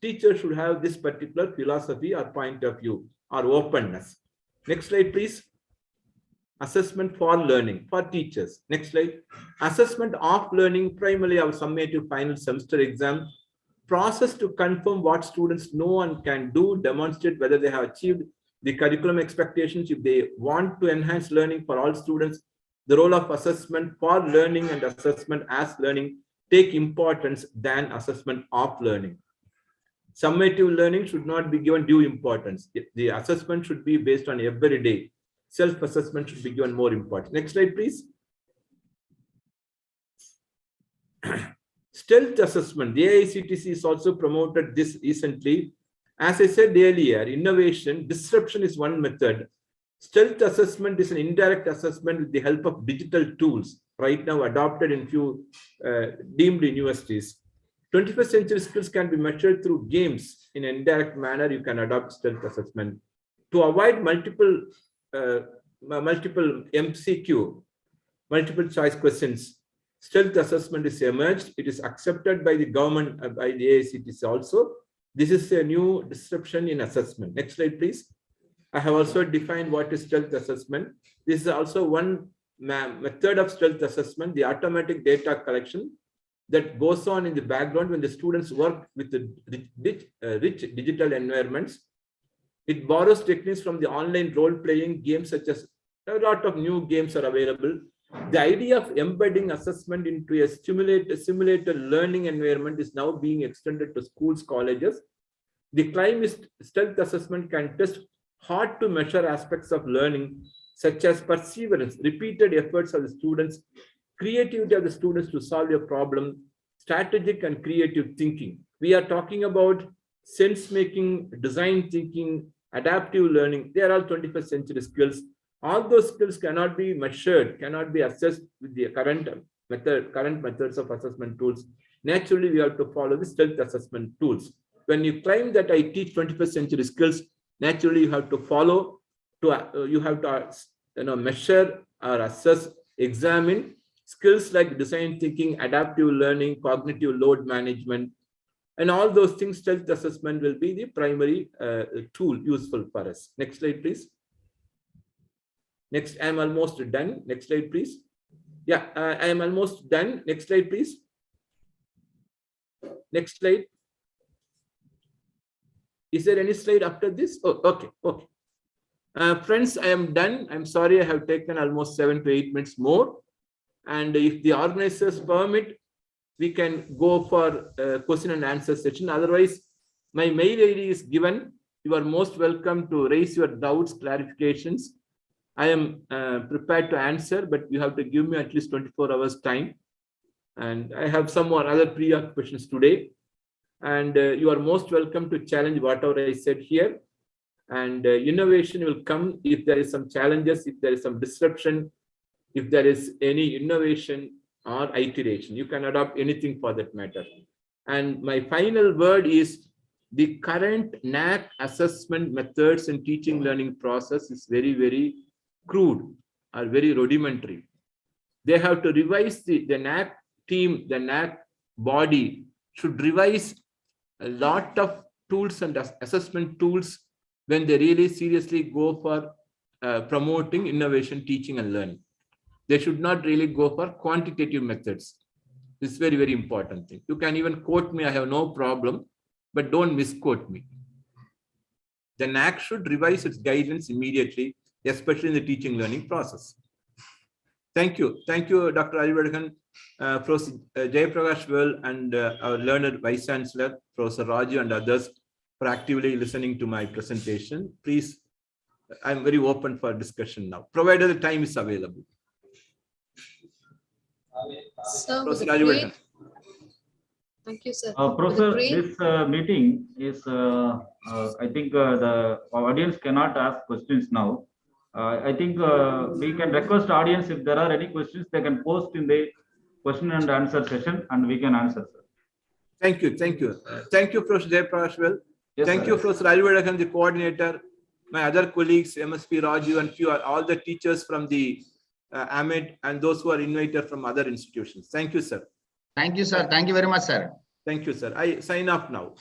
Teachers should have this particular philosophy or point of view or openness. Next slide, please. Assessment for learning for teachers. Next slide. Assessment of learning, primarily our summative final semester exam. Process to confirm what students know and can do, demonstrate whether they have achieved the curriculum expectations. If they want to enhance learning for all students, the role of assessment for learning and assessment as learning take importance than assessment of learning. Summative learning should not be given due importance. The assessment should be based on every day. Self-assessment should be given more importance. Next slide, please. Stealth assessment. The AICTC has also promoted this recently. As I said earlier, innovation, disruption is one method. Stealth assessment is an indirect assessment with the help of digital tools, right now adopted in few deemed universities. 21st century skills can be measured through games. In an indirect manner, you can adopt stealth assessment. To avoid multiple MCQ, multiple choice questions, stealth assessment is emerged. It is accepted by the government, by the AICTC also. This is a new disruption in assessment. Next slide, please. I have also defined what is stealth assessment. This is also one method of stealth assessment, the automatic data collection that goes on in the background when the students work with the rich digital environments. It borrows techniques from the online role-playing games, such as a lot of new games are available. The idea of embedding assessment into a simulated learning environment is now being extended to schools, colleges. The claim is stealth assessment can test hard to measure aspects of learning, such as perseverance, repeated efforts of the students, creativity of the students to solve a problem, strategic and creative thinking. We are talking about sense making, design thinking, adaptive learning. They are all 21st century skills. All those skills cannot be measured, cannot be assessed with the current methods of assessment tools. Naturally, we have to follow the stealth assessment tools. When you claim that I teach 21st century skills, naturally you have to follow, you have to measure or assess, examine skills like design thinking, adaptive learning, cognitive load management, and all those things. Stealth assessment will be the primary tool useful for us. Next slide, please. Next, I am almost done. Next slide, please. Yeah, I am almost done. Next slide, please. Next slide. Is there any slide after this? Oh, okay, okay. Friends, I am done. I'm sorry I have taken almost 7 to 8 minutes more. And if the organizers permit, we can go for question and answer session. Otherwise, my mail ID is given. You are most welcome to raise your doubts, clarifications. I am prepared to answer, but you have to give me at least 24 hours time. And I have some more other preoccupations today. And you are most welcome to challenge whatever I said here. And innovation will come if there is some challenges, if there is some disruption, if there is any innovation or iteration. You can adopt anything for that matter. And my final word is the current NAAC assessment methods and teaching learning process is very, very crude or very rudimentary. They have to revise the NAAC team, the NAAC body should revise a lot of tools and assessment tools when they really seriously go for promoting innovation, teaching and learning. They should not really go for quantitative methods. This is very, very important thing. You can even quote me, I have no problem, but don't misquote me. The NAAC should revise its guidance immediately, especially in the teaching learning process. Thank you. Thank you, Dr. Arivadan, Professor Jayaprakash Well, and our learned Vice Chancellor, Professor Raju, and others for actively listening to my presentation. Please, I'm very open for discussion now, provided the time is available. Sir, with Professor a great, Arivadan. thank you, sir. Professor, With a great- this meeting is, I think the audience cannot ask questions now. I think we can request audience if there are any questions, they can post in the question and answer session and we can answer, sir. Thank you. Thank you. Thank you, Professor Jayaprakash Well. Yes, Thank sir. you, Professor Arivadan, the coordinator, my other colleagues, MSP Raju, and few all the teachers from the AMID and those who are invited from other institutions. Thank you, sir. Thank you, sir. Thank you very much, sir. Thank you, sir. I sign off now.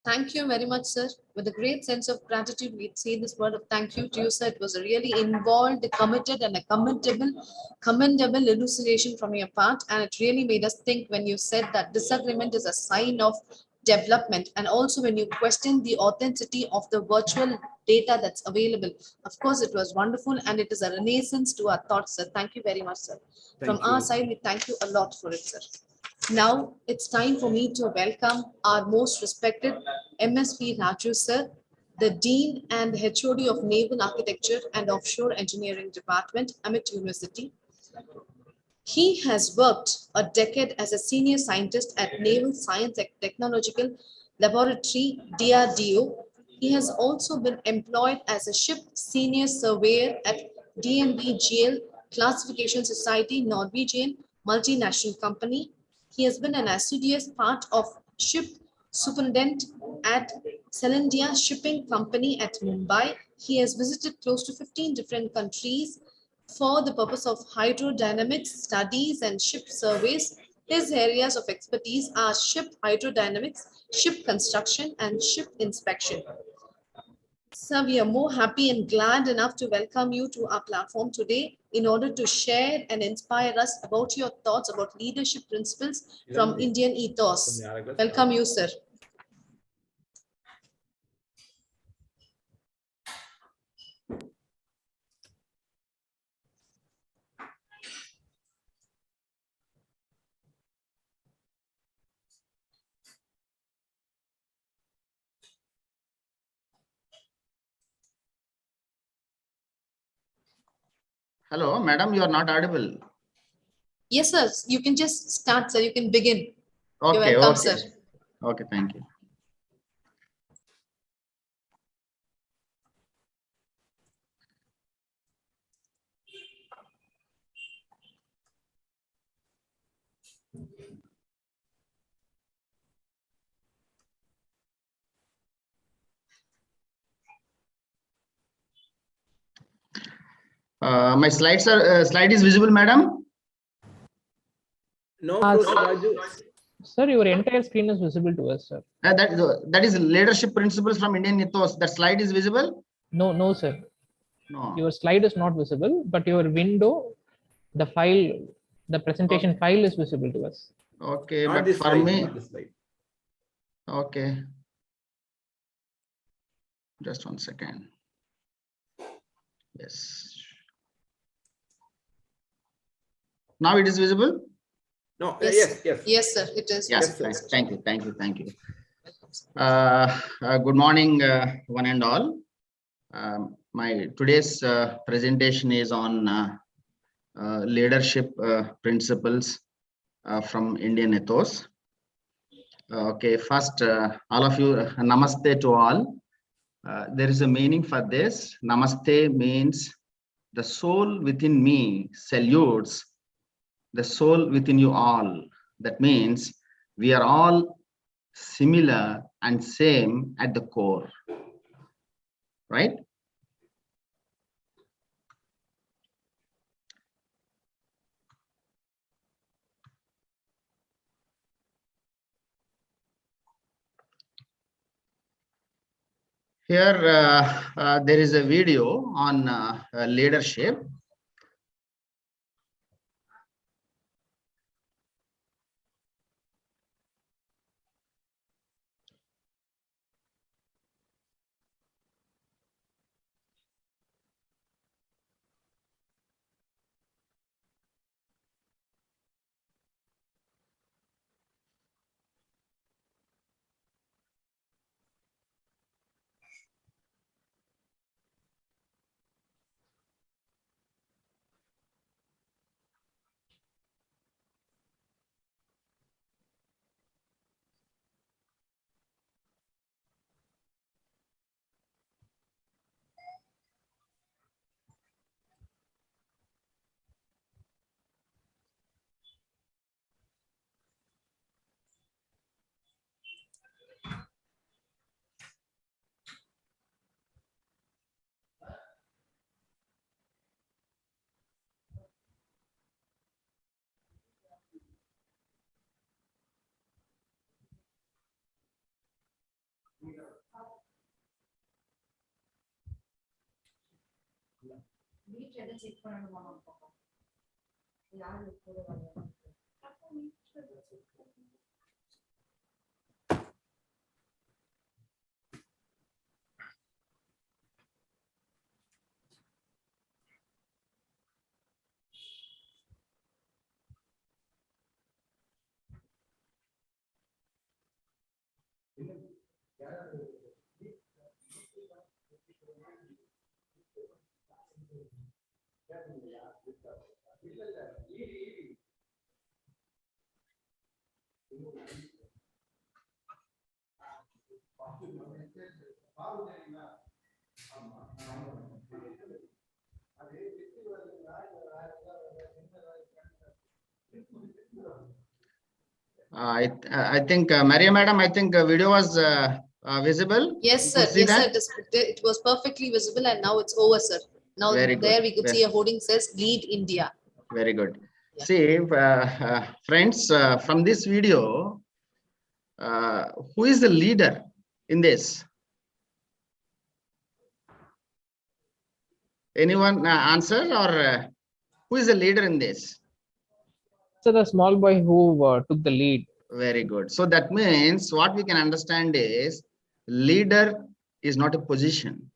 Thank you very much, sir. With a great sense of gratitude, we say this word of thank you to you, sir. It was a really involved, committed, and a commendable elucidation from your part. And it really made us think when you said that disagreement is a sign of development. And also when you questioned the authenticity of the virtual data that's available. Of course, it was wonderful and it is a renaissance to our thoughts, sir. Thank you very much, sir. From Thank our you. side, we thank you a lot for it, sir. Now it's time for me to welcome our most respected MSP Raju sir, the Dean and HOD of Naval Architecture and Offshore Engineering Department, Amit University. He has worked a decade as a senior scientist at Naval Science and Technological Laboratory, DRDO. He has also been employed as a ship senior surveyor at DNV Classification Society, Norwegian multinational company. He has been an assiduous part of ship superintendent at Selendia Shipping Company at Mumbai. He has visited close to 15 different countries for the purpose of hydrodynamics studies and ship surveys. His areas of expertise are ship hydrodynamics, ship construction, and ship inspection. Sir, we are more happy and glad enough to welcome you to our platform today in order to share and inspire us about your thoughts about leadership principles from Indian ethos. Welcome you, sir. Hello, madam, you are not audible. Yes, sir. You can just start, sir. You can begin. Okay, You're welcome, okay. sir. Okay, thank you. My slides are slide is visible, madam. No, Professor Raju. Sir, your entire screen is visible to us, sir. That is leadership principles from Indian ethos. That slide is visible. No, sir. No. Your slide is not visible, but your window, the file, the presentation file is visible to us. Okay, Not but this for slide, me, not this slide. okay. Just 1 second. Yes. Now it is visible. No, Yes, yes, yes. Yes, sir. It is. Yes, visible, sir. thank you. Good morning, one and all. My today's presentation is on leadership principles from Indian ethos. Okay, first, all of you, namaste to all. there is a meaning for this. Namaste means the soul within me salutes the soul within you all. That means we are all similar and same at the core, right? Here, there is a video on leadership. I think Maria Madam, I think video was visible. Yes, You sir. could see Yes, sir. that? It was perfectly visible, and now it's over, sir. Now Very good. there we could see a hoarding says "Lead India." Very good. Yeah. See, friends, from this video, who is the leader in this? Anyone answer, or who is the leader in this? So the small boy who took the lead. Very good. So that means what we can understand is leader is not a position,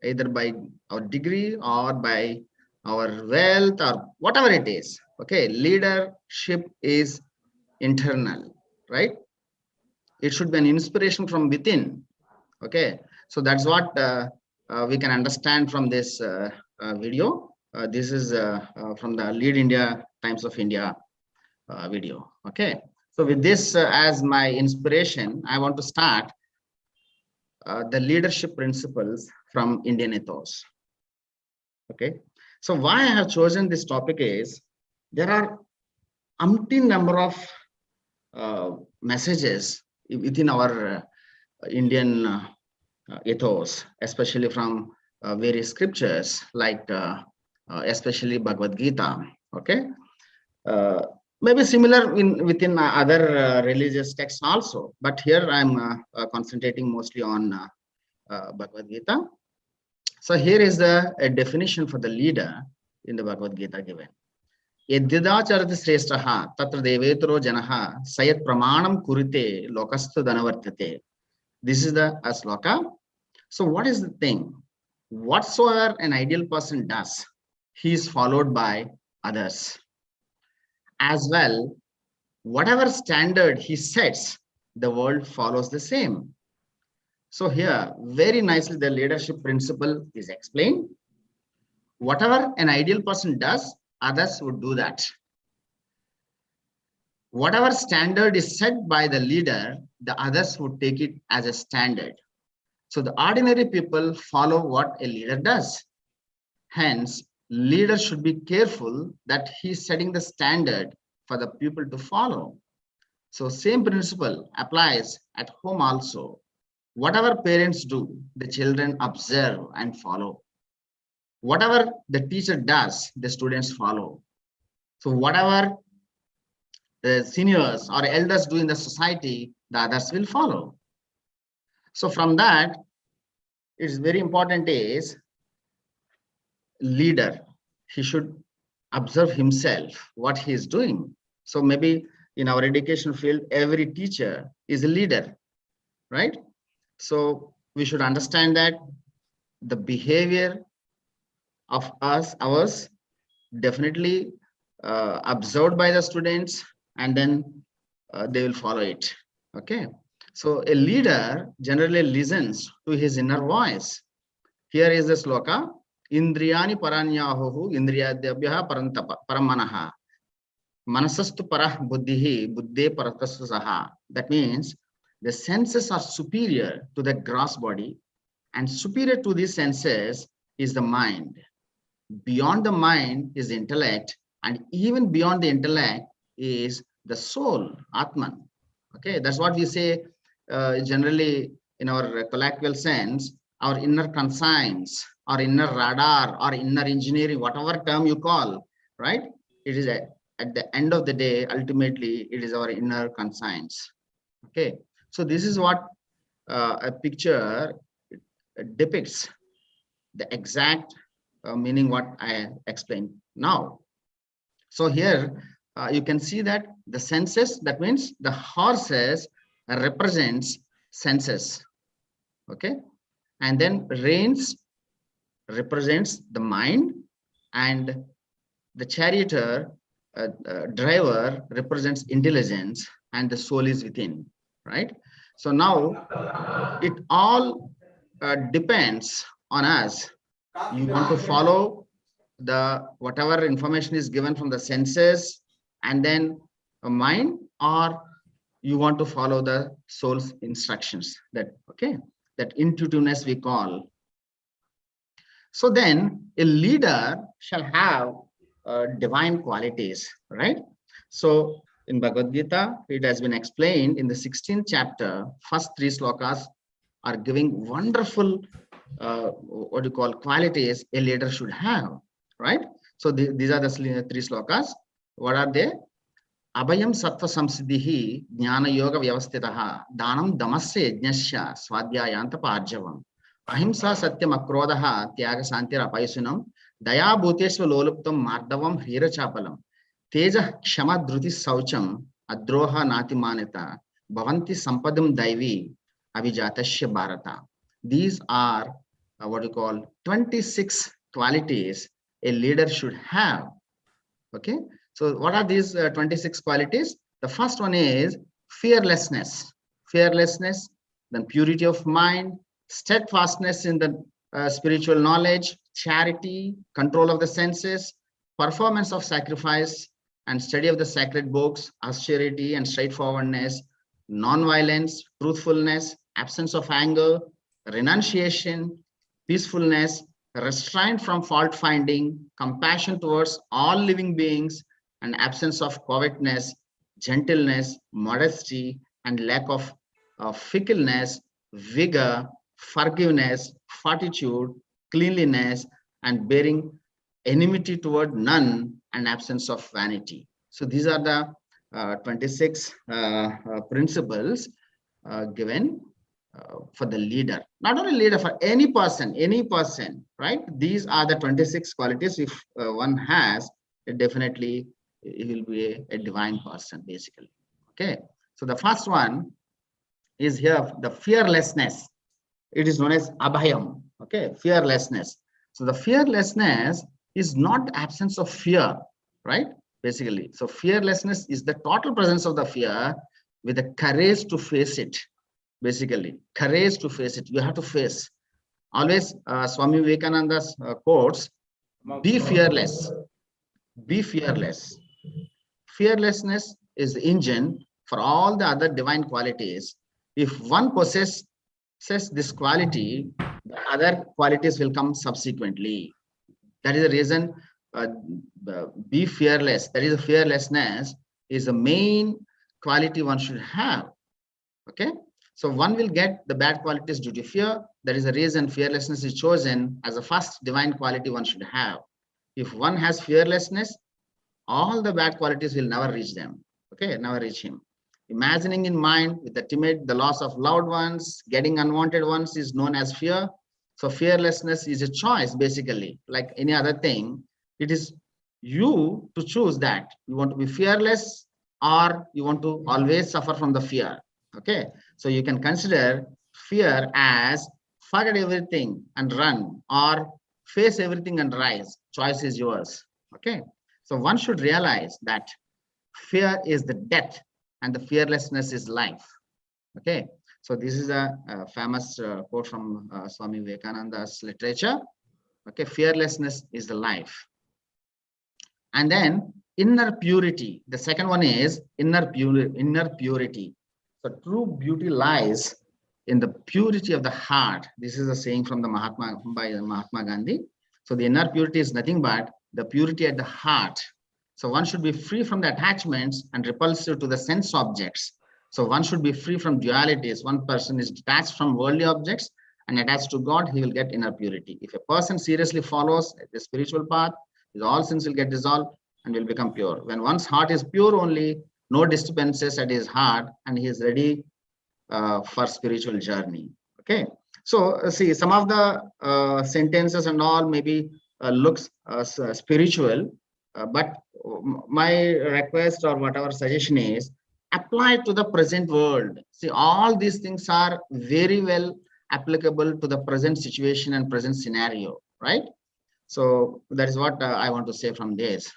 either by our degree or by our wealth or whatever it is. Okay, leadership is internal, right? It should be an inspiration from within. Okay, so that's what we can understand from this video. This is from the Lead India Times of India video. Okay, so with this as my inspiration, I want to start the leadership principles from Indian ethos. Okay, so why I have chosen this topic is there are umpteen number of messages within our Indian ethos, especially from various scriptures, like especially Bhagavad Gita. Okay, maybe similar within other religious texts also, but here I'm concentrating mostly on Bhagavad Gita. So here is a definition for the leader in the Bhagavad Gita given. Yadidacharati sreshtaha tatra devetaro janaha sayat pramanam kurite lokastu dhanavartate. This is the sloka. So what is the thing? Whatsoever an ideal person does, he is followed by others. As well, whatever standard he sets, the world follows the same. So here, very nicely, the leadership principle is explained. Whatever an ideal person does, others would do that. Whatever standard is set by the leader, the others would take it as a standard. So the ordinary people follow what a leader does. Hence, leader should be careful that he's setting the standard for the people to follow. So same principle applies at home also. Whatever parents do, the children observe and follow. Whatever the teacher does, the students follow. So whatever the seniors or elders do in the society, the others will follow. So from that, it's very important is leader. He should observe himself, what he is doing. So maybe in our education field, every teacher is a leader, right? So we should understand that the behavior of ours definitely observed by the students, and then they will follow it. Okay. So a leader generally listens to his inner voice. Here is the sloka. Indriyani paranyahu indriyadhyabhya paramanaha. Manasastu parah buddhihi buddhe paratastu saha. That means the senses are superior to the gross body, and superior to these senses is the mind. Beyond the mind is the intellect, and even beyond the intellect is the soul, Atman. Okay, that's what we say generally in our colloquial sense, our inner conscience, or inner radar, or inner engineering, whatever term you call, right? It is at the end of the day, ultimately, it is our inner conscience. Okay, so this is what a picture depicts the exact meaning what I explained now. So here you can see that the senses, that means the horses represents senses, okay, and then reins represents the mind, and the charioteer driver represents intelligence, and the soul is within, right? So now it all depends on us. You want to follow the whatever information is given from the senses and then a mind, or you want to follow the soul's instructions, that okay, that intuitiveness we call. So then a leader shall have divine qualities, right? So in Bhagavad Gita, it has been explained in the 16th chapter, first 3 slokas are giving wonderful what you call qualities a leader should have, right? So these are the 3 slokas. What are they? Abhayam sattva samsiddhihi jnana yoga vyavastitaha danam damasya yajnasya swadhyayanta parjavam ahimsa satyam akrodaha tyaga santir apaysunam daya bhuteshva loluptam mardavam hira chapalam teja kshama dhruti saucham adroha natimanita bhavanti sampadam daivi avijatasya bharata. These are what you call 26 qualities a leader should have. Okay, so what are these 26 qualities? The first one is fearlessness. Fearlessness, then purity of mind, steadfastness in the spiritual knowledge, charity, control of the senses, performance of sacrifice and study of the sacred books, austerity and straightforwardness, non-violence, truthfulness, absence of anger, renunciation, peacefulness, restraint from fault finding, compassion towards all living beings, and absence of covetousness, gentleness, modesty, and lack of fickleness, vigor, forgiveness, fortitude, cleanliness, and bearing enmity toward none, and absence of vanity. So these are the 26 principles given for the leader, not only leader, for any person, right? These are the 26 qualities. If one has, it definitely it will be a divine person, basically. Okay, so the first one is here, the fearlessness. It is known as abhayam. Okay, fearlessness. So the fearlessness is not absence of fear, right? Basically, so fearlessness is the total presence of the fear with the courage to face it. Basically, courage to face it. You have to face. Always Swami Vivekananda's quotes, be fearless. Be fearless. Fearlessness is the engine for all the other divine qualities. If one possesses possess this quality, the other qualities will come subsequently. That is the reason, be fearless. That is a fearlessness is the main quality one should have. Okay. So one will get the bad qualities due to fear. That is the reason fearlessness is chosen as the first divine quality one should have. If one has fearlessness, all the bad qualities will never reach them. Okay, never reach him. Imagining in mind with the timid, the loss of loved ones, getting unwanted ones is known as fear. So fearlessness is a choice, basically, like any other thing. It is you to choose that you want to be fearless or you want to always suffer from the fear. Okay, so you can consider fear as forget everything and run, or face everything and rise. Choice is yours. Okay, so one should realize that fear is the death and the fearlessness is life. Okay, so this is a famous quote from Swami Vivekananda's literature. Okay, fearlessness is the life. And then inner purity. The second one is inner purity. So true beauty lies in the purity of the heart. This is a saying from the Mahatma Gandhi. So the inner purity is nothing but the purity at the heart. So one should be free from the attachments and repulsive to the sense objects. So one should be free from dualities. One person is detached from worldly objects and attached to God, he will get inner purity. If a person seriously follows the spiritual path, his all sins will get dissolved and will become pure. When one's heart is pure only, no disturbances at his heart, and he is ready for spiritual journey. Okay, so see, some of the sentences and all maybe looks spiritual, but my request or whatever suggestion is apply to the present world. See, all these things are very well applicable to the present situation and present scenario, right? So that is what I want to say from this.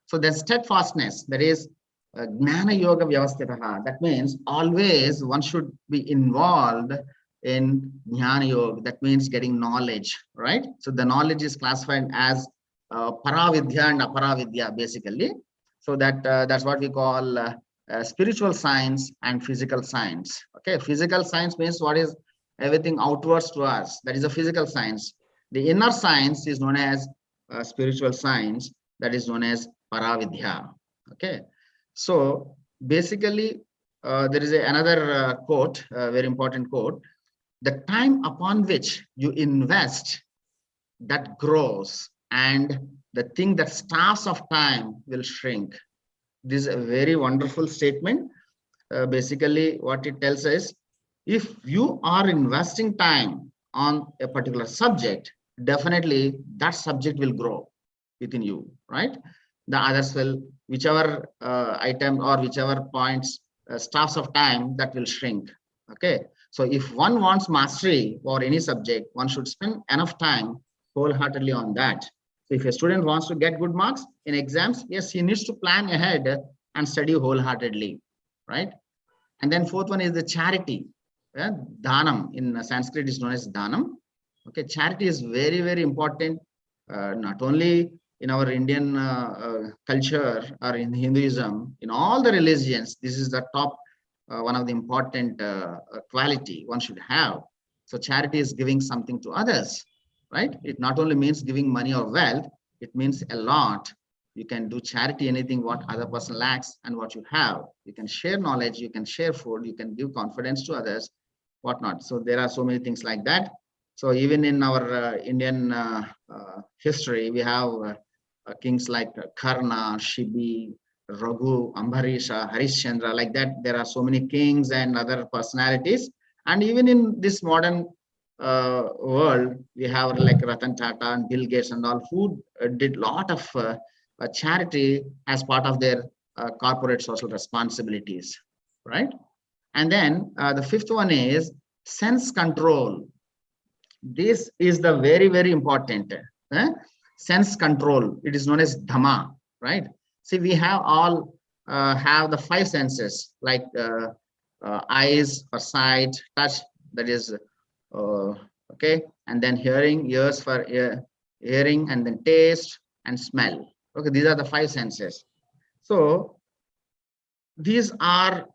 So the steadfastness, that is Gnana Yoga Vyavasthitaha. That means always one should be involved in Jnana Yoga. That means getting knowledge, right? So the knowledge is classified as Paravidya and Aparavidya, basically. So that's what we call spiritual science and physical science. Okay, physical science means what is everything outwards to us. That is a physical science. The inner science is known as spiritual science. That is known as Paravidya. Okay, so basically there is another quote, very important quote. The time upon which you invest, that grows, and the thing that starves of time will shrink. This is a very wonderful statement. Basically what it tells us, if you are investing time on a particular subject, definitely that subject will grow within you, right? The others will, whichever item or whichever points starves of time, that will shrink. Okay, so if one wants mastery for any subject, one should spend enough time wholeheartedly on that. So if a student wants to get good marks in exams, yes, he needs to plan ahead and study wholeheartedly, right? And then fourth one is the charity. Dhanam in Sanskrit is known as dhanam. Okay, charity is very, very important, not only in our Indian culture or in Hinduism, in all the religions. This is the top, one of the important quality one should have. So charity is giving something to others, right? It not only means giving money or wealth, it means a lot. You can do charity, anything what other person lacks and what you have. You can share knowledge, you can share food, you can give confidence to others, whatnot. So there are so many things like that. So even in our Indian history, we have kings like Karna, Shibi, Raghu, Ambharisha, Harishchandra, like that. There are so many kings and other personalities. And even in this modern world, we have like Ratan Tata and Bill Gates and all, who did a lot of charity as part of their corporate social responsibilities, right? And then the fifth one is sense control. This is the very, very important sense control. It is known as Dhamma, right? See, we have all have the five senses, like eyes for sight, touch, that is okay, and then hearing, ears for hearing, and then taste and smell. Okay, these are the five senses. So these are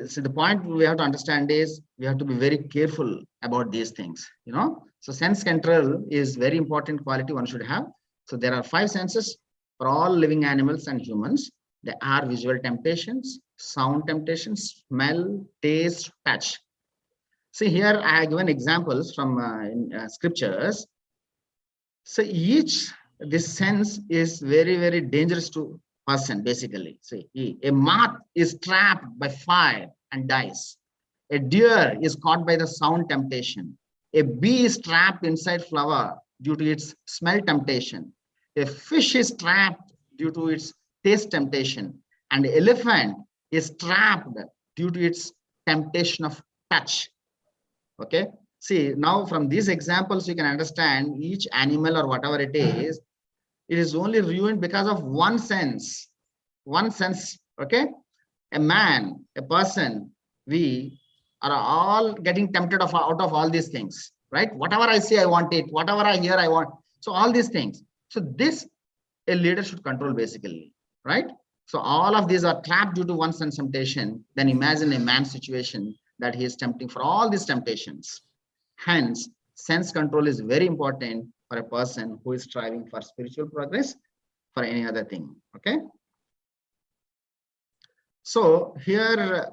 so the point we have to understand is we have to be very careful about these things, you know. So sense control is very important quality one should have. So there are 5 senses for all living animals and humans. They are visual temptations, sound temptations, smell, taste, touch. See here I have given examples from scriptures. So this sense is very dangerous to person basically. See, a moth is trapped by fire and dies. A deer is caught by the sound temptation. A bee is trapped inside flower due to its smell temptation. A fish is trapped due to its taste temptation. And the elephant is trapped due to its temptation of touch. Okay. See, now from these examples, you can understand each animal or whatever it is only ruined because of one sense. One sense, okay? A man, a person, we are all getting tempted out of all these things, right? Whatever I see, I want it. Whatever I hear, I want. So all these things. So this, a leader should control basically, right? So all of these are trapped due to one sense temptation. Then imagine a man's situation that he is tempting for all these temptations. Hence, sense control is very important for a person who is striving for spiritual progress, for any other thing. Okay. So here,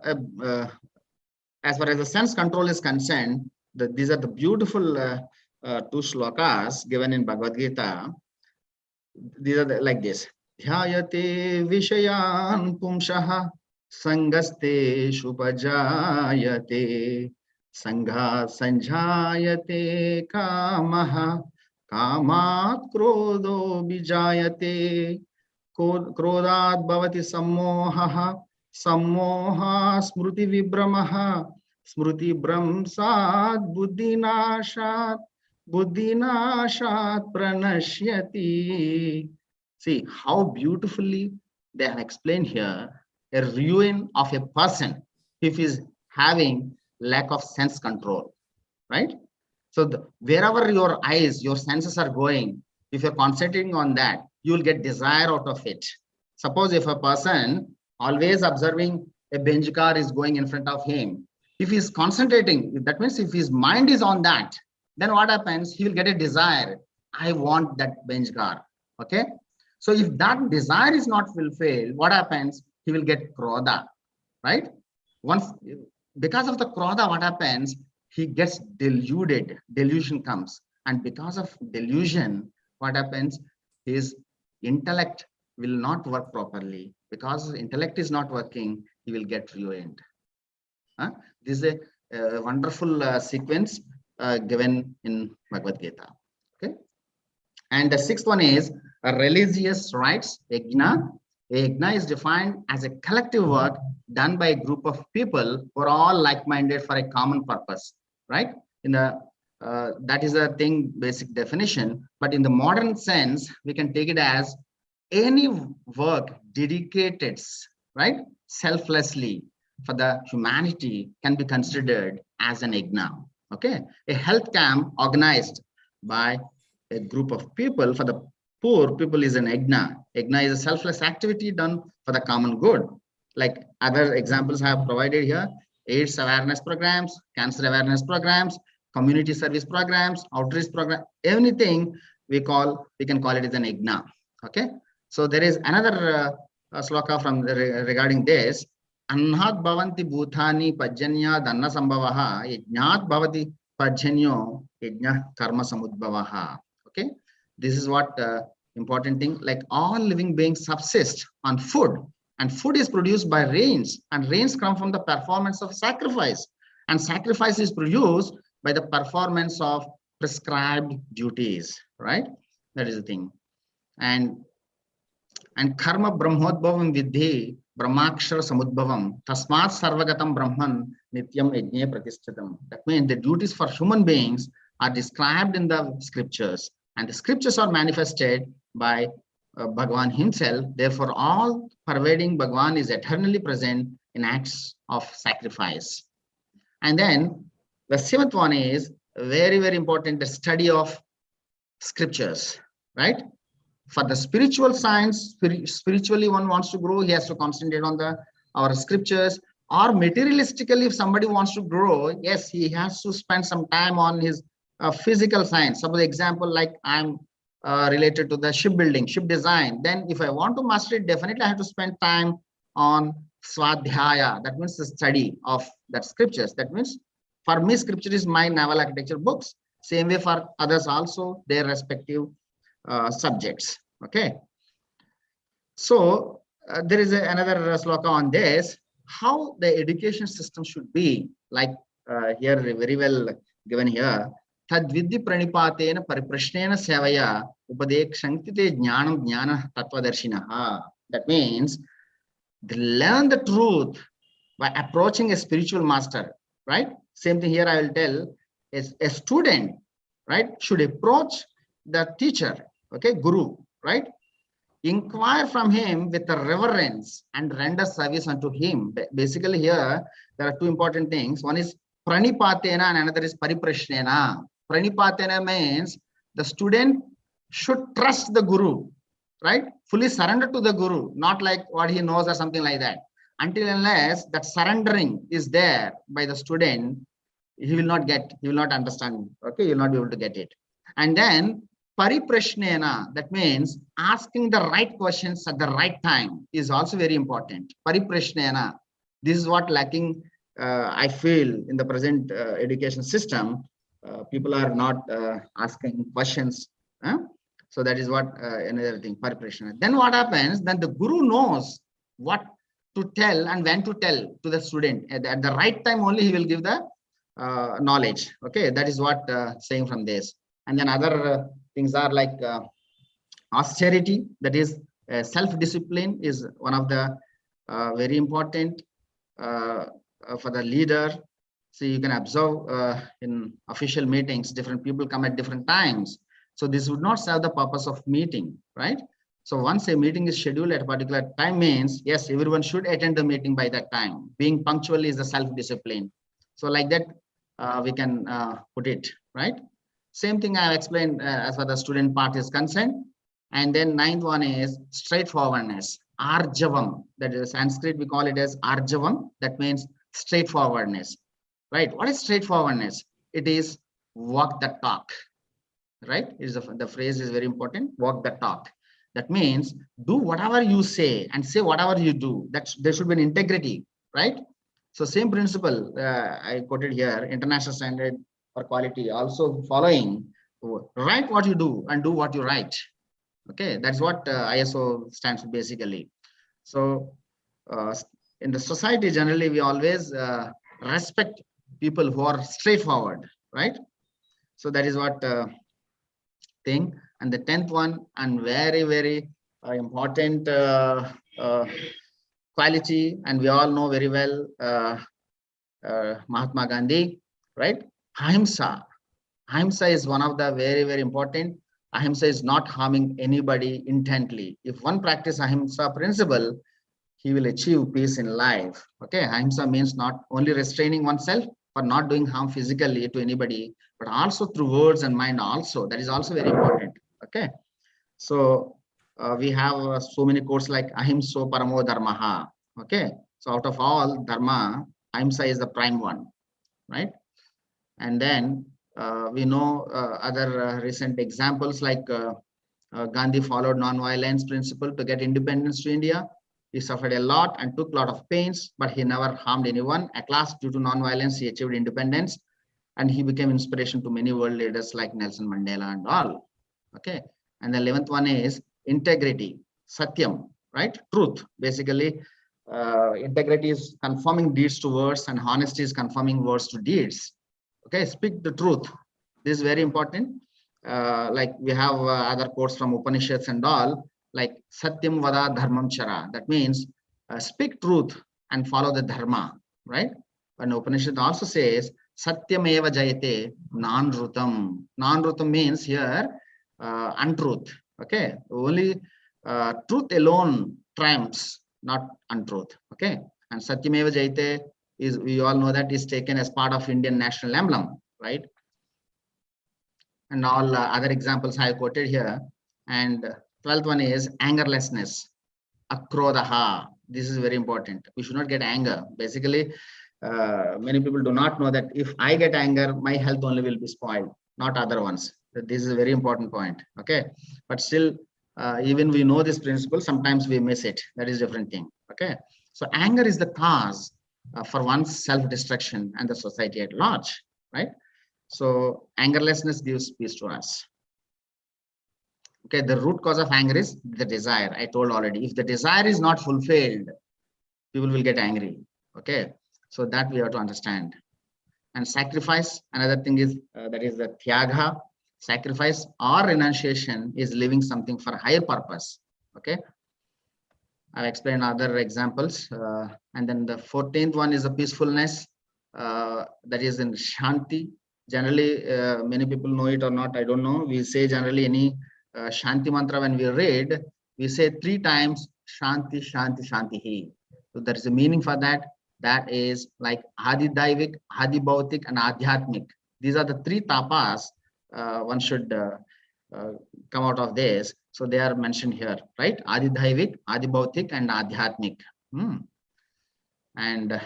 as far as the sense control is concerned, these are the beautiful 2 shlokas given in Bhagavad Gita. These are like this. Dhyayate vishayan pumshaha sangaste shupajayate sangha sanjayate kamaha kamat krodho bijayate krodhat bhavati sammohaha sammoha smruti vibramaha smruti bramsat buddhinashat buddhinashat pranashyati. See how beautifully they have explained here a ruin of a person if he is having lack of sense control, right? So wherever your eyes, your senses are going, if you're concentrating on that, you will get desire out of it. Suppose if a person always observing a bench car is going in front of him, if he's concentrating, that means if his mind is on that, then what happens? He will get a desire. I want that bench car. Okay. So if that desire is not fulfilled, what happens? He will get krodha, right? Once, because of the krodha, what happens? He gets deluded. Delusion comes. And because of delusion, what happens? His intellect will not work properly. Because intellect is not working, he will get ruined. This is a wonderful sequence given in Bhagavad Gita. Okay. And the 6th one is religious rites, yajna. Yajna is defined as a collective work done by a group of people who are all like-minded for a common purpose, right? In the that is a thing, basic definition. But in the modern sense, we can take it as any work dedicated, right, selflessly for the humanity can be considered as an yajna. Okay, a health camp organized by a group of people for the poor people is an yajna. Yajna is a selfless activity done for the common good. Like other examples I have provided here: AIDS awareness programs, cancer awareness programs, community service programs, outreach program, anything we can call it as an yajna. Okay. So there is another sloka from regarding this. Annat bhavanti bhutani pajanya dhanna sambhavaha yajnat bhavati pajnyo yajna karma samudbhavaha. Okay, this is what important thing. Like all living beings subsist on food, and food is produced by rains, and rains come from the performance of sacrifice, and sacrifice is produced by the performance of prescribed duties. Right, that is the thing. And karma brahmodbhavam vidhi brahmakshara samudbhavam tasmat sarvagatam brahman nityam yajne pratishthitam. That means the duties for human beings are described in the scriptures, and the scriptures are manifested by Bhagavan himself. Therefore, all pervading Bhagavan is eternally present in acts of sacrifice. And then the 7th one is very important, the study of scriptures, right? For the spiritual science, spiritually one wants to grow, he has to concentrate on our scriptures. Or materialistically, if somebody wants to grow, yes, he has to spend some time on his physical science. Suppose example, like I'm related to the shipbuilding, ship design. Then if I want to master it, definitely I have to spend time on swadhyaya. That means the study of that scriptures. That means for me, scripture is my naval architecture books. Same way for others also, their respective subjects. Okay. So there is another sloka on this, how the education system should be, like here very well given here. Tadvidhi pranipatena pariprashnena sevaya upadekshantite jnanam jnana tattvadarshinaha. That means they learn the truth by approaching a spiritual master, right? Same thing here I will tell, is a student, right, should approach the teacher, okay, guru, right? Inquire from him with a reverence and render service unto him. Basically here, there are two important things. One is pranipatena and another is pariprashnena. Pranipatena means the student should trust the guru, right? Fully surrender to the guru, not like what he knows or something like that. Until unless that surrendering is there by the student, he will not understand, okay? He will not be able to get it. And then pariprashnena, that means asking the right questions at the right time is also very important. Pariprashnena, this is what lacking, I feel, in the present education system. People are not asking questions. So that is what another thing, pariprashnena. Then what happens? Then the guru knows what to tell and when to tell to the student. At the right time only he will give the knowledge. Okay, that is what saying from this. And then other things are like austerity, that is self-discipline is one of the very important for the leader. So you can observe in official meetings, different people come at different times. So this would not serve the purpose of meeting, right? So once a meeting is scheduled at a particular time means, yes, everyone should attend the meeting by that time. Being punctual is the self-discipline. So like that, we can put it, right? Same thing I have explained as far as the student part is concerned. And then ninth one is straightforwardness, arjavam. That is Sanskrit, we call it as arjavam. That means straightforwardness, right? What is straightforwardness? It is walk the talk, right? The phrase is very important, walk the talk. That means do whatever you say and say whatever you do. There should be an integrity, right? So same principle I quoted here, international standard for quality, also following, write what you do and do what you write. Okay, that's what ISO stands for basically. So in the society generally, we always respect people who are straightforward, right? So that is what thing. And the 10th one, and very, very important quality, and we all know very well Mahatma Gandhi, right? Ahimsa. Ahimsa is one of the very, very important. Ahimsa is not harming anybody intently. If one practice Ahimsa principle, he will achieve peace in life. Okay, Ahimsa means not only restraining oneself for not doing harm physically to anybody, but also through words and mind also. That is also very important. Okay, so we have so many quotes like Ahimso Paramo Dharmaha. Okay, so out of all dharma, Ahimsa is the prime one, right? And then we know other recent examples like Gandhi followed non-violence principle to get independence to India. He suffered a lot and took a lot of pains, but he never harmed anyone. At last, due to non-violence, he achieved independence, and he became inspiration to many world leaders like Nelson Mandela and all. Okay, and the 11th one is integrity, satyam, right? Truth. Basically, integrity is conforming deeds to words, and honesty is conforming words to deeds. Okay, speak the truth. This is very important. Like we have other quotes from Upanishads and all, like Satyam Vada Dharmam Chara. That means speak truth and follow the dharma, right? And Upanishad also says Satyam Eva Jayate Nanrutam. Nanrutam means here untruth. Okay, only truth alone triumphs, not untruth. Okay, and Satyam Eva Jayate is, we all know that, is taken as part of Indian national emblem, right? And all other examples I quoted here. And 12th one is angerlessness, akrodaha. This is very important. We should not get anger. Basically, many people do not know that if I get anger, my health only will be spoiled, not other ones. This is a very important point. Okay, but still, even we know this principle, sometimes we miss it. That is a different thing. Okay, so anger is the cause for one's self-destruction and the society at large, right? So angerlessness gives peace to us. Okay, the root cause of anger is the desire. I told already, if the desire is not fulfilled, people will get angry. Okay, so that we have to understand. And sacrifice, another thing is that is the tyaga. Sacrifice or renunciation is living something for a higher purpose. Okay, I'll explain other examples. And then the 14th one is the peacefulness, that is in Shanti. Generally, many people know it or not, I don't know. We say generally any Shanti mantra when we read, we say 3 times Shanti, Shanti, Shanti Hi. So there is a meaning for that. That is like Adi Daivik, Adi Bhautik, and Adhyatmik. These are the 3 tapas one should come out of this. So they are mentioned here, right? Adi Daivik, Adi Bhautik, and Adhyatmik. And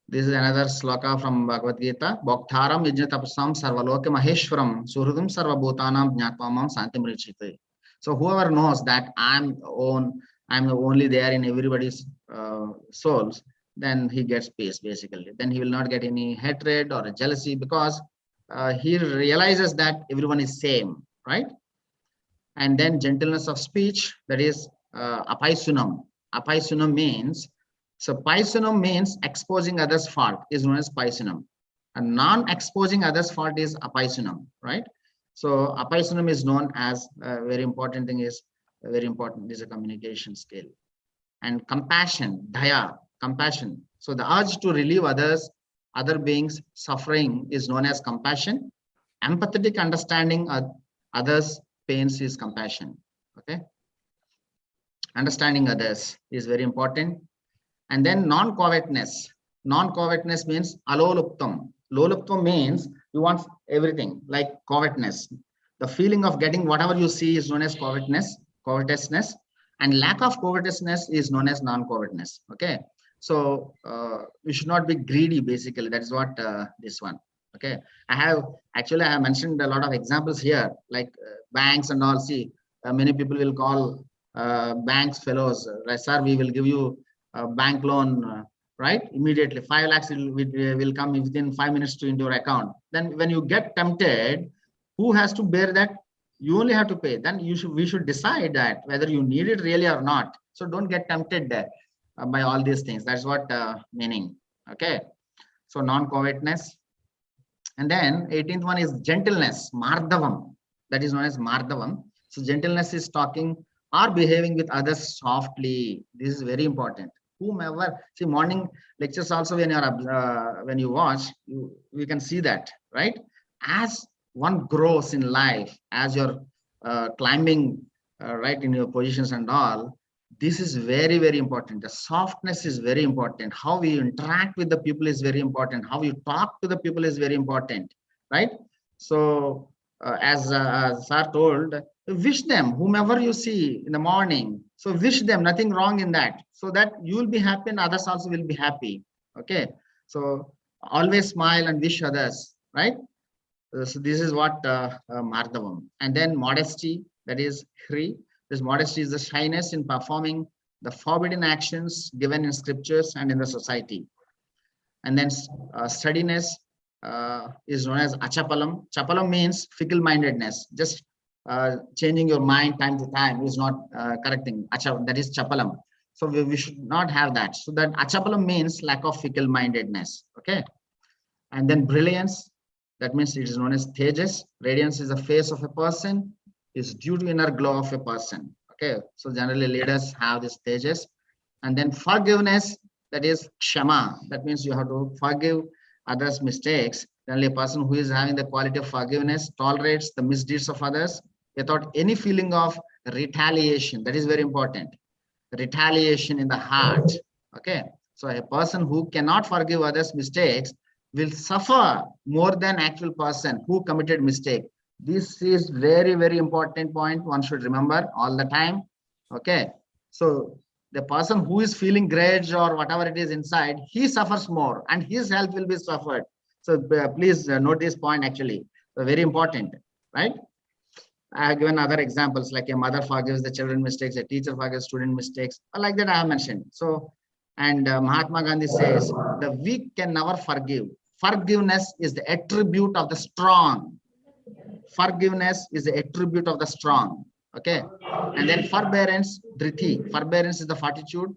this is another sloka from Bhagavad Gita. Bhaktharam yajnatapasam sarvaloke maheshwaram suhridam sarvabhutanam jnatvamam santimrichite. So whoever knows that I'm only there in everybody's souls, then he gets peace basically. Then he will not get any hatred or jealousy because he realizes that everyone is same, right? And then gentleness of speech, that is apaisunam. Apaisunam means, so paisunam means exposing others' fault is known as paisunam. And non-exposing others' fault is apaisunam, right? So apaisunam is known as a very important thing, is very important, is a communication skill. And compassion, daya, compassion. So the urge to relieve others, other beings suffering is known as compassion. Empathetic understanding others' pains is compassion. Okay, understanding others is very important. And then non-covetous. Non-covetous means aloluptam. Loluptam means you want everything, like covetousness. The feeling of getting whatever you see is known as covetousness, and lack of covetousness is known as non-covetousness. Okay, so we should not be greedy. Basically, that is what this one. Okay, I have mentioned a lot of examples here, like banks and all. See, many people will call banks fellows, right? Sir, we will give you a bank loan, right? Immediately, 5 lakhs will come within 5 minutes into your account. Then when you get tempted, who has to bear that? You only have to pay. Then we should decide that whether you need it really or not. So don't get tempted by all these things. That's what meaning. Okay, so non-covetousness. And then 18th one is gentleness, mardavam. That is known as mardavam. So gentleness is talking or behaving with others softly. This is very important. Whomever, see, morning lectures also, when you watch, we can see that, right? As one grows in life, as you're climbing right in your positions and all, this is very, very important. The softness is very important. How we interact with the people is very important. How you talk to the people is very important, right? So as Sir told, wish them, whomever you see in the morning. So wish them, nothing wrong in that. So that you will be happy and others also will be happy. Okay. So always smile and wish others, right? So this is what Mardavam. And then modesty, that is Hri. This modesty is the shyness in performing the forbidden actions given in scriptures and in the society. And then steadiness is known as achapalam. Chapalam means fickle-mindedness. Just changing your mind time to time is not correct thing. That is chapalam. So we should not have that. So that achapalam means lack of fickle-mindedness. Okay. And then brilliance. That means it is known as tejas. Radiance is the face of a person, is due to inner glow of a person. Okay, so generally leaders have this tejas. And then forgiveness, that is kshama. That means you have to forgive others' mistakes. Generally, a person who is having the quality of forgiveness tolerates the misdeeds of others without any feeling of retaliation. That is very important. Retaliation in the heart. Okay, so a person who cannot forgive others' mistakes will suffer more than actual person who committed mistake. This is very, very important point. One should remember all the time. Okay. So the person who is feeling grudge or whatever it is inside, he suffers more and his health will be suffered. So please note this point actually, very important, right? I have given other examples like a mother forgives the children mistakes, a teacher forgives student mistakes, like that I have mentioned. So, and Mahatma Gandhi says, the weak can never forgive. Forgiveness is the attribute of the strong. Forgiveness is the attribute of the strong. Okay. And then forbearance, dhriti. Forbearance is the fortitude,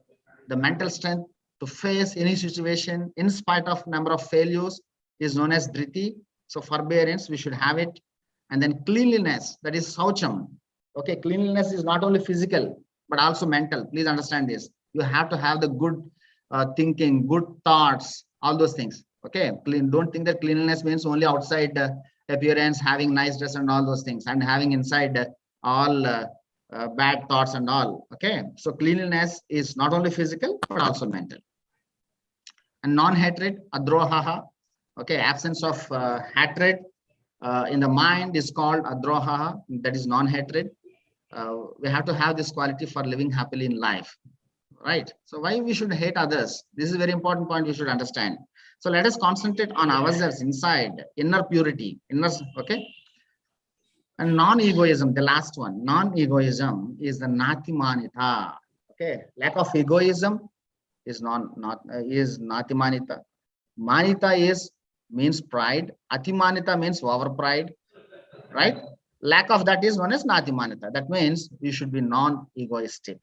the mental strength to face any situation in spite of number of failures is known as dhriti. So forbearance, we should have it. And then cleanliness, that is saucham. Okay, cleanliness is not only physical, but also mental. Please understand this. You have to have the good thinking, good thoughts, all those things. Okay, clean. Don't think that cleanliness means only outside appearance, having nice dress and all those things, and having inside all bad thoughts and all. Okay, so cleanliness is not only physical, but also mental. And non-hatred, adrohaha. Okay, absence of hatred in the mind is called adroha, that is non-hatred. We have to have this quality for living happily in life, right? So why we should hate others? This is a very important point we should understand. So let us concentrate on ourselves inside, inner purity, inner, okay? And non-egoism, the last one, non-egoism is the natimanita. Okay, lack of egoism is is natimanita. Manita is means pride. Atimanita means over pride, right? Lack of that is known as natimanita. That means you should be non-egoistic.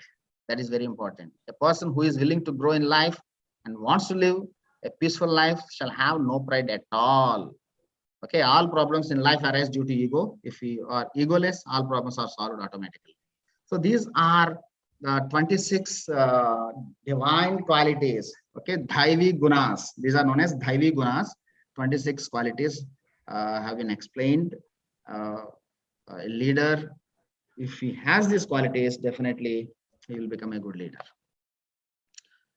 That is very important. A person who is willing to grow in life and wants to live a peaceful life shall have no pride at all. Okay, all problems in life arise due to ego. If we are egoless, all problems are solved automatically. So these are the 26 divine qualities. Okay, dhaivi gunas. These are known as dhaivi gunas. 26 qualities have been explained. A leader, if he has these qualities, definitely he will become a good leader.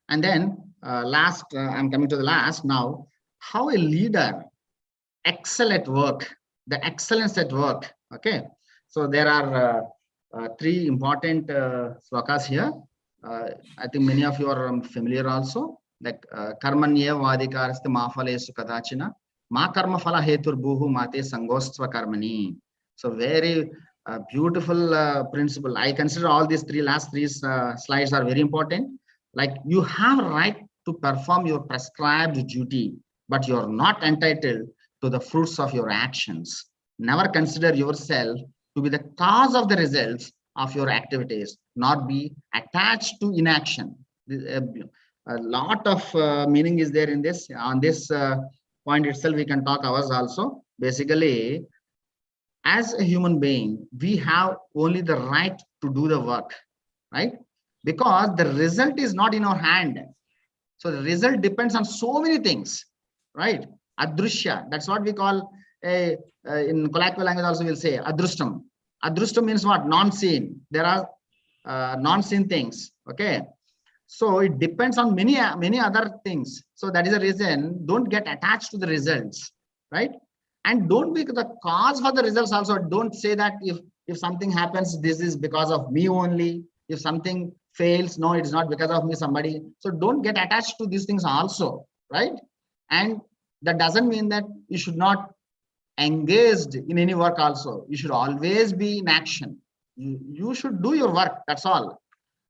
And then I'm coming to the last now, how a leader excel at work, the excellence at work. Okay, so there are three important slokas here. I think many of you are familiar also, like karmanya vadikaraste mafalesu kadachina ma karma phala hetur buhu mate sangostva karmani. So very beautiful principle. I consider all these last three slides are very important. Like you have a right to perform your prescribed duty, but you're not entitled to the fruits of your actions. Never consider yourself to be the cause of the results of your activities, not be attached to inaction. A lot of meaning is there in this. On this point itself, we can talk hours also. Basically, as a human being, we have only the right to do the work, right? Because the result is not in our hand. So the result depends on so many things, right? Adrushya, that's what we call in colloquial language also we'll say adrustam. Adrustam means what? Non-seen. There are non-seen things, okay? So it depends on many other things. So that is the reason, don't get attached to the results, right? And don't be the cause for the results also. Don't say that if something happens, this is because of me only. If something fails, no, it's not because of me, somebody. So don't get attached to these things also, right? And that doesn't mean that you should not engaged in any work also. You should always be in action. You should do your work, that's all.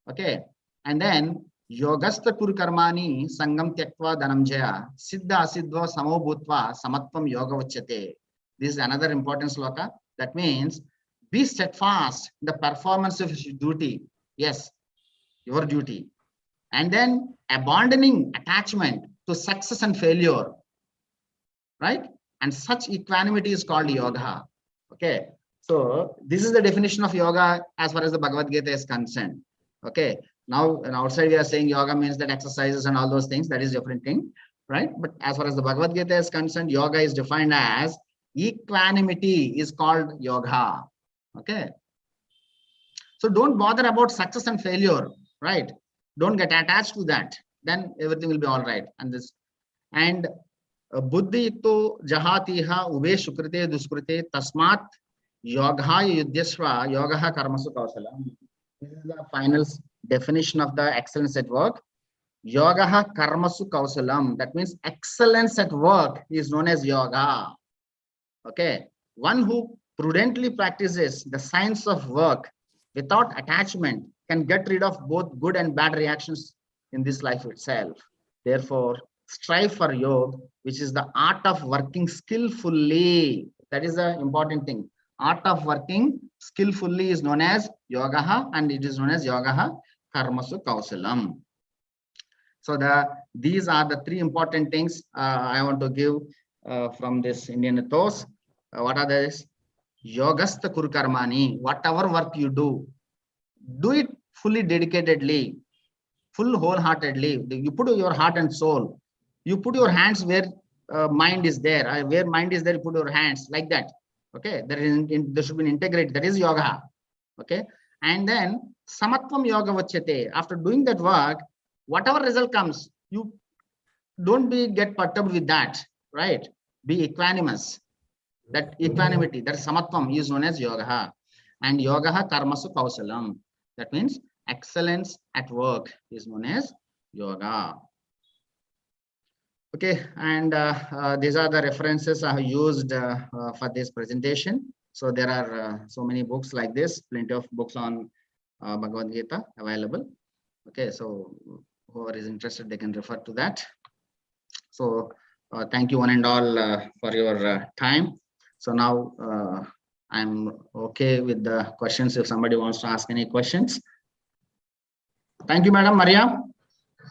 Okay. And then yogastha kur karmani sangam tyaktva dhanamjaya siddha asiddva samo bhutva samatvam yoga vachyate. This is another important sloka. That means be steadfast in the performance of your duty. Yes, your duty. And then abandoning attachment to success and failure, right? And such equanimity is called yoga. Okay, so this is the definition of yoga as far as the Bhagavad Gita is concerned. Okay, now and outside we are saying yoga means that exercises and all those things, that is different thing, right? But as far as the Bhagavad Gita is concerned, yoga is defined as equanimity is called yoga. Okay, so don't bother about success and failure, right? Don't get attached to that, then everything will be all right. And buddhi to jahatiha ube shukrite duskrite tasmat yoga yudyasva yoga karmasu kausalam. This is the final definition of the excellence at work. Yogaha karmasu kausalam. That means excellence at work is known as yoga. Okay. One who prudently practices the science of work without attachment can get rid of both good and bad reactions in this life itself. Therefore, strive for yoga, which is the art of working skillfully. That is the important thing. Art of working skillfully is known as yogaha, and it is known as yogaha karmasu kausalam. So these are the three important things I want to give from this Indian ethos. What are these? Yogastha kurukarmani. Whatever work you do it fully dedicatedly, full wholeheartedly. You put your heart and soul. You put your hands where mind is there. Where mind is there, you put your hands like that. Okay, there should be an integrity. That is yoga. Okay, and then samatvam yoga vachyate. After doing that work, whatever result comes, you don't get perturbed with that, right? Be equanimous. That equanimity, that samatvam is known as yoga. And yoga karmasu kausalam. That means excellence at work is known as yoga. Okay, and these are the references I have used for this presentation. So there are so many books like this, plenty of books on Bhagavad Gita available. Okay, so whoever is interested, they can refer to that. So thank you one and all for your time. So now I'm okay with the questions if somebody wants to ask any questions. Thank you, Madam Maria.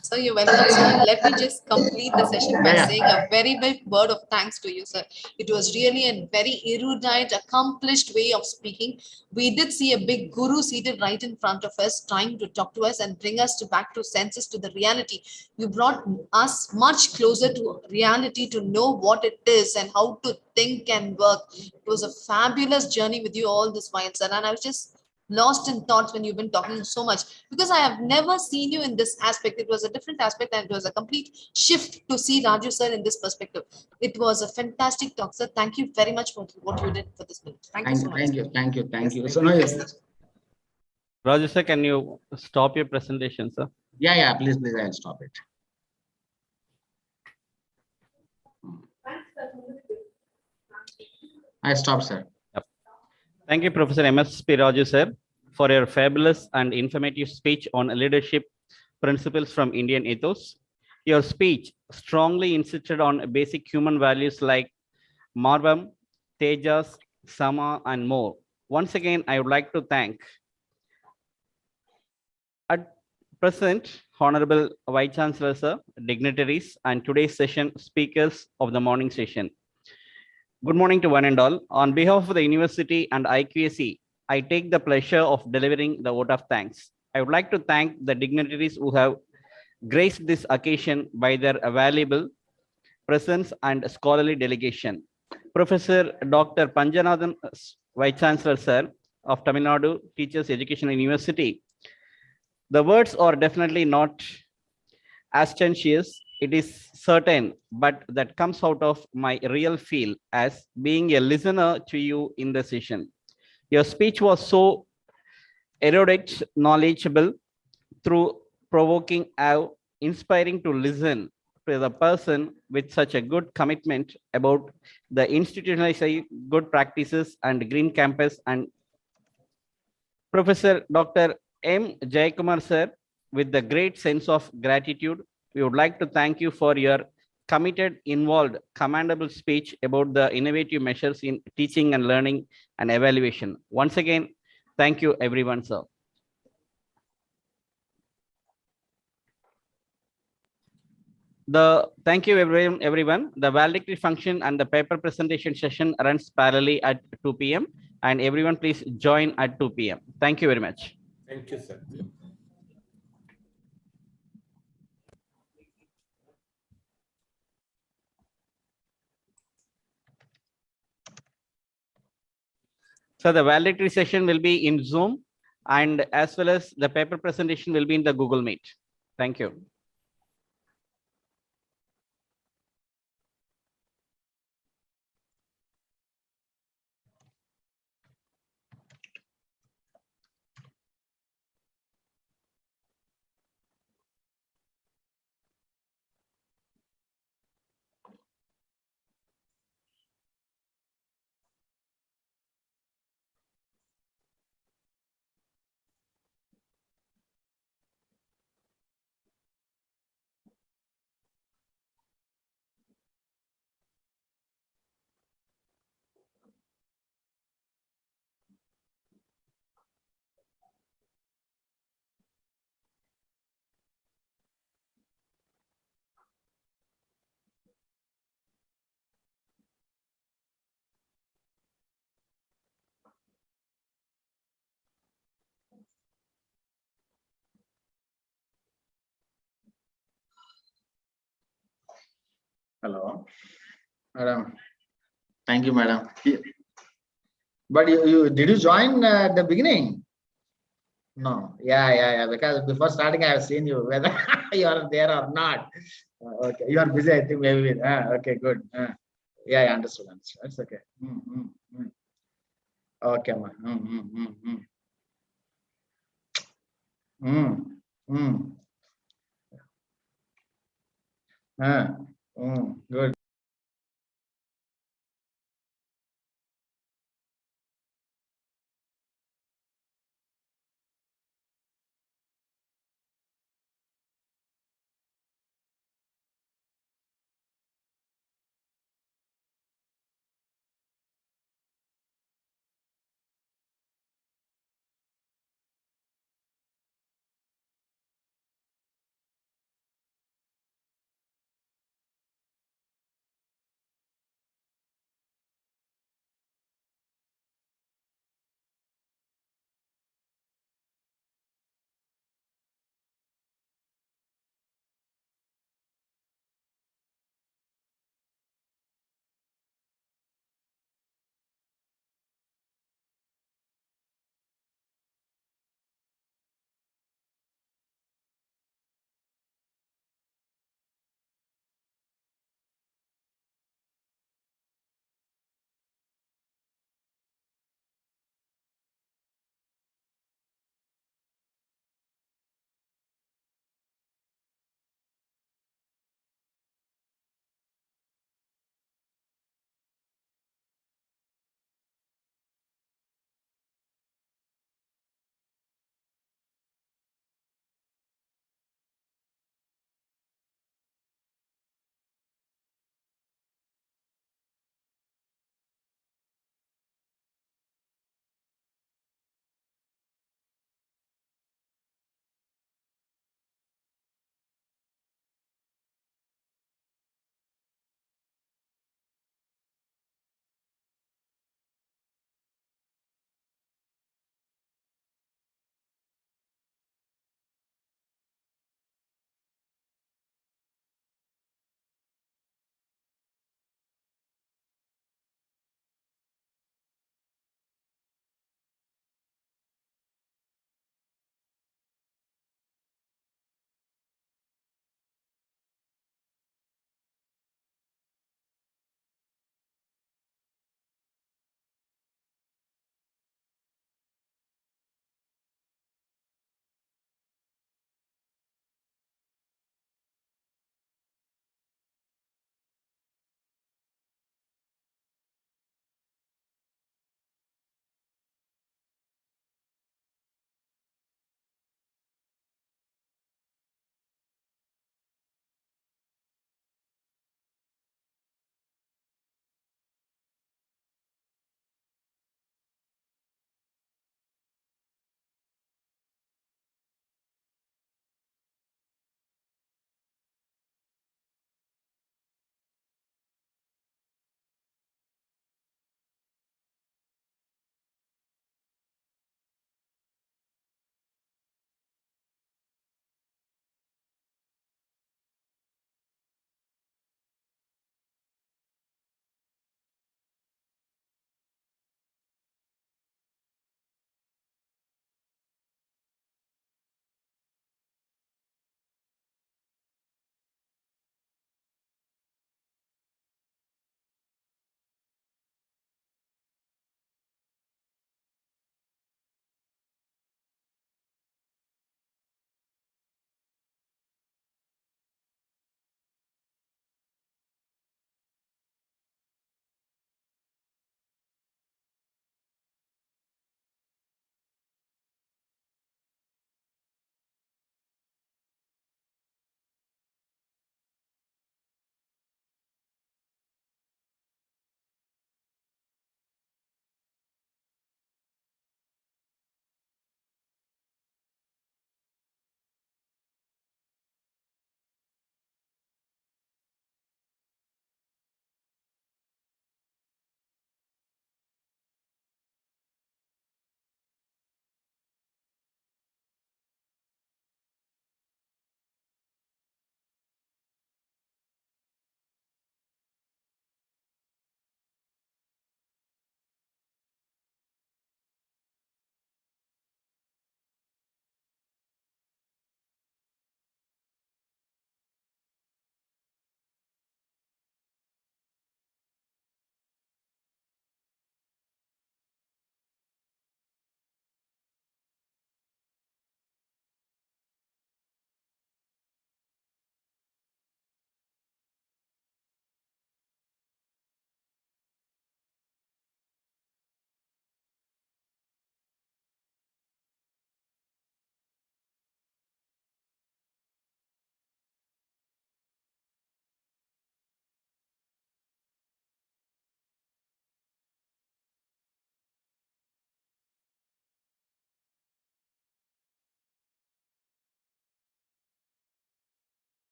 So you're welcome, sir. Let me just complete the session by saying a very big word of thanks to you, sir. It was really a very erudite, accomplished way of speaking. We did see a big guru seated right in front of us, trying to talk to us and bring us back to senses, to the reality. You brought us much closer to reality, to know what it is and how to think and work. It was a fabulous journey with you all this while, sir. And I was just lost in thoughts when you've been talking so much, because I have never seen you in this aspect. It was a different aspect and it was a complete shift to see Raju sir in this perspective. It was a fantastic talk, sir. Thank you very much for what you did for this minute. Thank you so much. Thank you. So now, Raju sir, can you stop your presentation, sir? yeah, please, I'll stop it. I stopped, sir. Thank you, Professor M.S.P. Raju sir, for your fabulous and informative speech on leadership principles from Indian ethos. Your speech strongly insisted on basic human values like Marvam, Tejas, Sama, and more. Once again, I would like to thank at present Honorable Vice Chancellor sir, dignitaries, and today's session speakers of the morning session. Good morning to one and all. On behalf of the university and IQAC, I take the pleasure of delivering the vote of thanks. I would like to thank the dignitaries who have graced this occasion by their valuable presence and scholarly delegation. Professor Dr. Panjanathan, Vice Chancellor Sir of Tamil Nadu Teachers Education University. The words are definitely not ostentatious, it is certain, but that comes out of my real feel as being a listener to you in the session. Your speech was so erudite, knowledgeable, through provoking, inspiring to listen to the person with such a good commitment about the institutionalization, good practices, and green campus. And Professor Dr. M. Jayakumar sir, with the great sense of gratitude, we would like to thank you for your committed, involved, commendable speech about the innovative measures in teaching and learning and evaluation. Once again, thank you everyone, sir. Thank you everyone. The valedictory function and the paper presentation session runs parallelly at 2 p.m. and everyone please join at 2 p.m. Thank you very much. Thank you, sir. So the valedictory session will be in Zoom, and as well as the paper presentation will be in the Google Meet. Thank you. Hello, madam. Thank you, madam. But you did you join at the beginning? No. Yeah. Because before starting, I have seen you whether you are there or not. Okay, you are busy. I think maybe. Okay, good. Yeah, I understood. That's okay. Okay, ma. Good.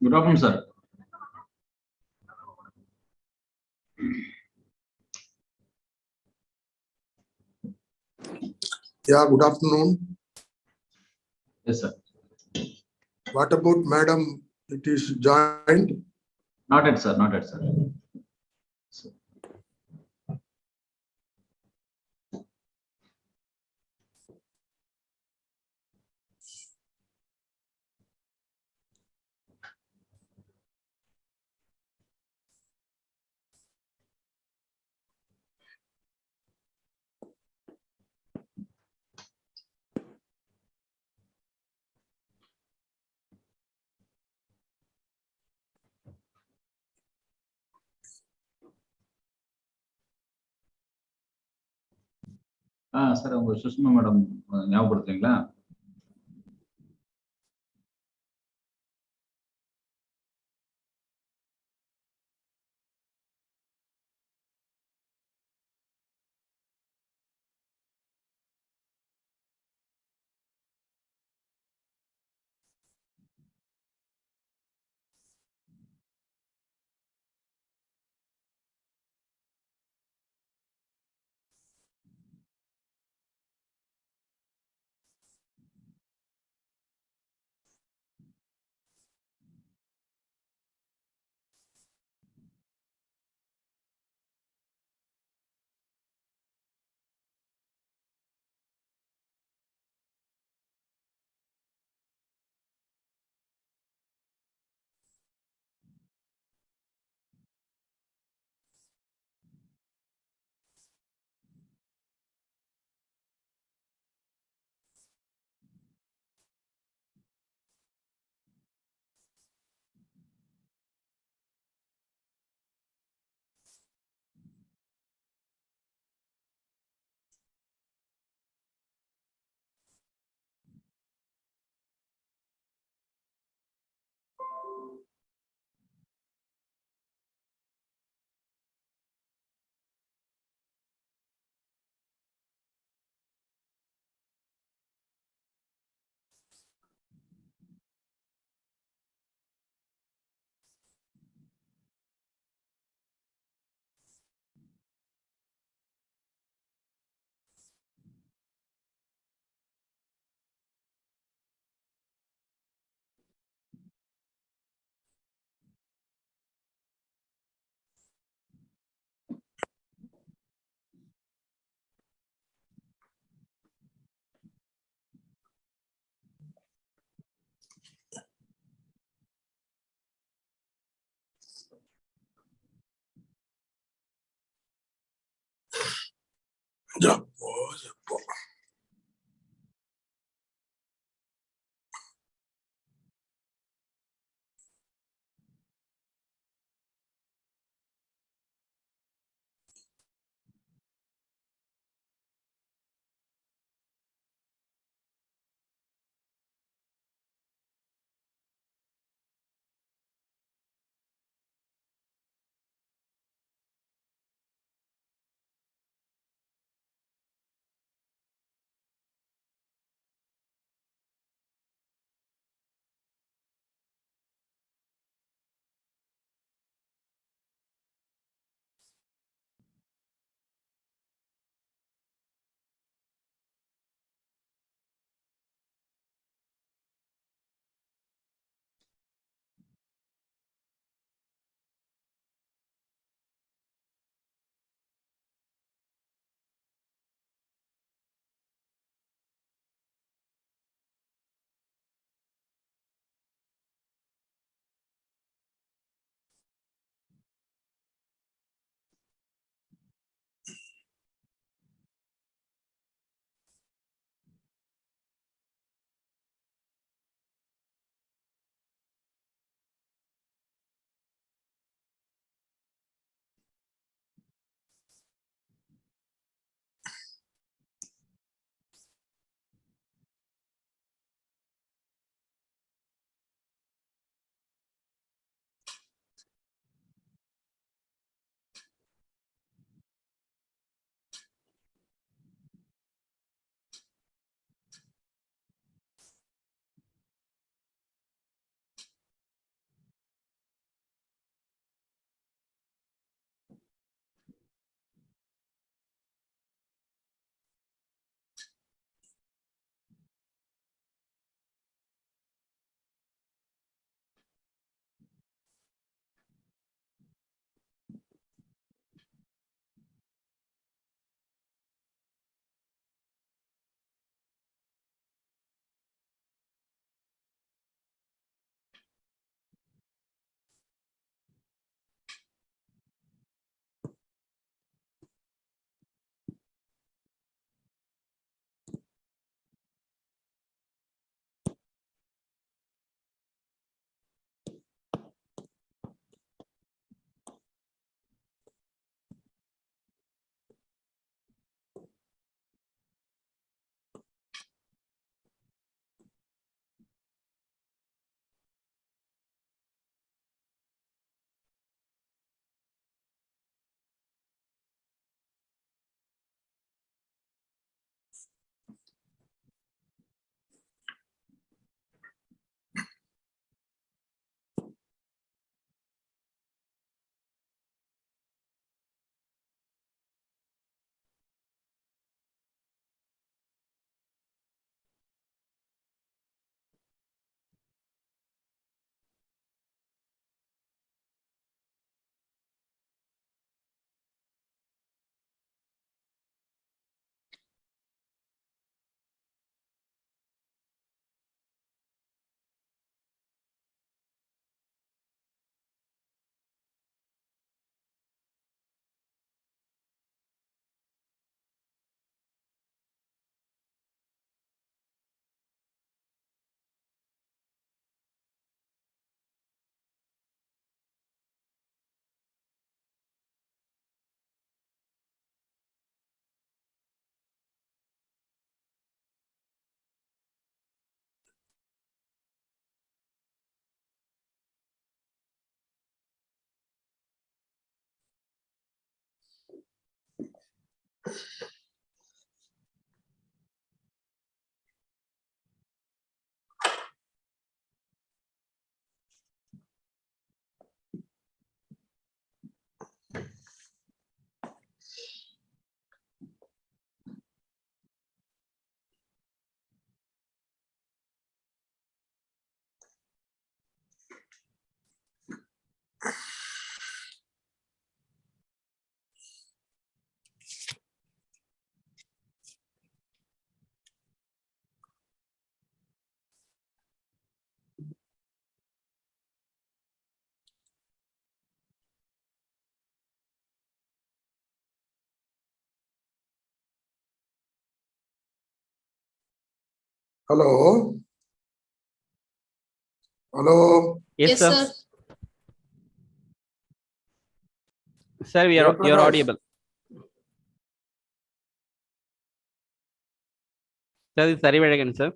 Good afternoon, sir. Yeah, good afternoon. Yes, sir. What about madam? It is joined. Not yet, sir. Not yet, sir. Sir உங்க Sushma madam ஞாபகப்படுத்துறீங்களா? Yeah. Hello. Hello. Yes, sir. sir. Sir, you're Prakash. audible. Sir, this is Arivedagan, sir.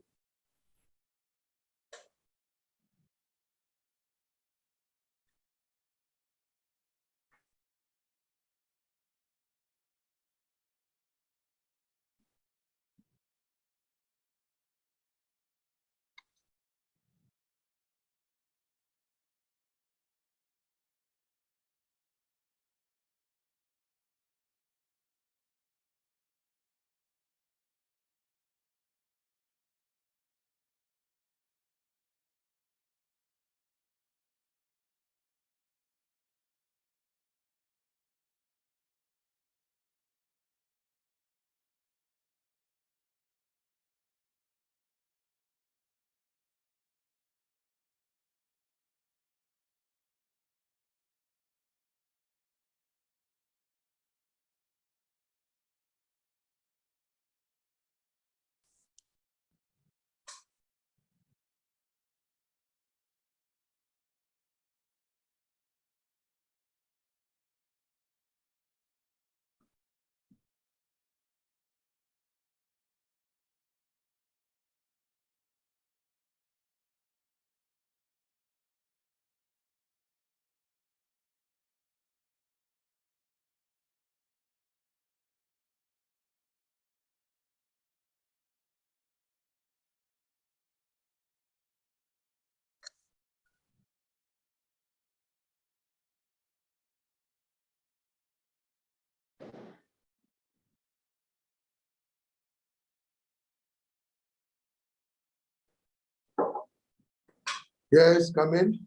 Yes, come in.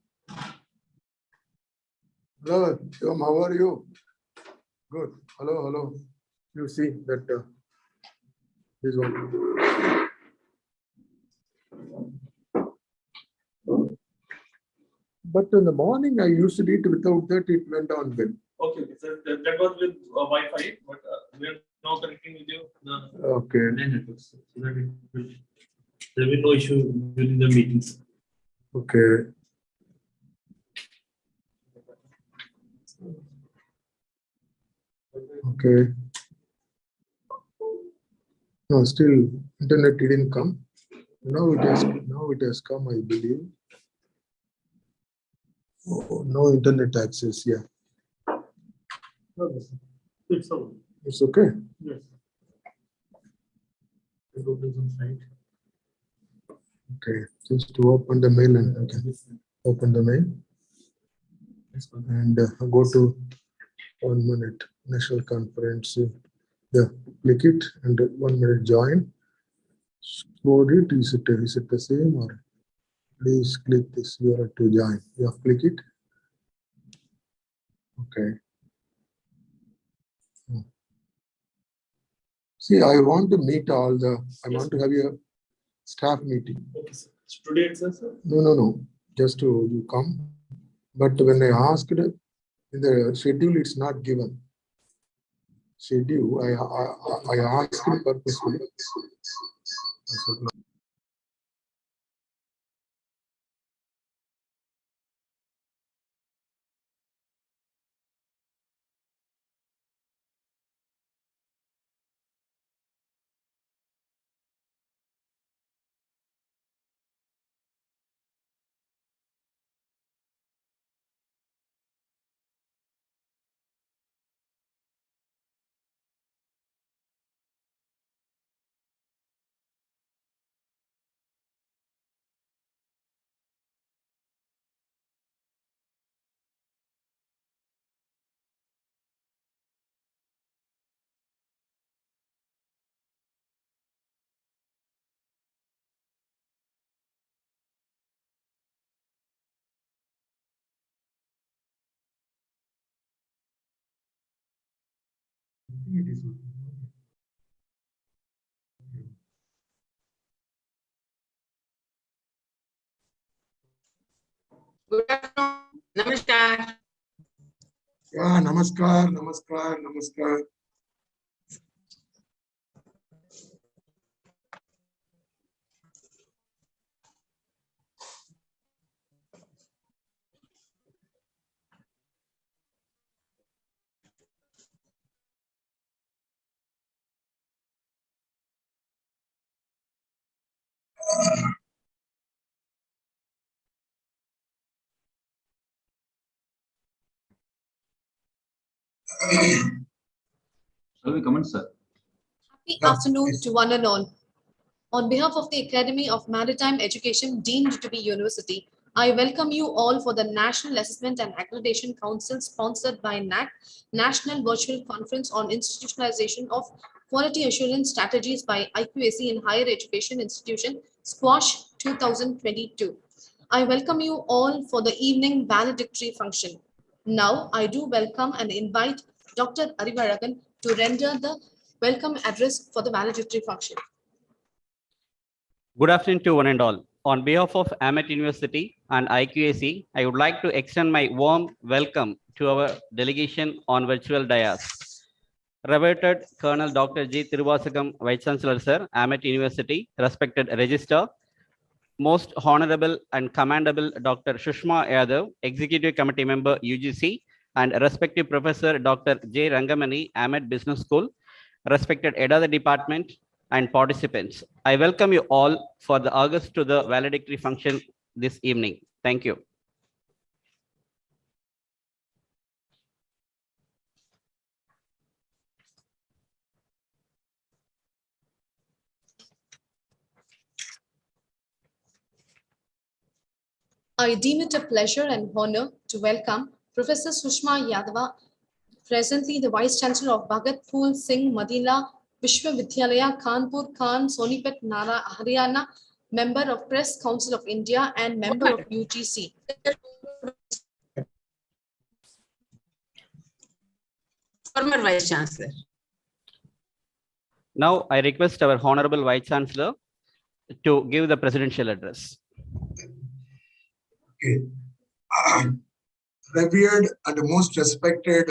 Hello, Tom, how are you? Good. Hello, hello. You see that this one. But in the morning, I used to eat without that, it went on well. Okay, so that was with Wi-Fi, but we are now connecting with you the Okay. main networks, so that it will, there will be no issue during the meetings. Okay. Okay. No, still internet didn't come. Now it has come, I believe. Oh, no internet access. Yeah, It's over. it's okay. Yes. It opens on site. Okay, just to open the mail and okay. Open the mail and go to 1 minute national conference. Yeah, click it and 1 minute join. Scroll it. Is it the same or please click this URL to join? Yeah, click it. Okay. See, I want to meet all the. I want to have a staff meeting. Okay, sir. So today itself, sir? No. Just to you come. But when I asked in the schedule, it's not given. Schedule, I asked purposefully. It is okay. Good afternoon. Namaskar. Yeah, namaskar. Shall we commence, sir? Happy Yeah, afternoon please. to one and all. On behalf of the Academy of Maritime Education deemed to be university, I welcome you all for the National Assessment and Accreditation Council sponsored by NAC, National Virtual Conference on Institutionalization of Quality Assurance Strategies by IQAC in Higher Education Institution, Squash 2022. I welcome you all for the evening valedictory function. Now, I do welcome and invite Dr. Arivaragan to render the welcome address for the valedictory function. Good afternoon to one and all. On behalf of Amet University and IQAC, I would like to extend my warm welcome to our delegation on virtual dais. Revered Colonel Dr. G. Tiruvasagam, Vice Chancellor Sir, Amet University, respected Registrar, Most Honorable and Commendable Dr. Shushma Yadav, Executive Committee Member UGC, and respective Professor Dr. J. Rangamani, Amet Business School, respected head of the department, and participants. I welcome you all for the August to the valedictory function this evening. Thank you. I deem it a pleasure and honor to welcome Professor Sushma Yadava, presently the Vice Chancellor of Bhagat Phool Singh Madila Vishwavidyalaya, Kanpur, Khan, Sonipat, Nara, Haryana, Member of Press Council of India and Member of UGC. Former Vice Chancellor. Now I request our Honorable Vice Chancellor to give the presidential address. Okay. Revered and most respected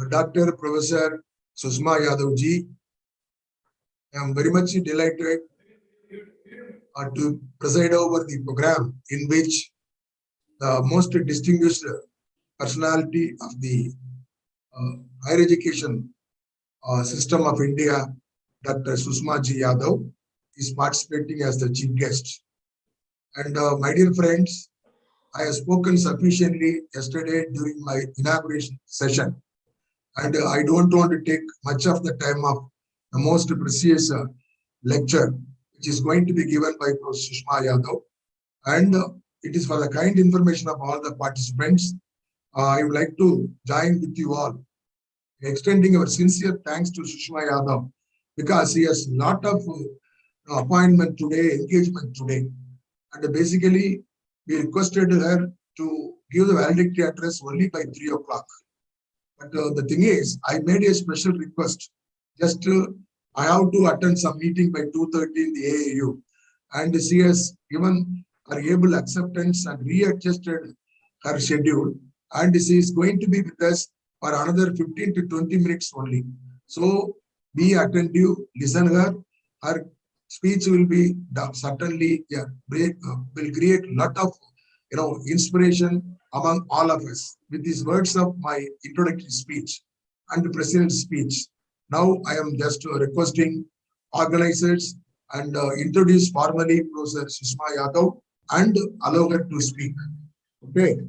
Dr. Professor Sushma Yadav ji, I am very much delighted to preside over the program in which the most distinguished personality of the higher education system of India, Dr. Sushma Ji Yadav, is participating as the chief guest. And my dear friends, I have spoken sufficiently yesterday during my inauguration session, and I don't want to take much of the time of the most precious lecture, which is going to be given by Professor Sushma Yadav. And it is for the kind information of all the participants. I would like to join with you all, extending our sincere thanks to Sushma Yadav, because he has a lot of appointment today, engagement today. And basically, we requested her to give the valedictory address only by 3 o'clock. But the thing is, I made a special request. Just I have to attend some meeting by 2:30 in the AAU. And she has given her able acceptance and readjusted her schedule. And she is going to be with us for another 15 to 20 minutes only. So be attentive, listen her. Her speech will be certainly will create a lot of inspiration among all of us. With these words of my introductory speech and the president's speech, now I am just requesting organizers and introduce formally Professor Sushma Yadav and allow her to speak. Okay.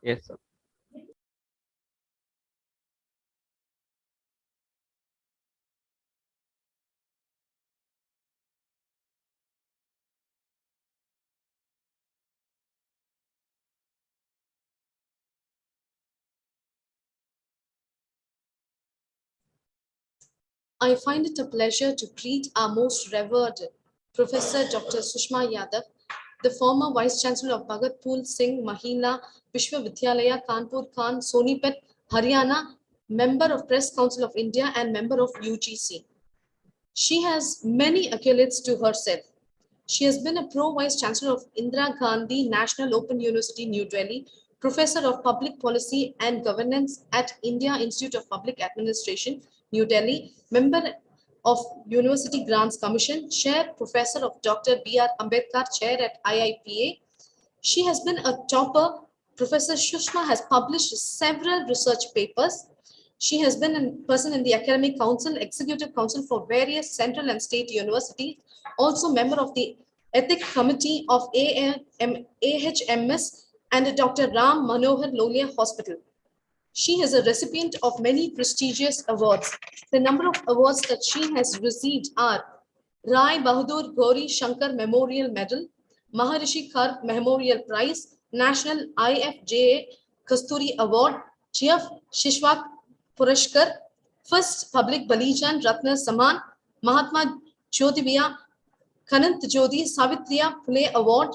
Yes, sir. I find it a pleasure to greet our most revered Professor Dr. Sushma Yadav, the former Vice Chancellor of Bhagat Phool Singh Mahila Vishwavidyalaya, Kanpur, Khan, Sonipat, Haryana, Member of Press Council of India and Member of UGC. She has many accolades to herself. She has been a Pro-Vice Chancellor of Indira Gandhi National Open University, New Delhi, Professor of Public Policy and Governance at India Institute of Public Administration, New Delhi, Member of University Grants Commission, Chair Professor of Dr. B.R. Ambedkar Chair at IIPA. She has been a topper. Professor Shushma has published several research papers. She has been a person in the Academic Council, Executive Council for various central and state universities, also member of the Ethics Committee of AHMS and Dr. Ram Manohar Lolia Hospital. She is a recipient of many prestigious awards. The number of awards that she has received are Rai Bahadur Gauri Shankar Memorial Medal, Maharishi Karp Memorial Prize, National IFJA Kasturi Award, GF Shishwat Purashkar, First Public Balijan Ratna Saman, Mahatma Jyotibiya Kanant Jyoti Savitriya Phule Award,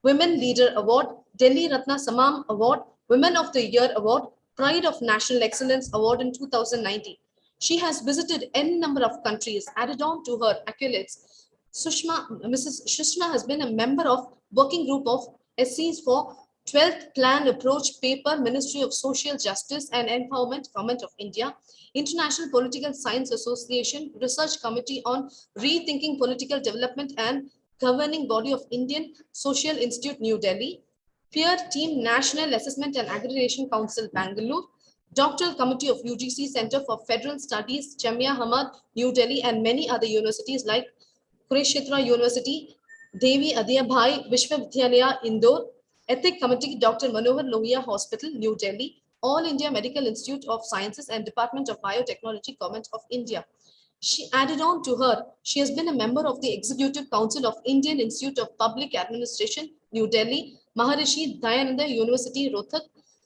Women Leader Award, Delhi Ratna Samam Award, Women of the Year Award, Pride of National Excellence Award in 2019. She has visited n number of countries. Added on to her accolades, Mrs. Shushma has been a member of working group of SCs for 12th Plan Approach Paper, Ministry of Social Justice and Empowerment, Government of India, International Political Science Association, Research Committee on Rethinking Political Development and Governing Body of Indian Social Institute, New Delhi, Peer Team National Assessment and Accreditation Council, Bangalore, Doctoral Committee of UGC Center for Federal Studies, Jamia Hamad, New Delhi, and many other universities like Kurukshetra University, Devi Adiyabhai Vishwavidyalaya, Indore, Ethic Committee, Dr. Manohar Lohia Hospital, New Delhi, All India Medical Institute of Sciences and Department of Biotechnology, Government of India. She added on to her, she has been a member of the Executive Council of Indian Institute of Public Administration, New Delhi, Maharishi Dayananda University, Rohtak,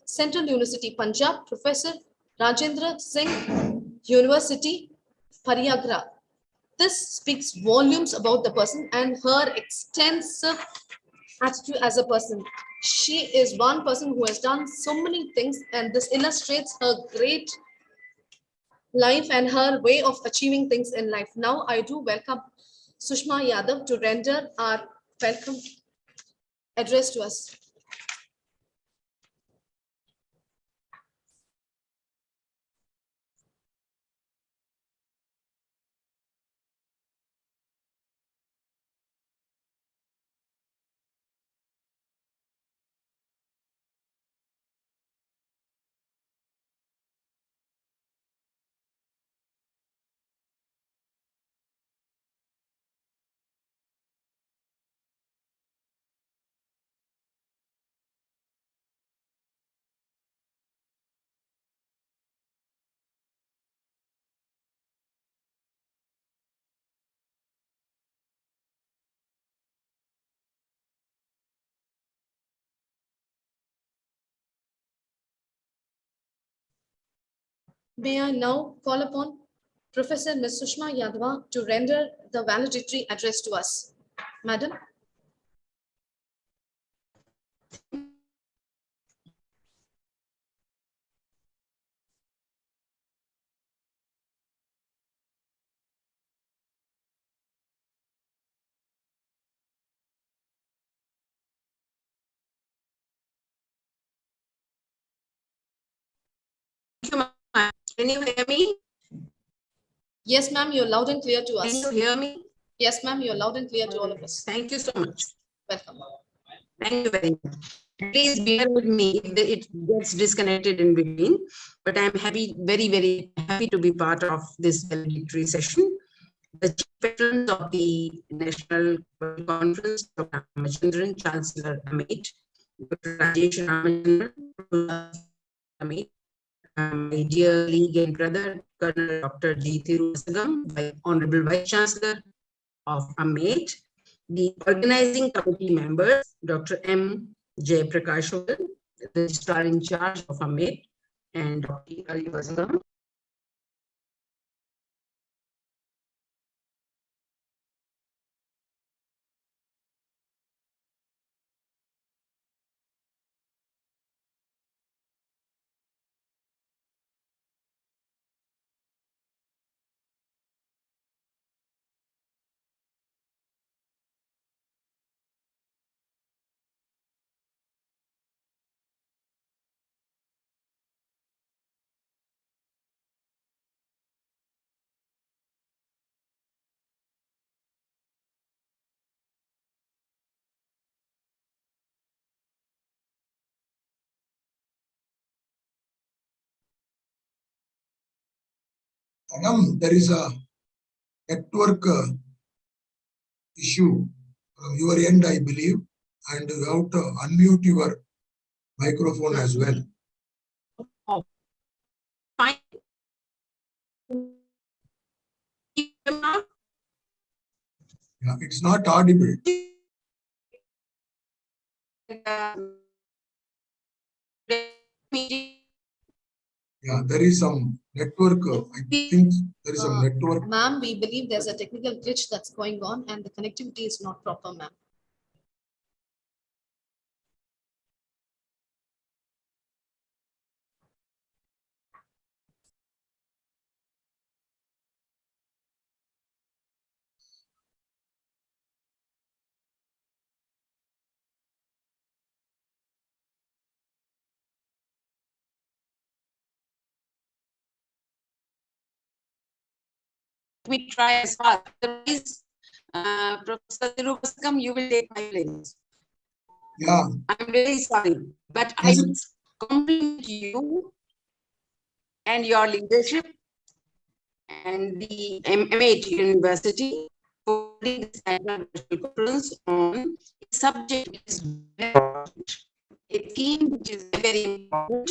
Central University, Punjab, Professor Rajendra Singh University, Pariagra. This speaks volumes about the person and her extensive attitude as a person. She is one person who has done so many things, and this illustrates her great life and her way of achieving things in life. Now I do welcome Sushma Yadav to render our welcome address to us. May I now call upon Professor Ms. Sushma Yadava to render the valedictory address to us. Madam. Thank you, ma'am. Can you hear me? Yes, ma'am, you're loud and clear to us. Can you hear me? Yes, ma'am, you're loud and clear to all of us. Thank you so much. Welcome. Thank you very much. Please bear with me if it gets disconnected in between, but I'm happy, very, very happy to be part of this valedictory session. The chief patrons of the National Conference, Dr. Ramachandran, Chancellor Amit, Dr. Rajesh Ramachandran, Amit, my dear league and brother, Colonel Dr. G. Thiruvasagam, Honorable Vice Chancellor of AMET, the organizing committee members, Dr. M. Jayaprakash, the registrar in charge of AMET, and Dr. Thiruvasagam. Madam, there is a network issue from your end, I believe, and you have to unmute your microphone as well. Oh, Yeah, it's not audible. Yeah, there is some network. I think there is some network. Ma'am, we believe there's a technical glitch that's going on and the connectivity is not proper, ma'am. We try as far. Otherwise, Professor Tirupasakam, you will take my place. Yeah. I'm very sorry, but I compliment you and your leadership and the MH University for this annual conference on a subject which is very important, a theme which is very important,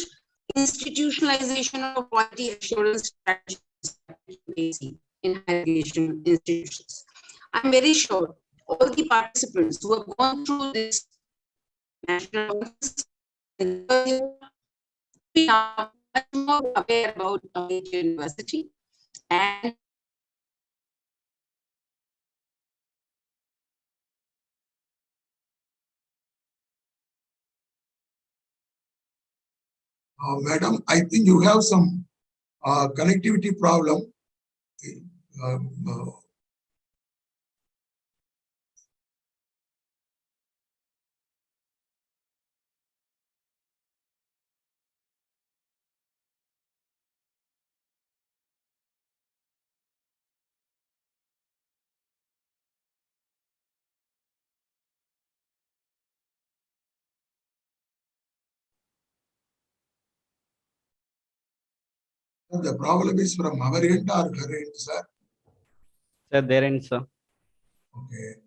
institutionalization of quality assurance strategies in higher education institutions. I'm very sure all the participants who have gone through this national conference we are much more aware about our university and Madam, I think you have some connectivity problem. The problem is from our end or her end, sir? Sir, their end, sir. Okay.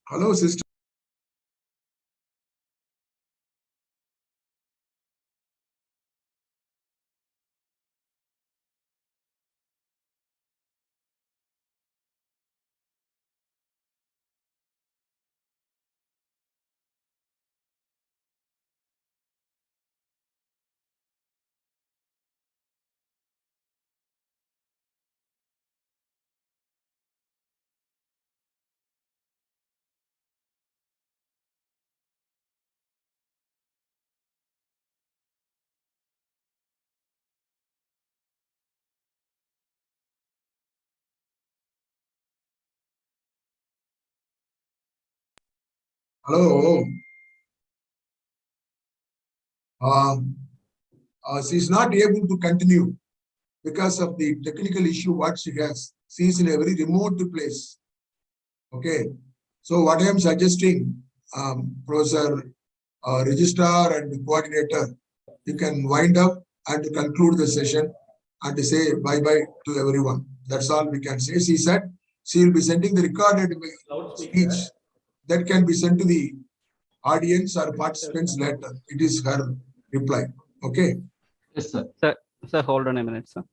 Hello, sister. Hello. She is not able to continue because of the technical issue what she has. She is in a very remote place. Okay. So what I am suggesting, Professor Registrar and Coordinator, you can wind up and conclude the session and say bye-bye to everyone. That's all we can say. She said she will be sending the recorded speech that can be sent to the audience or participants later. It is her reply. Okay. Yes, sir. Sir, hold on a minute, sir.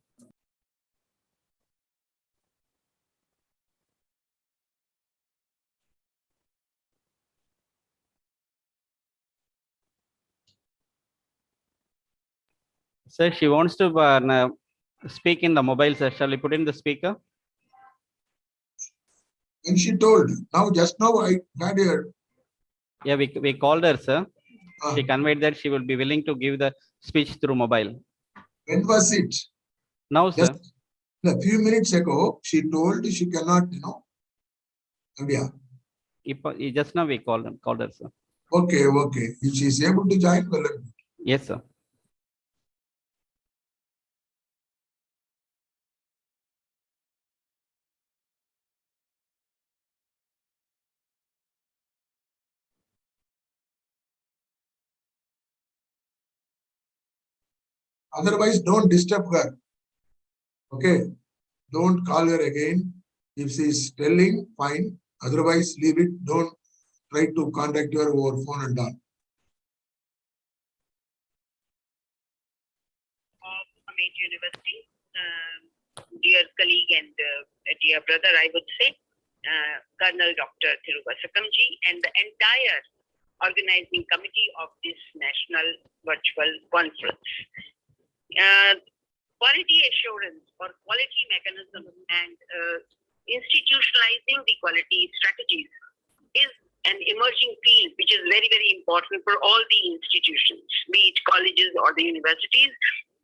Sir, she wants to speak in the mobile, sir. Shall we put in the speaker? And she told, just now I had her. Yeah, we called her, sir. She conveyed that she will be willing to give the speech through mobile. When was it? Now, sir. Just a few minutes ago, she told she cannot, Navya. Just now we called her, sir. Okay. If she is able to join, well, Yes, sir. otherwise don't disturb her. Okay. Don't call her again. If she is telling, fine. Otherwise, leave it. Don't try to contact her over phone and all. Of Amit University, dear colleague and dear brother, I would say, Colonel Dr. Thiruvasakamji, and the entire organizing committee of this national virtual conference. Quality assurance or quality mechanism and institutionalizing the quality strategies is an emerging field which is very, very important for all the institutions, be it colleges or the universities,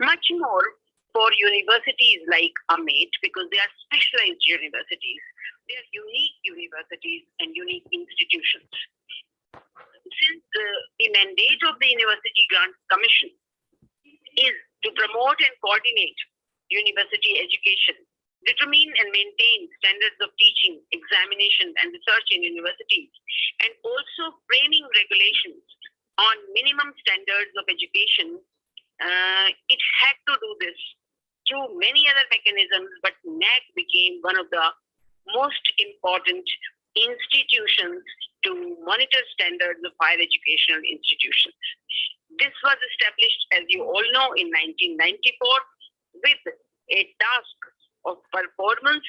much more for universities like Amit, because they are specialized universities. They are unique universities and unique institutions. Since the mandate of the University Grants Commission is to promote and coordinate university education, determine and maintain standards of teaching, examination, and research in universities, and also framing regulations on minimum standards of education, it had to do this through many other mechanisms, but NAC became one of the most important institutions to monitor standards of higher educational institutions. This was established, as you all know, in 1994 with a task of performance,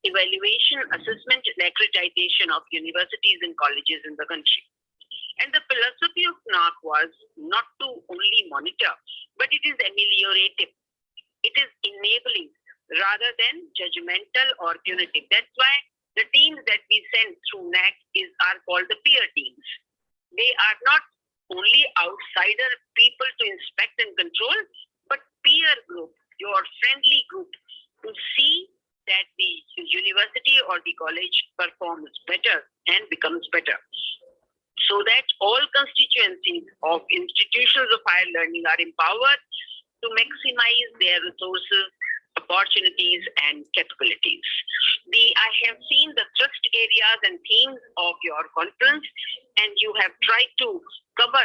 evaluation, assessment, and accreditation of universities and colleges in the country. And the philosophy of NAC was not to only monitor, but it is ameliorative. It is enabling rather than judgmental or punitive. That's why the teams that we send through NAC are called the peer teams. They are not only outsider people to inspect and control, but peer group, your friendly group, to see that the university or the college performs better and becomes better, so that all constituencies of institutions of higher learning are empowered to maximize their resources, opportunities, and capabilities. I have seen the thrust areas and themes of your conference, and you have tried to cover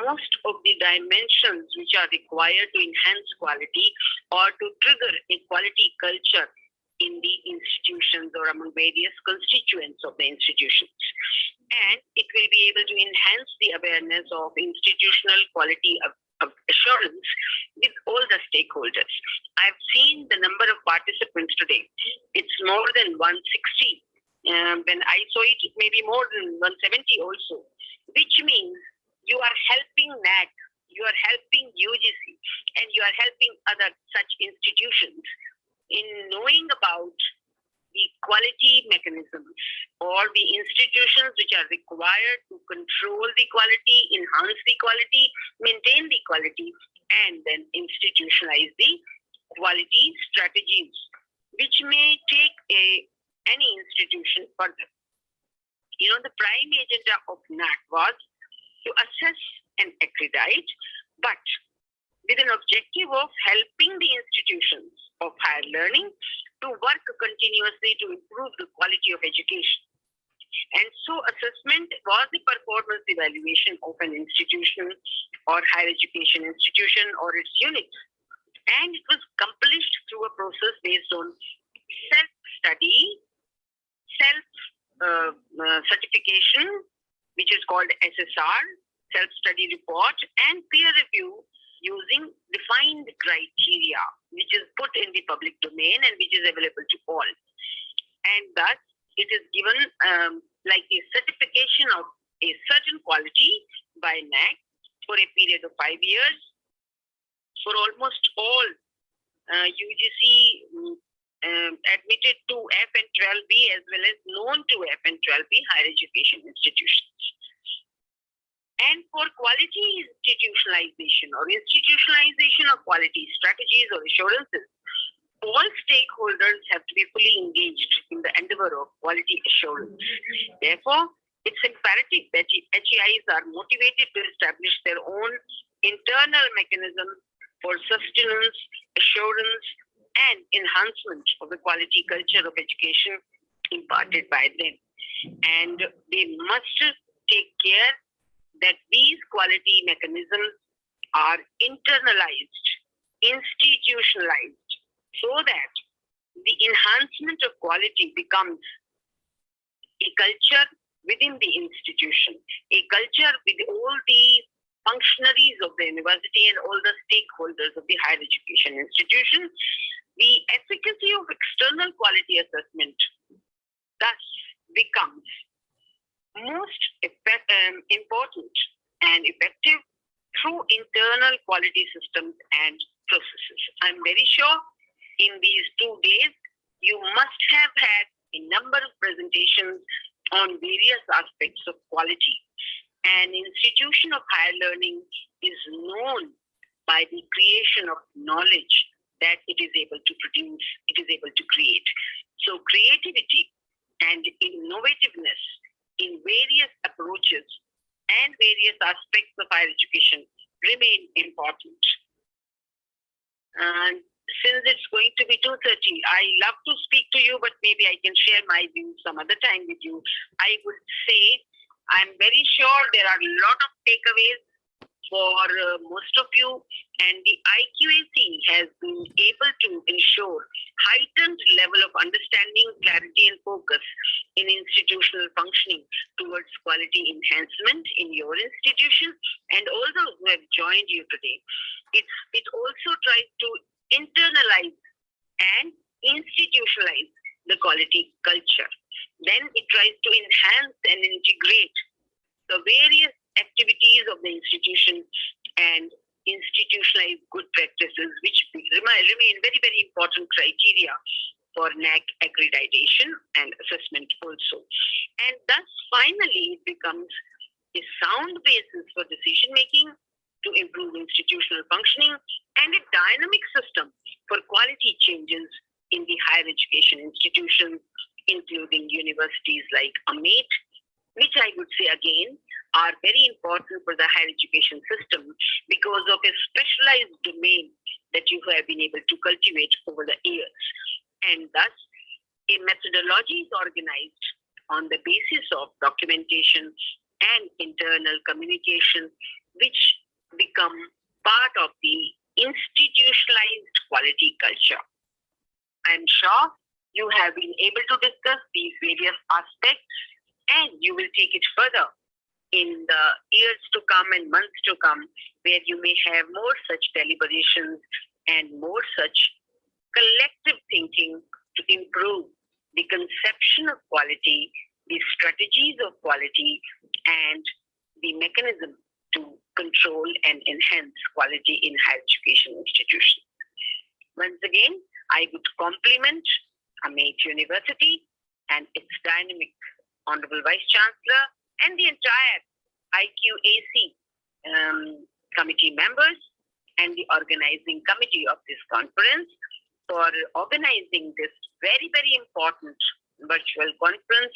most of the dimensions which are required to enhance quality or to trigger a quality culture in the institutions or among various constituents of the institutions. And it will be able to enhance the awareness of institutional quality of assurance with all the stakeholders. I've seen the number of participants today. It's more than 160. When I saw it, it may be more than 170 also, which means you are helping NAC, you are helping UGC, and you are helping other such institutions in knowing about the quality mechanisms or the institutions which are required to control the quality, enhance the quality, maintain the quality, and then institutionalize the quality strategies, which may take any institution further. The prime agenda of NAC was to assess and accredite, but with an objective of helping the institutions of higher learning to work continuously to improve the quality of education. And so assessment was the performance evaluation of an institution or higher education institution or its units. And it was accomplished through a process based on self-study, self-certification, which is called SSR, self-study report, and peer review using defined criteria, which is put in the public domain and which is available to all. And thus, it is given like a certification of a certain quality by NAC for a period of 5 years for almost all UGC admitted to F and 12B as well as known to F and 12B higher education institutions. And for quality institutionalization or institutionalization of quality strategies or assurances, all stakeholders have to be fully engaged in the endeavor of quality assurance. Therefore, it's imperative that HEIs are motivated to establish their own internal mechanism for sustenance, assurance, and enhancement of the quality culture of education imparted by them. And they must take care that these quality mechanisms are internalized, institutionalized, so that the enhancement of quality becomes a culture within the institution, a culture with all the functionaries of the university and all the stakeholders of the higher education institution. The efficacy of external quality assessment thus becomes most important and effective through internal quality systems and processes. I'm very sure in these 2 days, you must have had a number of presentations on various aspects of quality. An institution of higher learning is known by the creation of knowledge that it is able to produce, it is able to create. So creativity and innovativeness in various approaches and various aspects of higher education remain important. And since it's going to be 2:30, I love to speak to you, but maybe I can share my views some other time with you. I would say I'm very sure there are a lot of takeaways for most of you, and the IQAC has been able to ensure heightened level of understanding, clarity, and focus in institutional functioning towards quality enhancement in your institution and all those who have joined you today. It also tries to internalize and institutionalize the quality culture. Then it tries to enhance and integrate the various activities of the institution and institutionalize good practices, which remain very, very important criteria for NAAC accreditation and assessment also. And thus, finally, it becomes a sound basis for decision making to improve institutional functioning and a dynamic system for quality changes in the higher education institutions, including universities like AMET, which I would say again are very important for the higher education system because of a specialized domain that you have been able to cultivate over the years. And thus, a methodology is organized on the basis of documentation and internal communication, which become part of the institutionalized quality culture. I'm sure you have been able to discuss these various aspects, and you will take it further in the years to come and months to come, where you may have more such deliberations and more such collective thinking to improve the conception of quality, the strategies of quality, and the mechanism to control and enhance quality in higher education institutions. Once again, I would compliment AMET University and its dynamic Honorable Vice Chancellor and the entire IQAC committee members and the organizing committee of this conference for organizing this very, very important virtual conference.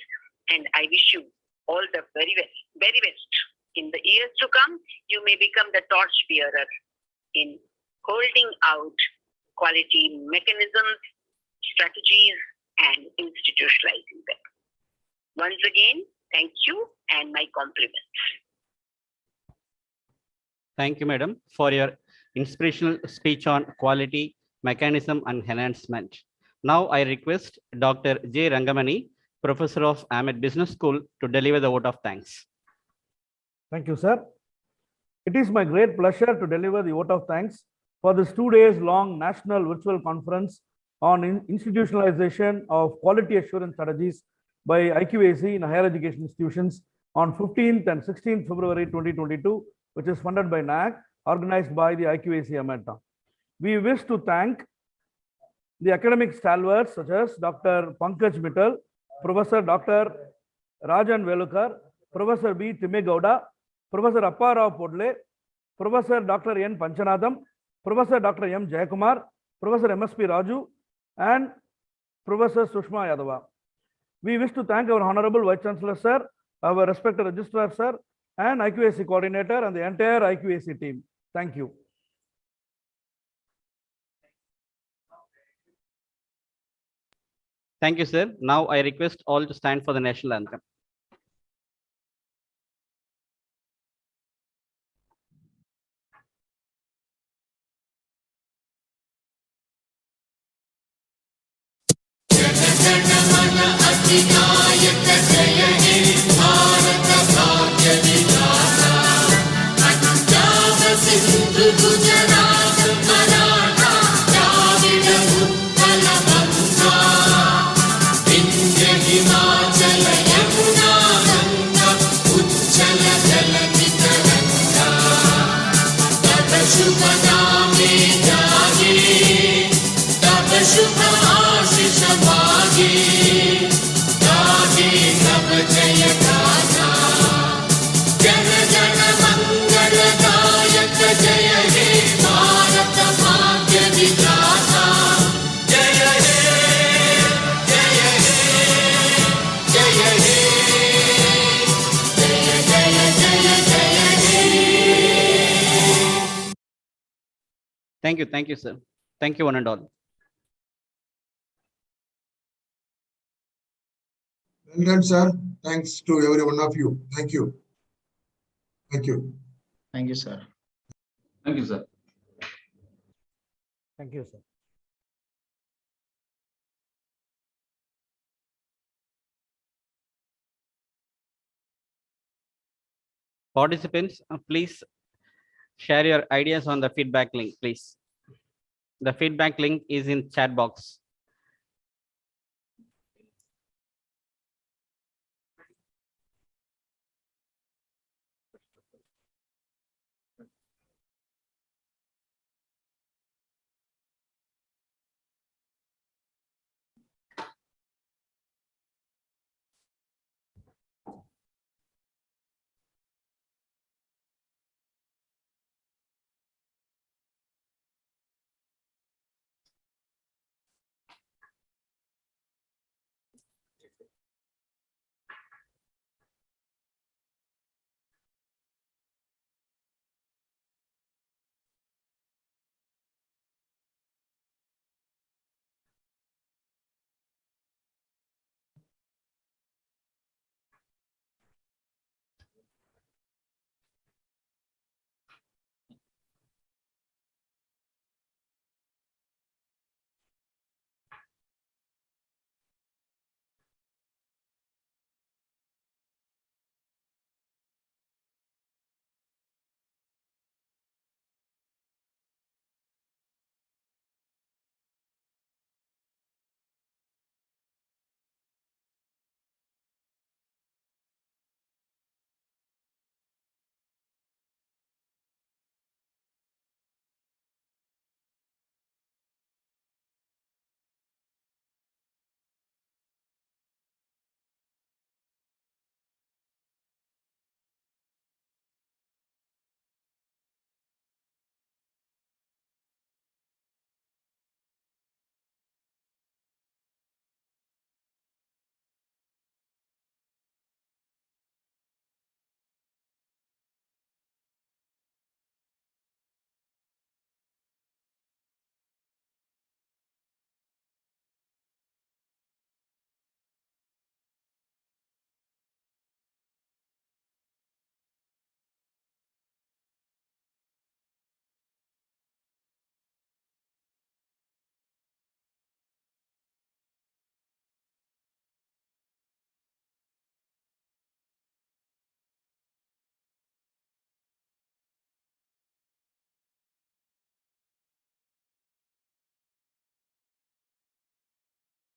And I wish you all the very best. In the years to come, you may become the torch bearer in holding out quality mechanisms, strategies, and institutionalizing them. Once again, thank you and my compliments. Thank you, Madam, for your inspirational speech on quality, mechanism, and enhancement. Now I request Dr. J. Rangamani, Professor of AMET Business School, to deliver the vote of thanks. Thank you, sir. It is my great pleasure to deliver the vote of thanks for this 2 days long national virtual conference on institutionalization of quality assurance strategies by IQAC in higher education institutions on 15th and 16th February 2022, which is funded by NAAC, organized by the IQAC AMET. We wish to thank the academic stalwarts such as Dr. Pankaj Mittal, Professor Dr. Rajan Velukar, Professor B. Timegowda, Professor Apparao Podle, Professor Dr. N. Panchanadam, Professor Dr. M. Jayakumar, Professor M.S.P. Raju, and Professor Sushma Yadava. We wish to thank our Honorable Vice Chancellor, sir, our respected Registrar, sir, and IQAC coordinator and the entire IQAC team. Thank you. Thank you, sir. Now I request all to stand for the national anthem. Thank you, sir. Thank you, one and all. Well done, sir. Thanks to every one of you. Thank you. Thank you. Thank you, sir. Thank you, sir. Thank you, sir. Participants, please share your ideas on the feedback link, please. The feedback link is in chat box.